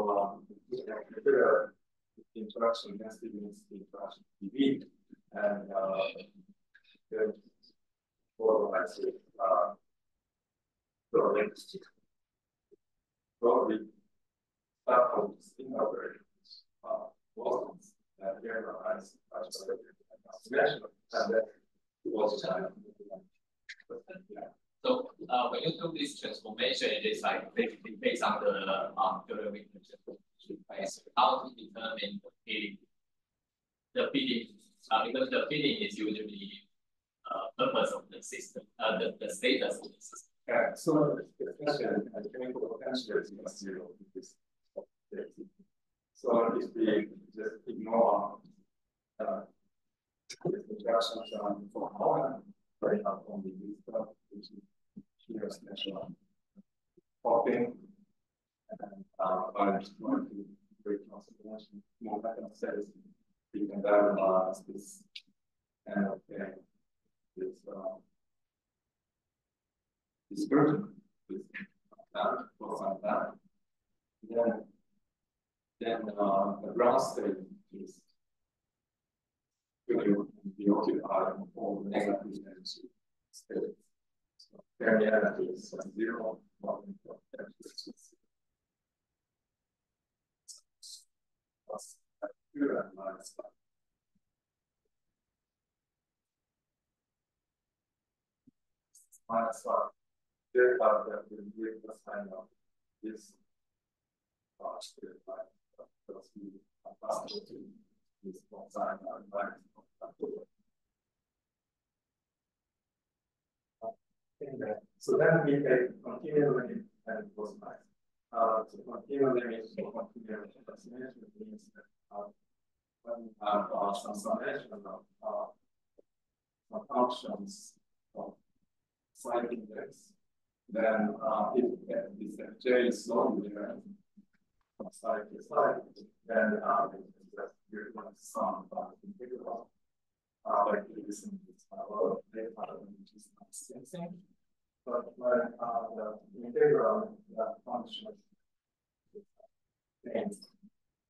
the interaction density means the interaction dB, and then for let's say probably start from spin operations, Wilson's and generalize and then was So when you do this transformation, it is like basically based on the derivative transformation. How to determine the fitting? The fitting, because the fitting is usually purpose of the system, the status of the system. Yeah, so the potential and chemical potential is not zero. So if we just ignore the interactions from Holland, for example, we use which is here special popping, and by going to great transformation, more pattern says we can diagonalize this and okay, this version with that plus like that. Then the ground state is going to be occupied for the negative energy state. So permeability is 0, 1, plus pure and minus 5. Minus 5. There are the great sign of this spirit line. So then we take continually and cosine. So continually means continuous approximation means that when you have some summation of some functions of side index, then if this J is non-linear from side to side, then you're going to sum integral. Like this in this which is not sensing. But when the integral function is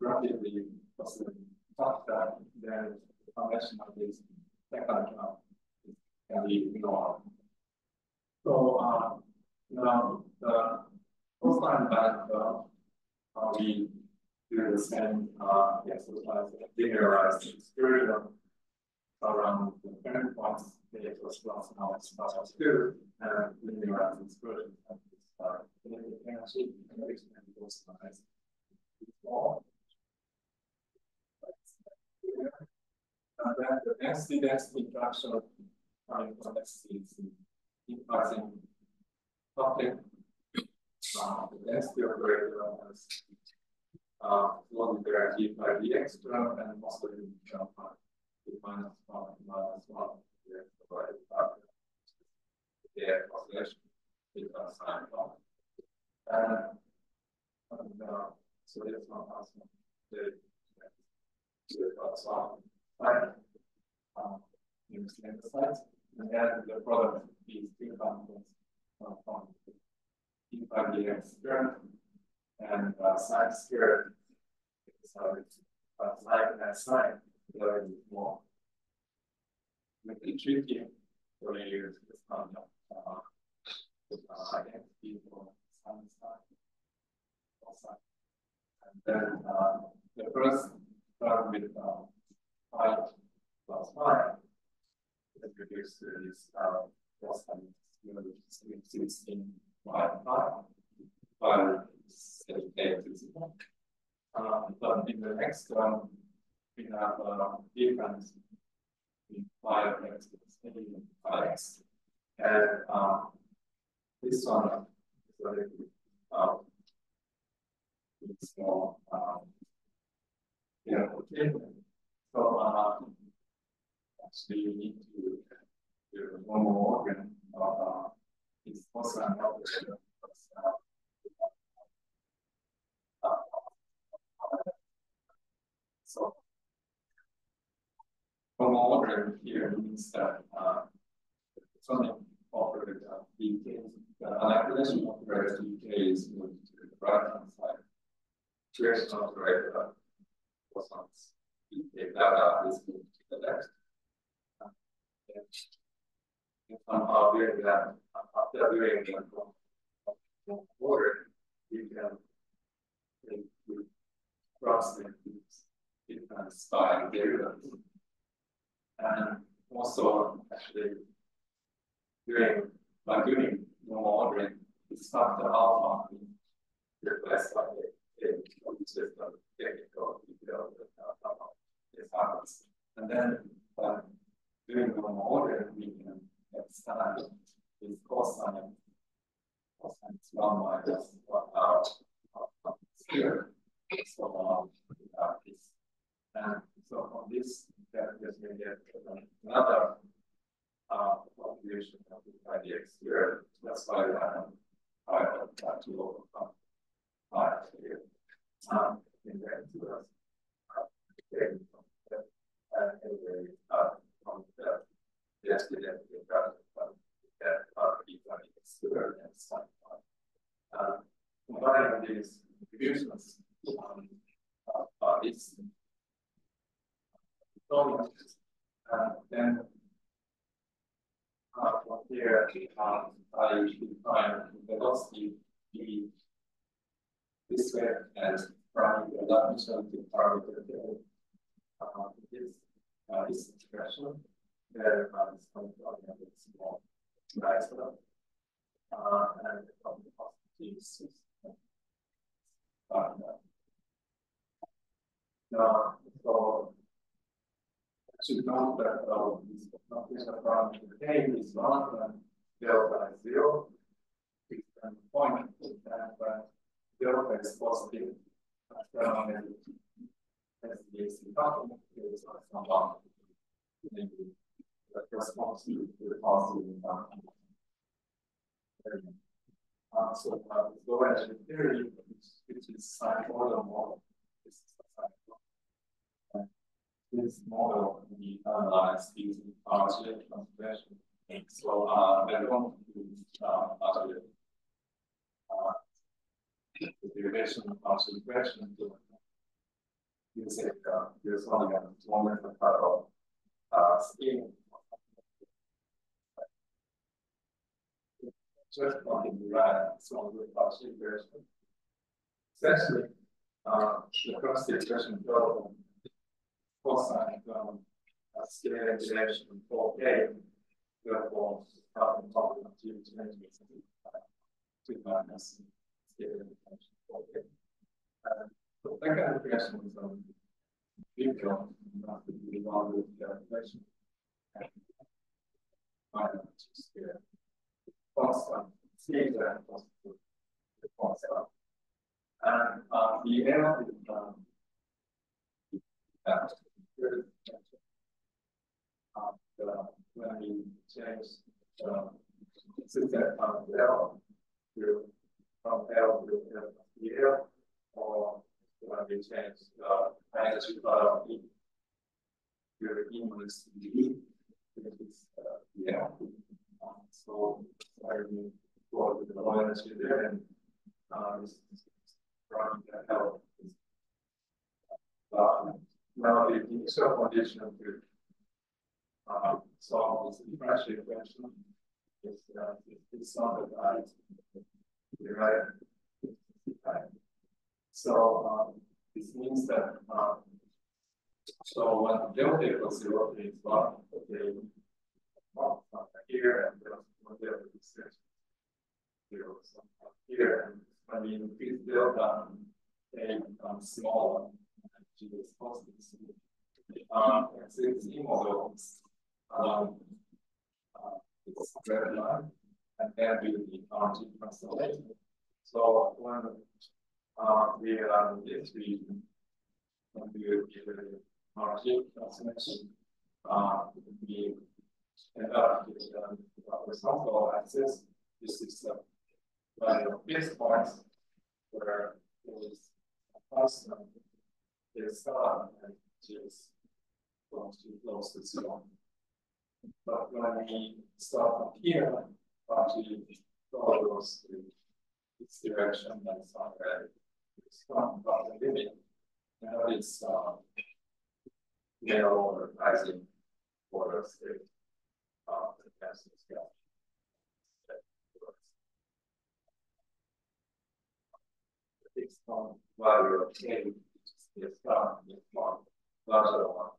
rapidly possibly faster, then the summation of this second term can be ignored. So now the cosine method, we do the same exercise, linearize the excursion around the parent points, the x plus now it's plus 2, and linearize the excursion at this energy and extend those lines. And then the density interaction coming from density is implies topic. The density operator has one derivative by the extra and also the jump by the minus 1 minus 1 provided by the oscillation because sine 1. So it's not possible to understand the size. And then the product is two components from e by the x squared and sine squared. So it's sine and sine, learning more. With the tricky, we're going to use this concept identity for sine sine. And then the first term with 5 plus 5 is reduced to this cosine, which is 16 by 5, but in the next term, we have a difference between 5x and 5x. And this one is a little small. Okay. So actually, you need to do one more organ of this cosine operator. So one more organ here means that sonic operator decays. The calculation operator decays moved to the right hand side. Creation operator cosines decay data is moved to the left. Somehow doing that, after doing the order, you can cross the different style derivatives. And also, actually, by doing normal ordering, this factor alpha replaced by which is the technical detail that happens. And then by doing normal ordering, we can extend this cosine. Cosine is 1 minus 1 out of here. So we have this. And so on this, that is going to get another population of the IDX here. That's why we have 5 to overcome 5 here. In there to us. Anyway, from the yesterday, we got that and sine. Combining these distributions is then from here, I usually find velocity be this way and from the dimension to target this expression. There is some small right and from the positive. So should note that this notation from the K is 1 and delta is 0. point that delta is positive, is someone that responds to the positive environment. So the low-energy theory, which is sinusoidal model, this model we analyze using partial transformation. So we're going to the derivation of partial regression to use it use only a moment of scheme. Just on the right, so with partial regression. Essentially, the cross expression problem cosine scalar direction for K, therefore, from top of 2 to minus scalar direction for K. So that kind of regression is trivial, not to be involved with calculation. Minus scalar constant, scalar constant, the constant. And the error is when we change system from L to L, or when we change magnitude of E to E minus D, which is so I will go with the low energy there and this is running the L. Now the initial condition to solve this differential equation is standardized, right? So this means that so when delta equals 0 is 1, okay, here and when delta is 0, so here, and when we increase delta, A becomes smaller. G is positive. And since E model it's red line, and then we do the RG transformation. So when we are in this region, when we do the RG transformation, we end up with the horizontal axis. This is the value of base points where there is a constant. Is and is close to 0. But when we start from here, actually goes to its direction and it's not ready. It's not about the limit. Now it's narrow or rising for the state of the casting scale. The fixed value of K. Yes, one larger one,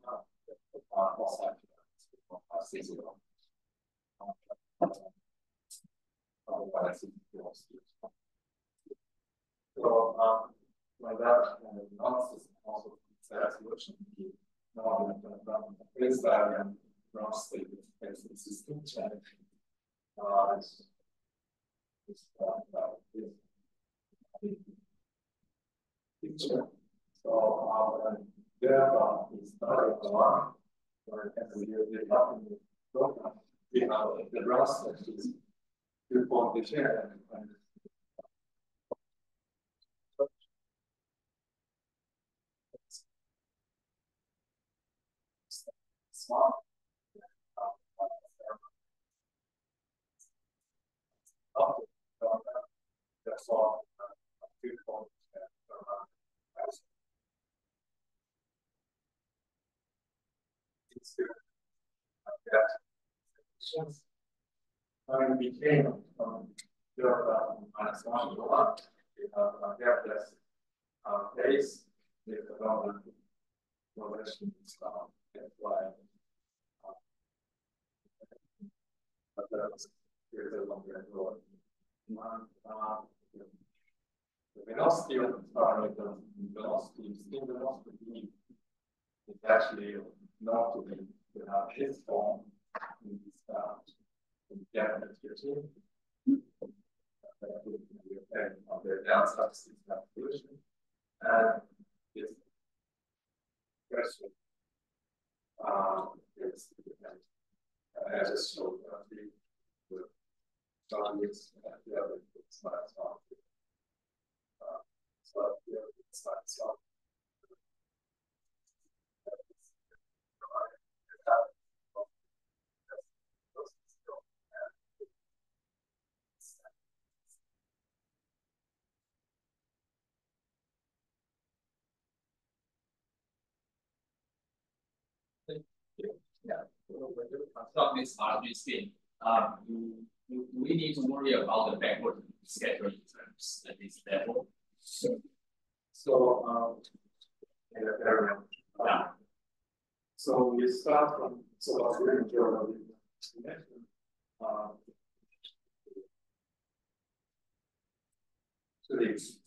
so like that analysis also considers solution. Now we can run a phase diagram, ground state with system check. Picture. So there is another one where we have the brass that is to form the chair and smart. That's all. When we came from delta minus 1 to 1, we have a gapless phase with the normal progression that's why here's a longer road. The velocity of the parameter, velocity, spin velocity is actually not to be to have this form in this definite here too. That would depending on the downside calculation. And this question is as a sort of the targets and the other slides on so the other slides on. Yeah, from this RGC, do we need to worry about the backward scattering terms at this level? Yeah. So we start from so to these.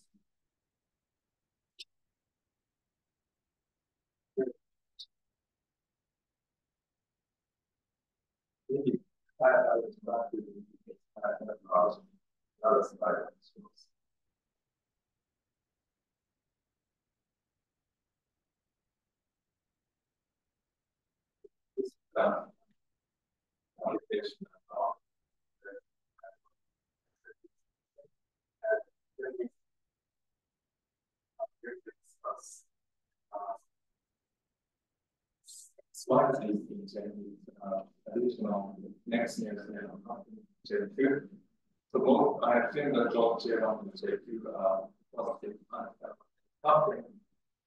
Slide these additional next year's JQ. So both I think the job here on the JQ positive coupling,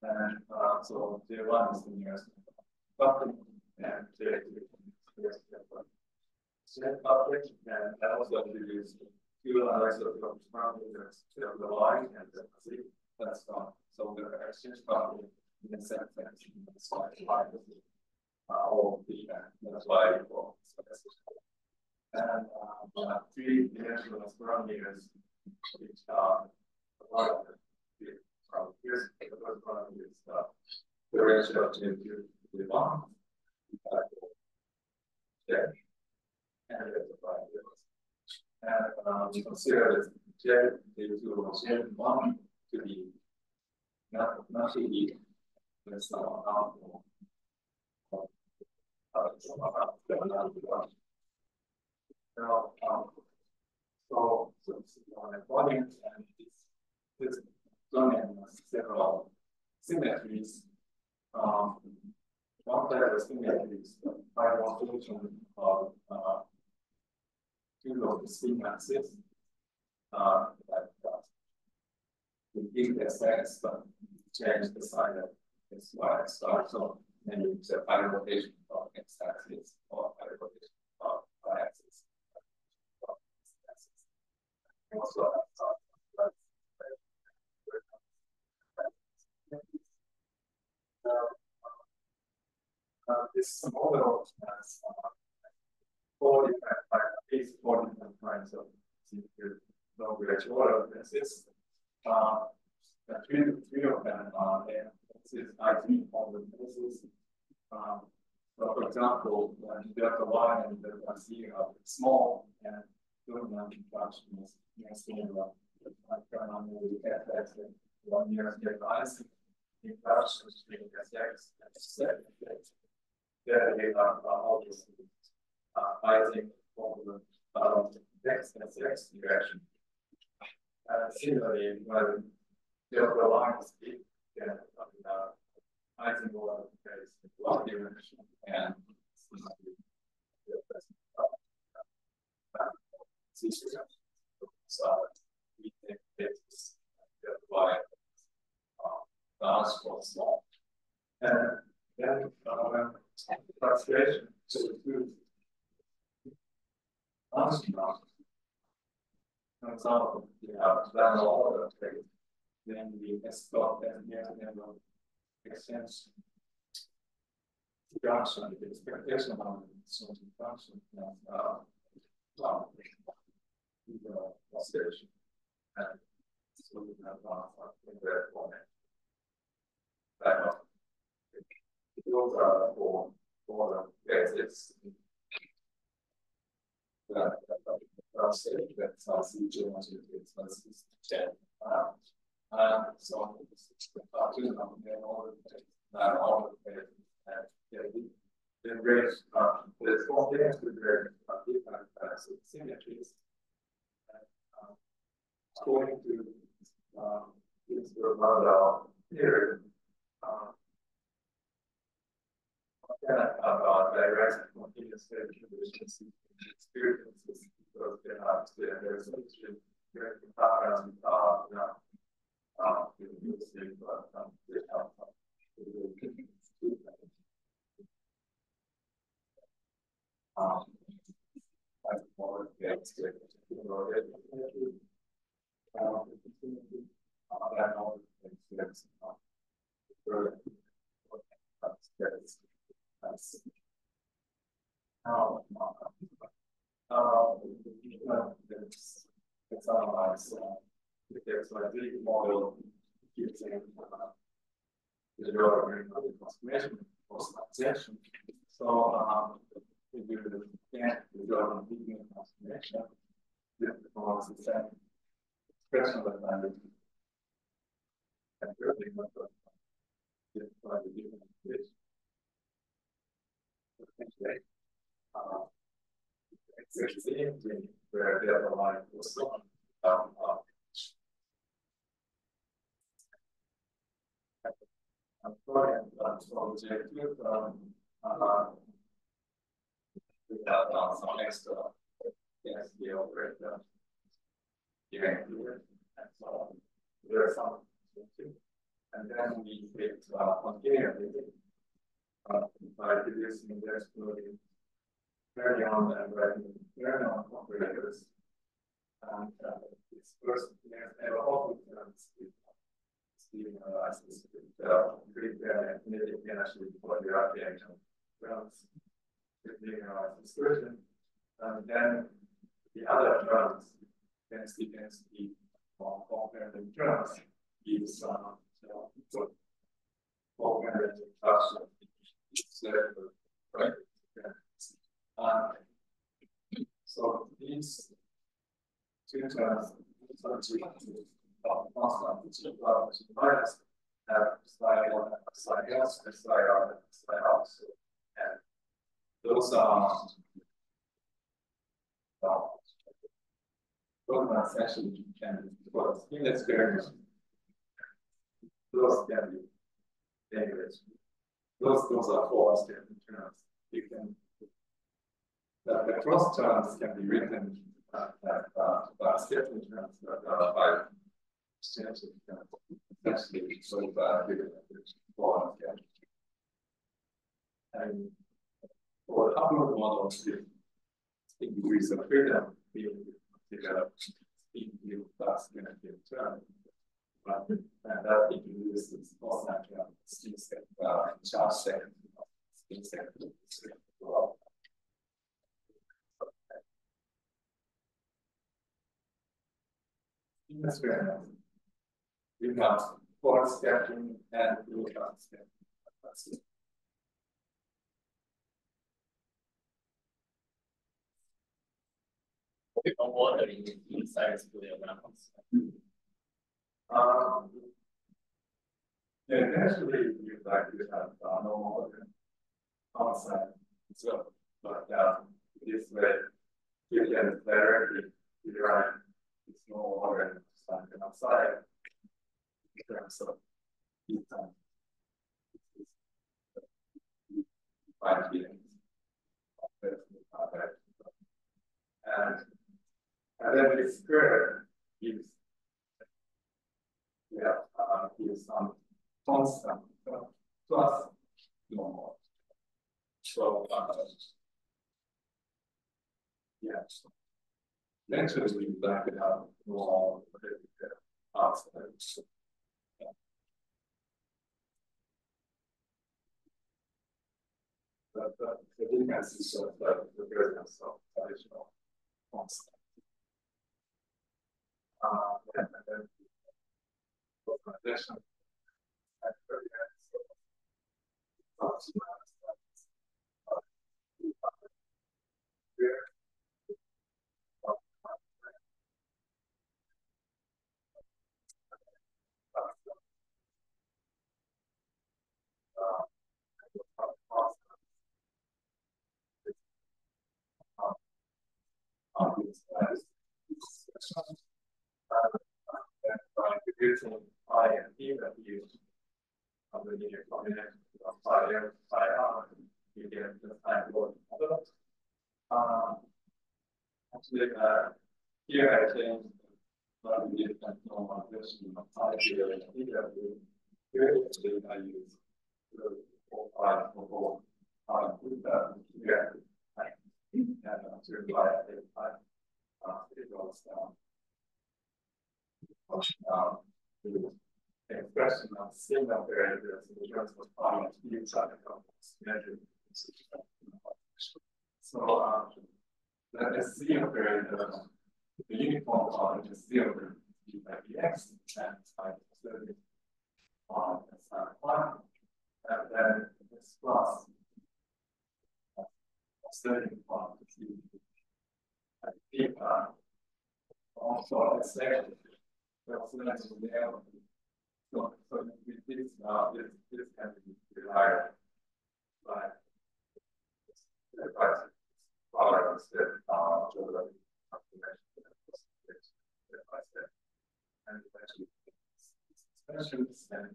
and so J1 is the nearest coupling, and J2 is the nearest coupling, and that also introduces two isotopes from the line and the Z. That's so the exchange coupling in the sense that it's like all the that's why and three-dimensional parameters which are a lot of from here's the first one is the ratio to the one and we consider J to one to be not to be that's not now, so volumes and this domain several symmetries. One type of symmetry is the final solution of two of the spin axis. We give the x but change the sign of this y star. So then you use a final rotation of x axis or final rotation of y axis. Also, this model has 4 different kinds of no-gradual differences. Three of them are there. This is IT on the basis. So for example, when delta y and delta c are small and dominant functions next to the fx and 1 year device, the functions between sx and z. There they are obviously fighting for the x and x direction. Similarly, when delta y is big, then I think one is one dimension and so we think this y for small. And then translation to the for example, you have that order trade, then we export that never exchange function, the expectation on certain function the oscillation. And so we have in the format. Those are for the basics. That NSYSU to NSYSU. So all the various the small things with very different symmetries. According to this model here, about direct continuous efficiency experiences because they have their solution very background it's analyzed there's like a model using the drawing transformation post-transaction. So we do the drawing transformation with the same expression of the value. And really not the different ways. Essentially, where the other line was objective without some extra the operator here, and so there are some, and then we create continuity by reducing the exploding very on and writing very on operators. And this first ever often Steve analyzes Greek and actually for the RIKEN drums, this version. And then the other drums against the more comparative drums is comparative right? So these two terms have slide on, slide else, and slide on, and slide out. And those are essentially can be in this experiment. Those can be dangerous. Those are four different terms. You can the cross terms can be written by certain terms by extensive terms. Essentially, sort of and for the upper model, the degrees of freedom being developed in the class negative term. And that introduces also scheme set, charge set, scheme set. In this experiment, we have force scattering and neutron scattering. That's it. Ordering inside to the amounts. Yeah, actually, you'd like to have normal order outside as well. But this way, you can better derive this normal order outside in terms of heat time. Five feelings. And then this curve gives some constant plus normal. So yeah. Eventually we back it up normal outside. The difference is sort of the presence of additional constant. And then addition Introducing I and P values of the linear combination of psi M, psi R, you get the time load model. Actually, here I think the different normalization of psi here and P value. Here actually I use 4, 5, 4, 5, put that here. And to apply it, it goes down. The expression of signal variables in terms of time inside the complex measured. So let us see a variable, the uniform part is 0 by dx and by 30 on sine 1, and then this plus 30 on theta. Also, it's actually so with this this can be derived by tolerance that and expressions and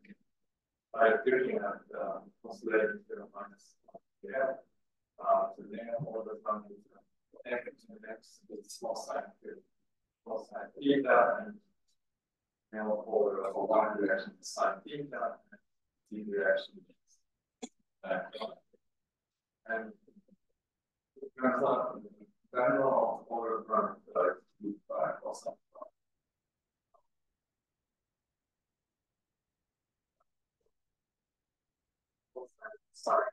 by looking at oscillating minus yeah, so then all the time x and x with small sign theta and now for one direction sine theta and the direction and it turns out general order from by cosine. Sorry.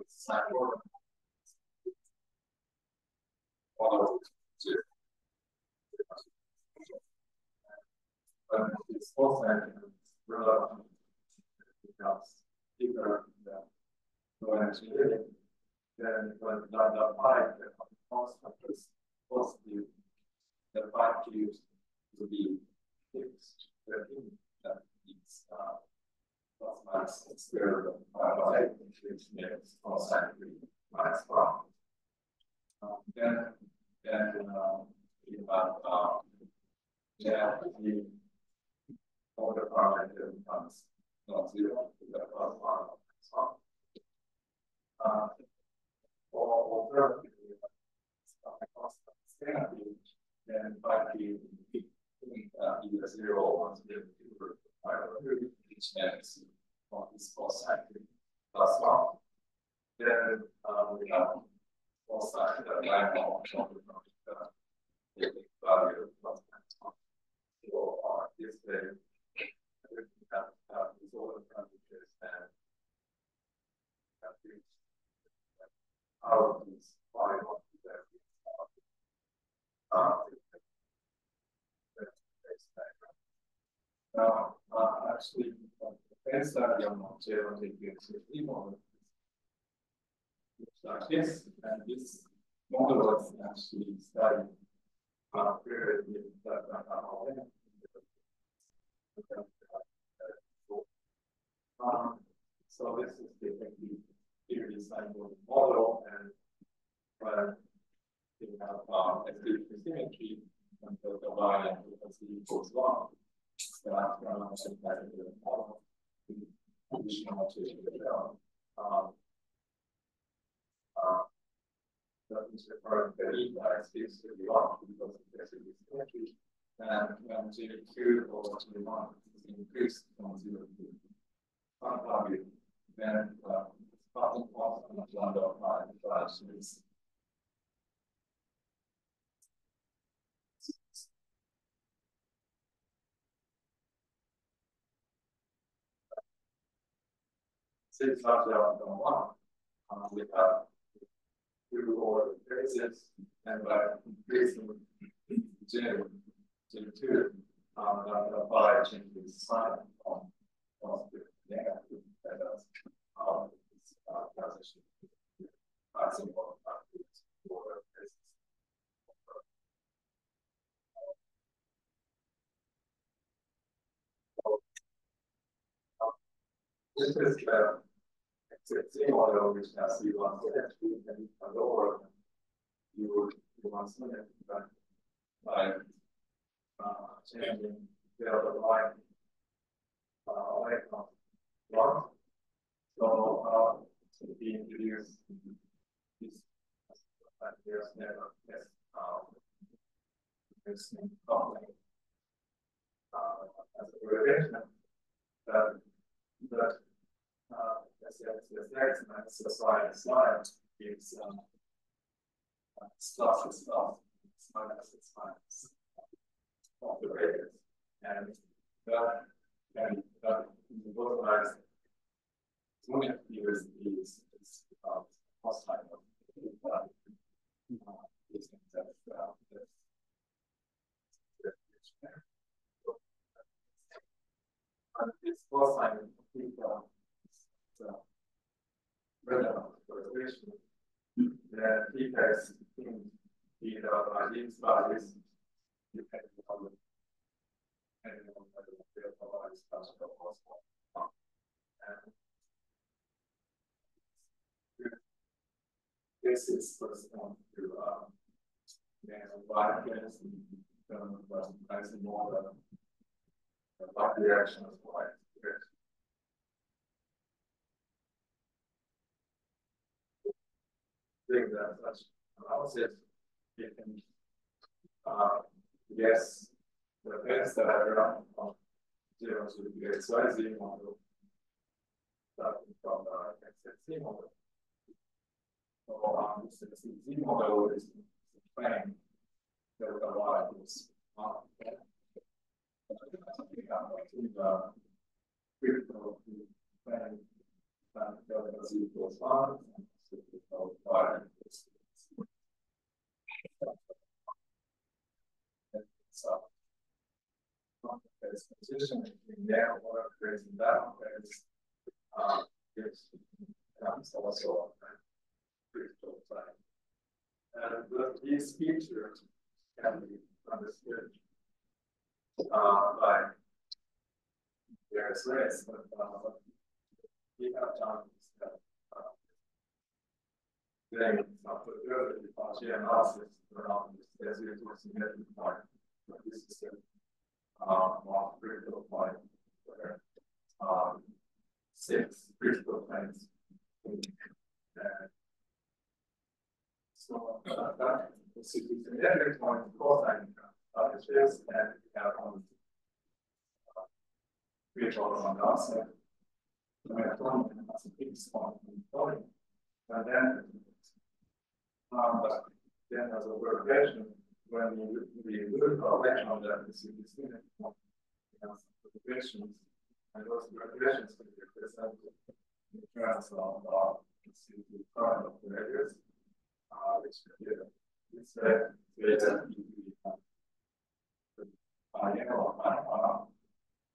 Sine order. It's also relevant because bigger than actually then when lambda pi the constant is positive, the pi cubes will be fixed. That means plus minus square root of pi, which makes cosine minus 1. Then you have the order parameter becomes not 0, that plus 1. For alternatively, constant then by the either 0 or 0, which makes on this cosine plus 1. Then we have cosine that line of the value plus 1. So this way, we have this order parameters and out of these 5 of now, actually, the base study on zero takes like this, and this model was actually studied period that so this is the theory cycle model, and we have a symmetry until the y and the equals 1. So after I'm also starting to model additional to that is referring to the index is to the 1 because there's a symmetry, and when 2 over 1 is increased from 0 to 1 value, then starting point on lambda of 9 is since lambda of 1, we have 2 order bases, and by increasing 0 to 2, lambda pi changes sign on positive negative, and that's how this transition passing on order bases. This is the existing model which has U1 and lower U1 by changing the line electron one. So we introduce this there's never this company as a correlation that SX minus the slide is plus it's minus of the radius and that visualize moving use is cost type of this it's cost type relevant correlation that depends in the these values depending on the this is correspond to recognizing more the direction of light. Doing that such analysis, you can guess the events that are around from 0 to the NSYSU model starting from the NTHU model. So this NTHU model is playing that a lot is critical planning that equals 1. So, there's position between there or raising down, there's also critical planning. And these features can be understood by various ways, but we have done then the Fauci analysis around this as it was significant point. This is a more critical point where 6 critical planes. So that is a significant point cosine is and we have on critical on the outside. We have one as a big spot in the body. And then as a verification, when we look at on that, we see this verifications, and those verifications can be presented in terms of the current of the radius, which it's data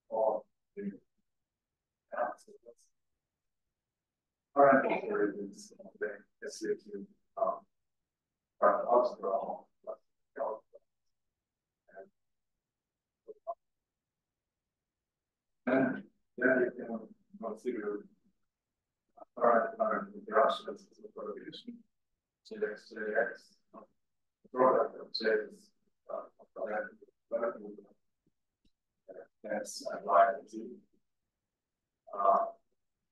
or the current operations of the NYCU obstacle and then you can consider current interactions as a correlation. JX, the product of J's that's applied to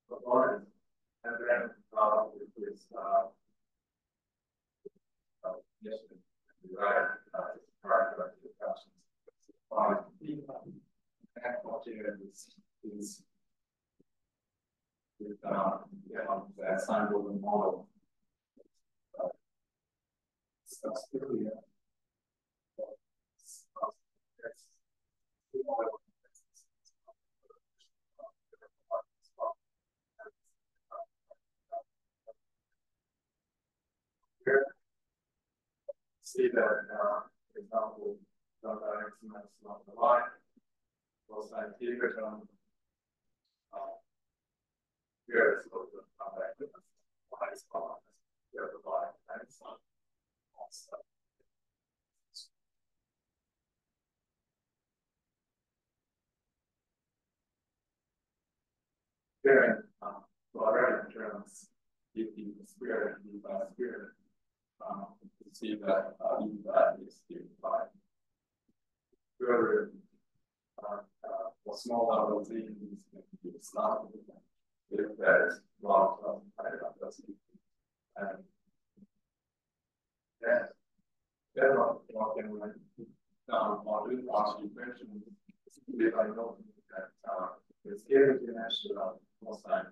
component, and then with this yes, right, and opportunities is with the sample model. That's clearly see that example estimates along the line for scientific here is the line spot here the line and so on. comparing correlated terms, if the square and by square, you see that that is by further for small number of things, it's not if there's a lot of and then what can write down or do question if I know that the scale dimension most time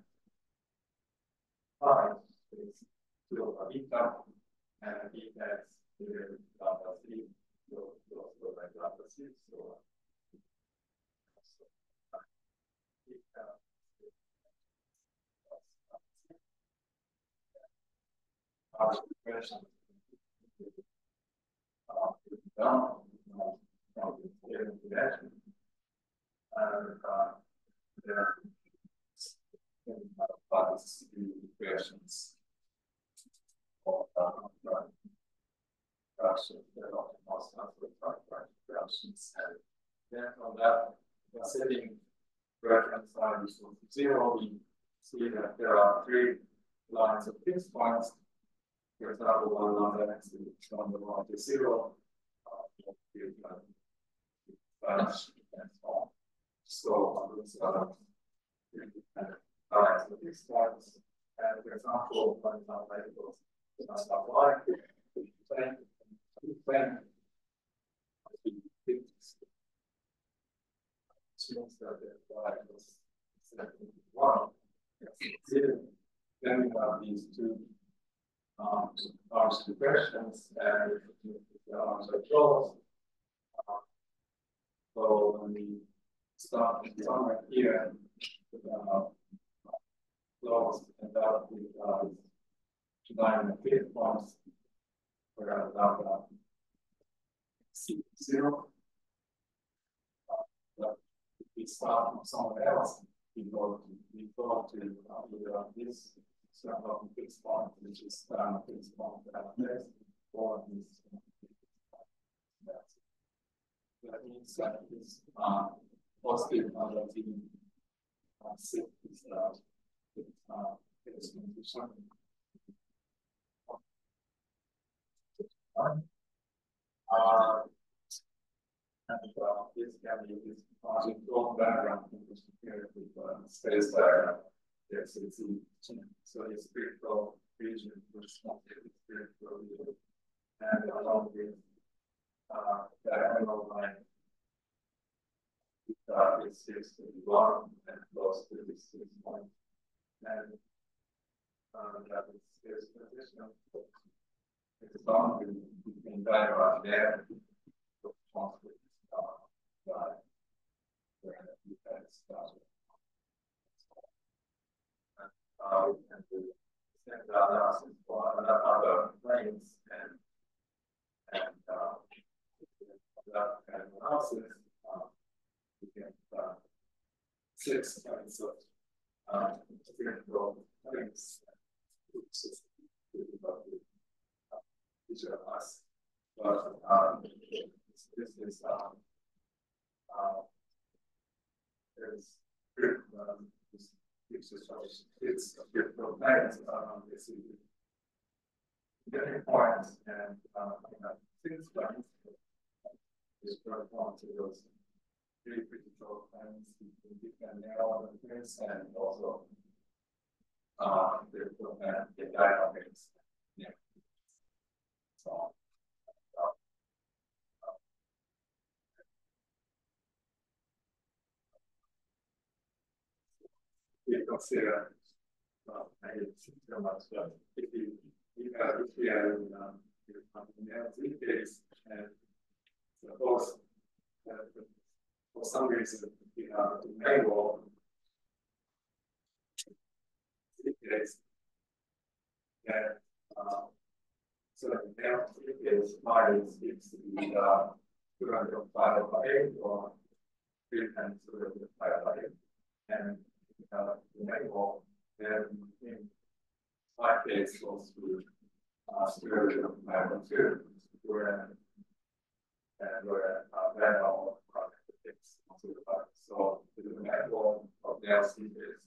5 is 2 of beta and beta is lambda c, so like lambda c, so question down questions then from that setting reference line is 0, we see that there are 3 lines of fixed points. For example, one line that is from the 1 to 0, and so on. So lines of fixed points, and for example, one non-labels apply assumes that the y was 1. Then we have these 2 arms to questions, and the arms are closed. So when we start somewhere here, closed and that with 9 and 5 points, we're going to have 0. But if we start from somewhere else, we go to either this fixed point, which is fixed point next, or this. That means that this positive number of the 6 is going to something. And this can be this control background because compared with space diagram. Yes, it's so it's spiritual region responsive to spiritual region. And along with diagonal line, it's 6 to 1 and close to this 6 point. And that is position. It's boundary between diagram there. And the same analysis for other planes and that kind of analysis, we get 6 kinds of spiritual planes, which is visualize. But this is there's it's spiritual planes. This is getting points and 6 planes is correspond to those 3 critical planes in different elements and also the dynamics. Yeah. So we consider I hate so much, but if we are in the case and suppose for some reason we have to enable case that so the case minus is the 205 by 8 or 3 times 205 by 8 and enable then in my case goes to square root of magnitude where then all project is so the enable of the LC is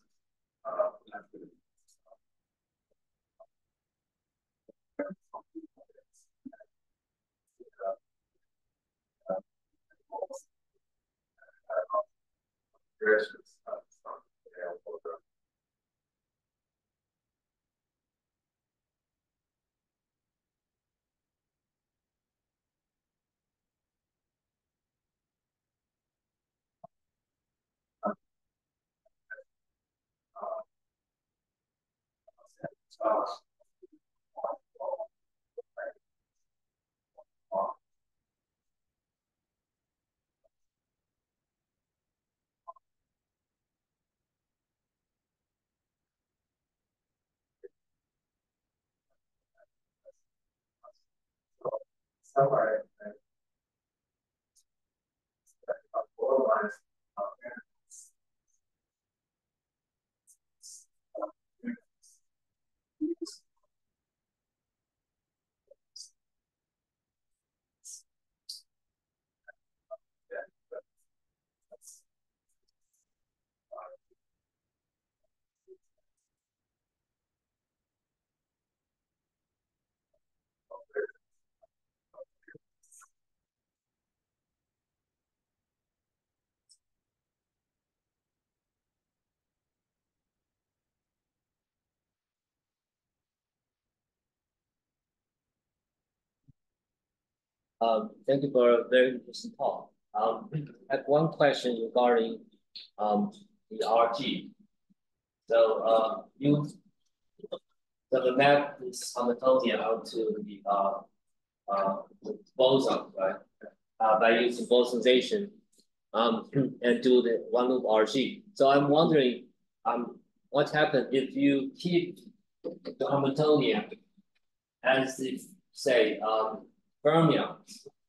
somewhere. Thank you for a very interesting talk. I have one question regarding the RG. So the map is Hamiltonian out to the boson, right? By using bosonization and do the one loop RG. So I'm wondering what happens if you keep the Hamiltonian as if say fermion,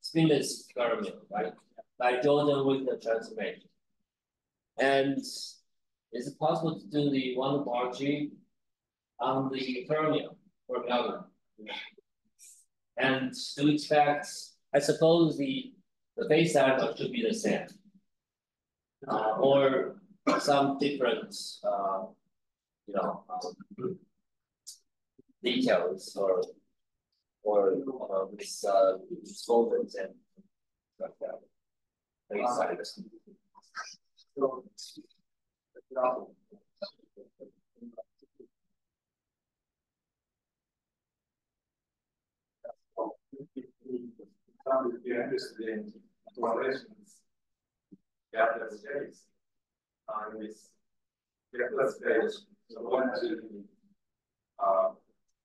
spinless fermion, right? By Jordan-Wigner transformation. And is it possible to do the one loop RG on the fermion? And do we expect, I suppose the base angle should be the same, or some different, details or this solvents and stuff like that. If you're interested in correlations, Kepler space, this Kepler space, so one to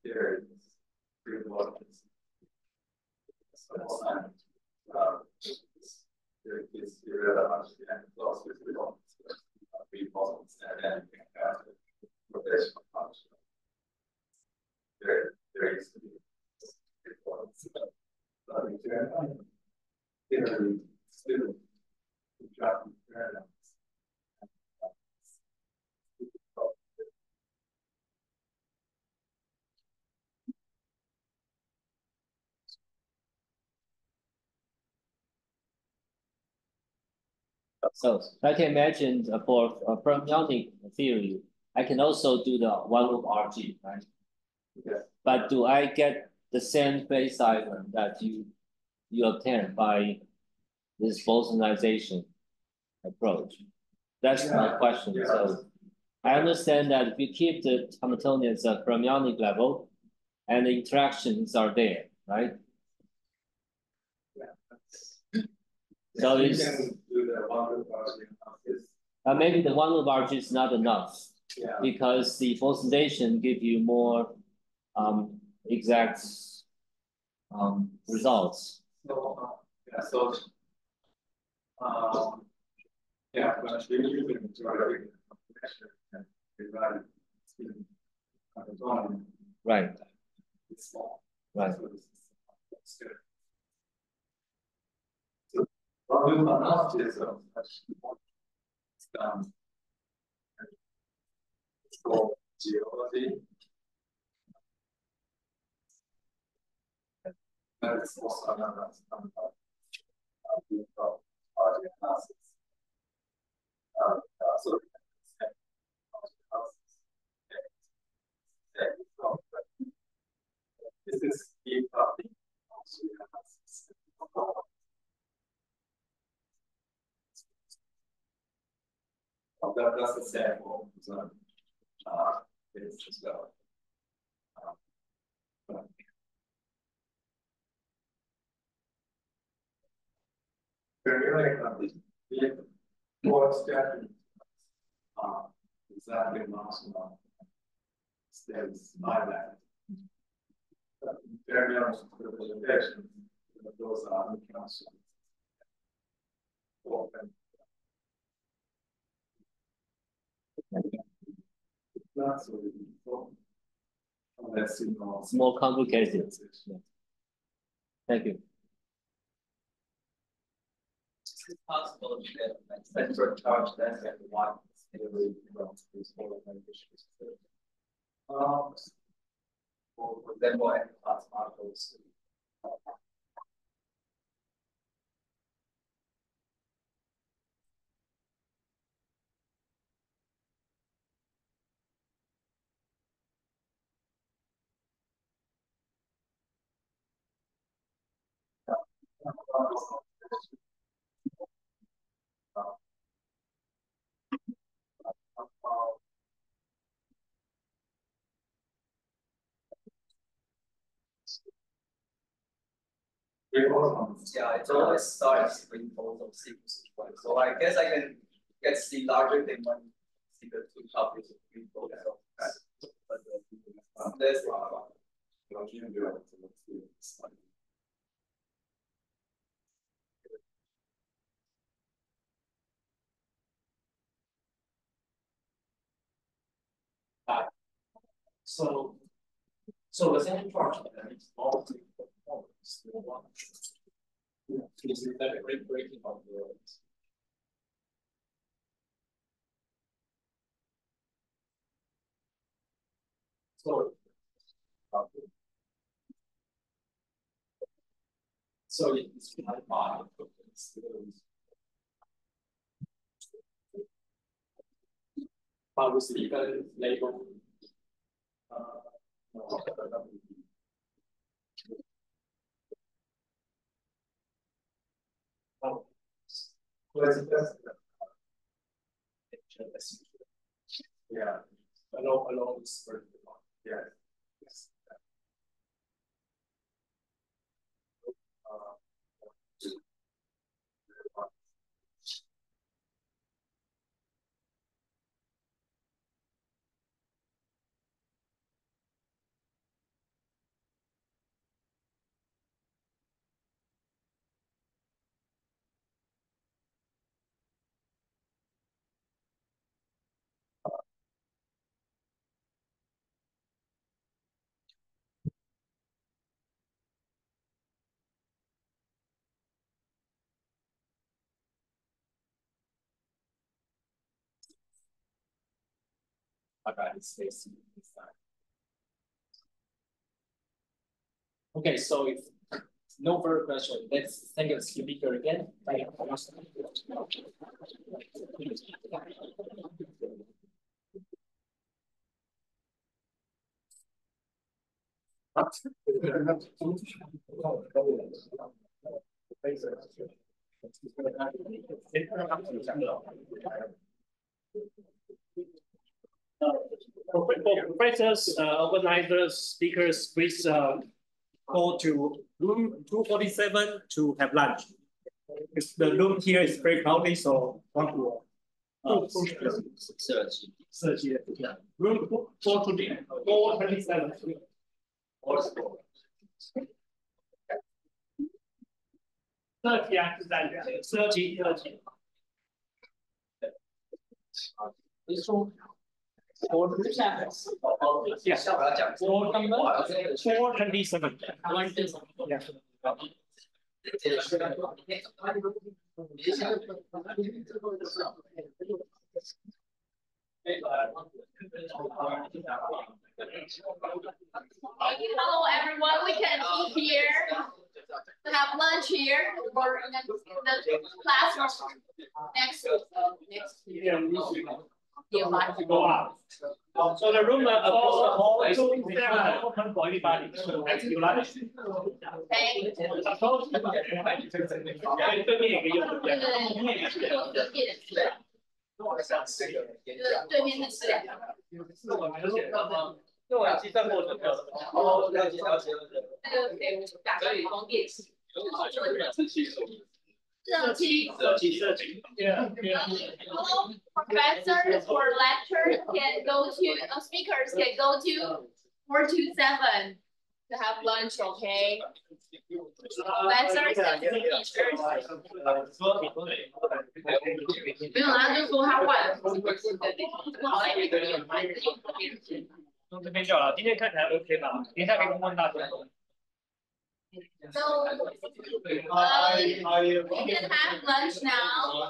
theories, three blocks. There is irrelevant and close with the three blocks, and then you can have the rotational function. There is to be three blocks. Still So I can imagine for fermionic theory, I can also do the one loop RG, right? Yes. But do I get the same phase diagram that you obtain by this bosonization approach? That's my question. Yeah. So I understand that if you keep the Hamiltonians at fermionic level and the interactions are there, right? Yeah. So you it's, can do the one loop RG. maybe the one loop RG is not enough, yeah, because the bosonization give you more exact results. So, yeah, so, yeah, but we're using theoretic and divided in Hamiltonian. Right. It's small. Right. So it's good. So, problem analysis of it's done. It's called geology. And it's also another analysis. So this is deep copy. That's the sample. So, it's just well. The board statute exactly maximum stays by that. Very much representation, those are the council. Not so It's more complicated. Thank you. It's possible to get like sensor charge less than 1 delivery from this whole issues. For example, any class models. Yeah, it always starts with both of sequences. So I guess I can get C larger than 1 secret 2 copies of 3 both. But that's So the second part is all the components. Is that a great breaking of the roads? So it's by but with the label. Yeah, alone is very good. Yeah. Yes. Okay, so if no further question, let's thank the speaker again. Professors, organizers, speakers, please go to room 247 to have lunch. The room here is very crowded, so want to search here. Yeah. Room 427. Yes. 427. Yeah. Hello everyone, we can eat here, have lunch here, or in the classroom next year. Go out. So the room all is open for everybody. So if you like. Professors or lecturers can go to, speakers can go to 427 to have lunch, okay? Professors and teachers. 没有啊，就说他换，不好来一个人。从这边就好了，今天看起来 OK 吧？等一下可以问问大家。So we can have lunch now.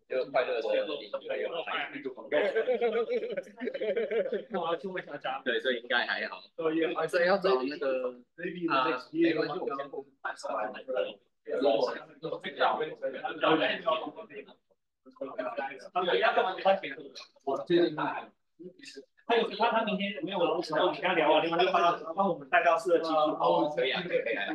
就快乐的对，所以应该还好。所以要找那个没关系，我先不他明天没有，我跟他聊啊，另外就帮我们带到427。可以啊，可以啊。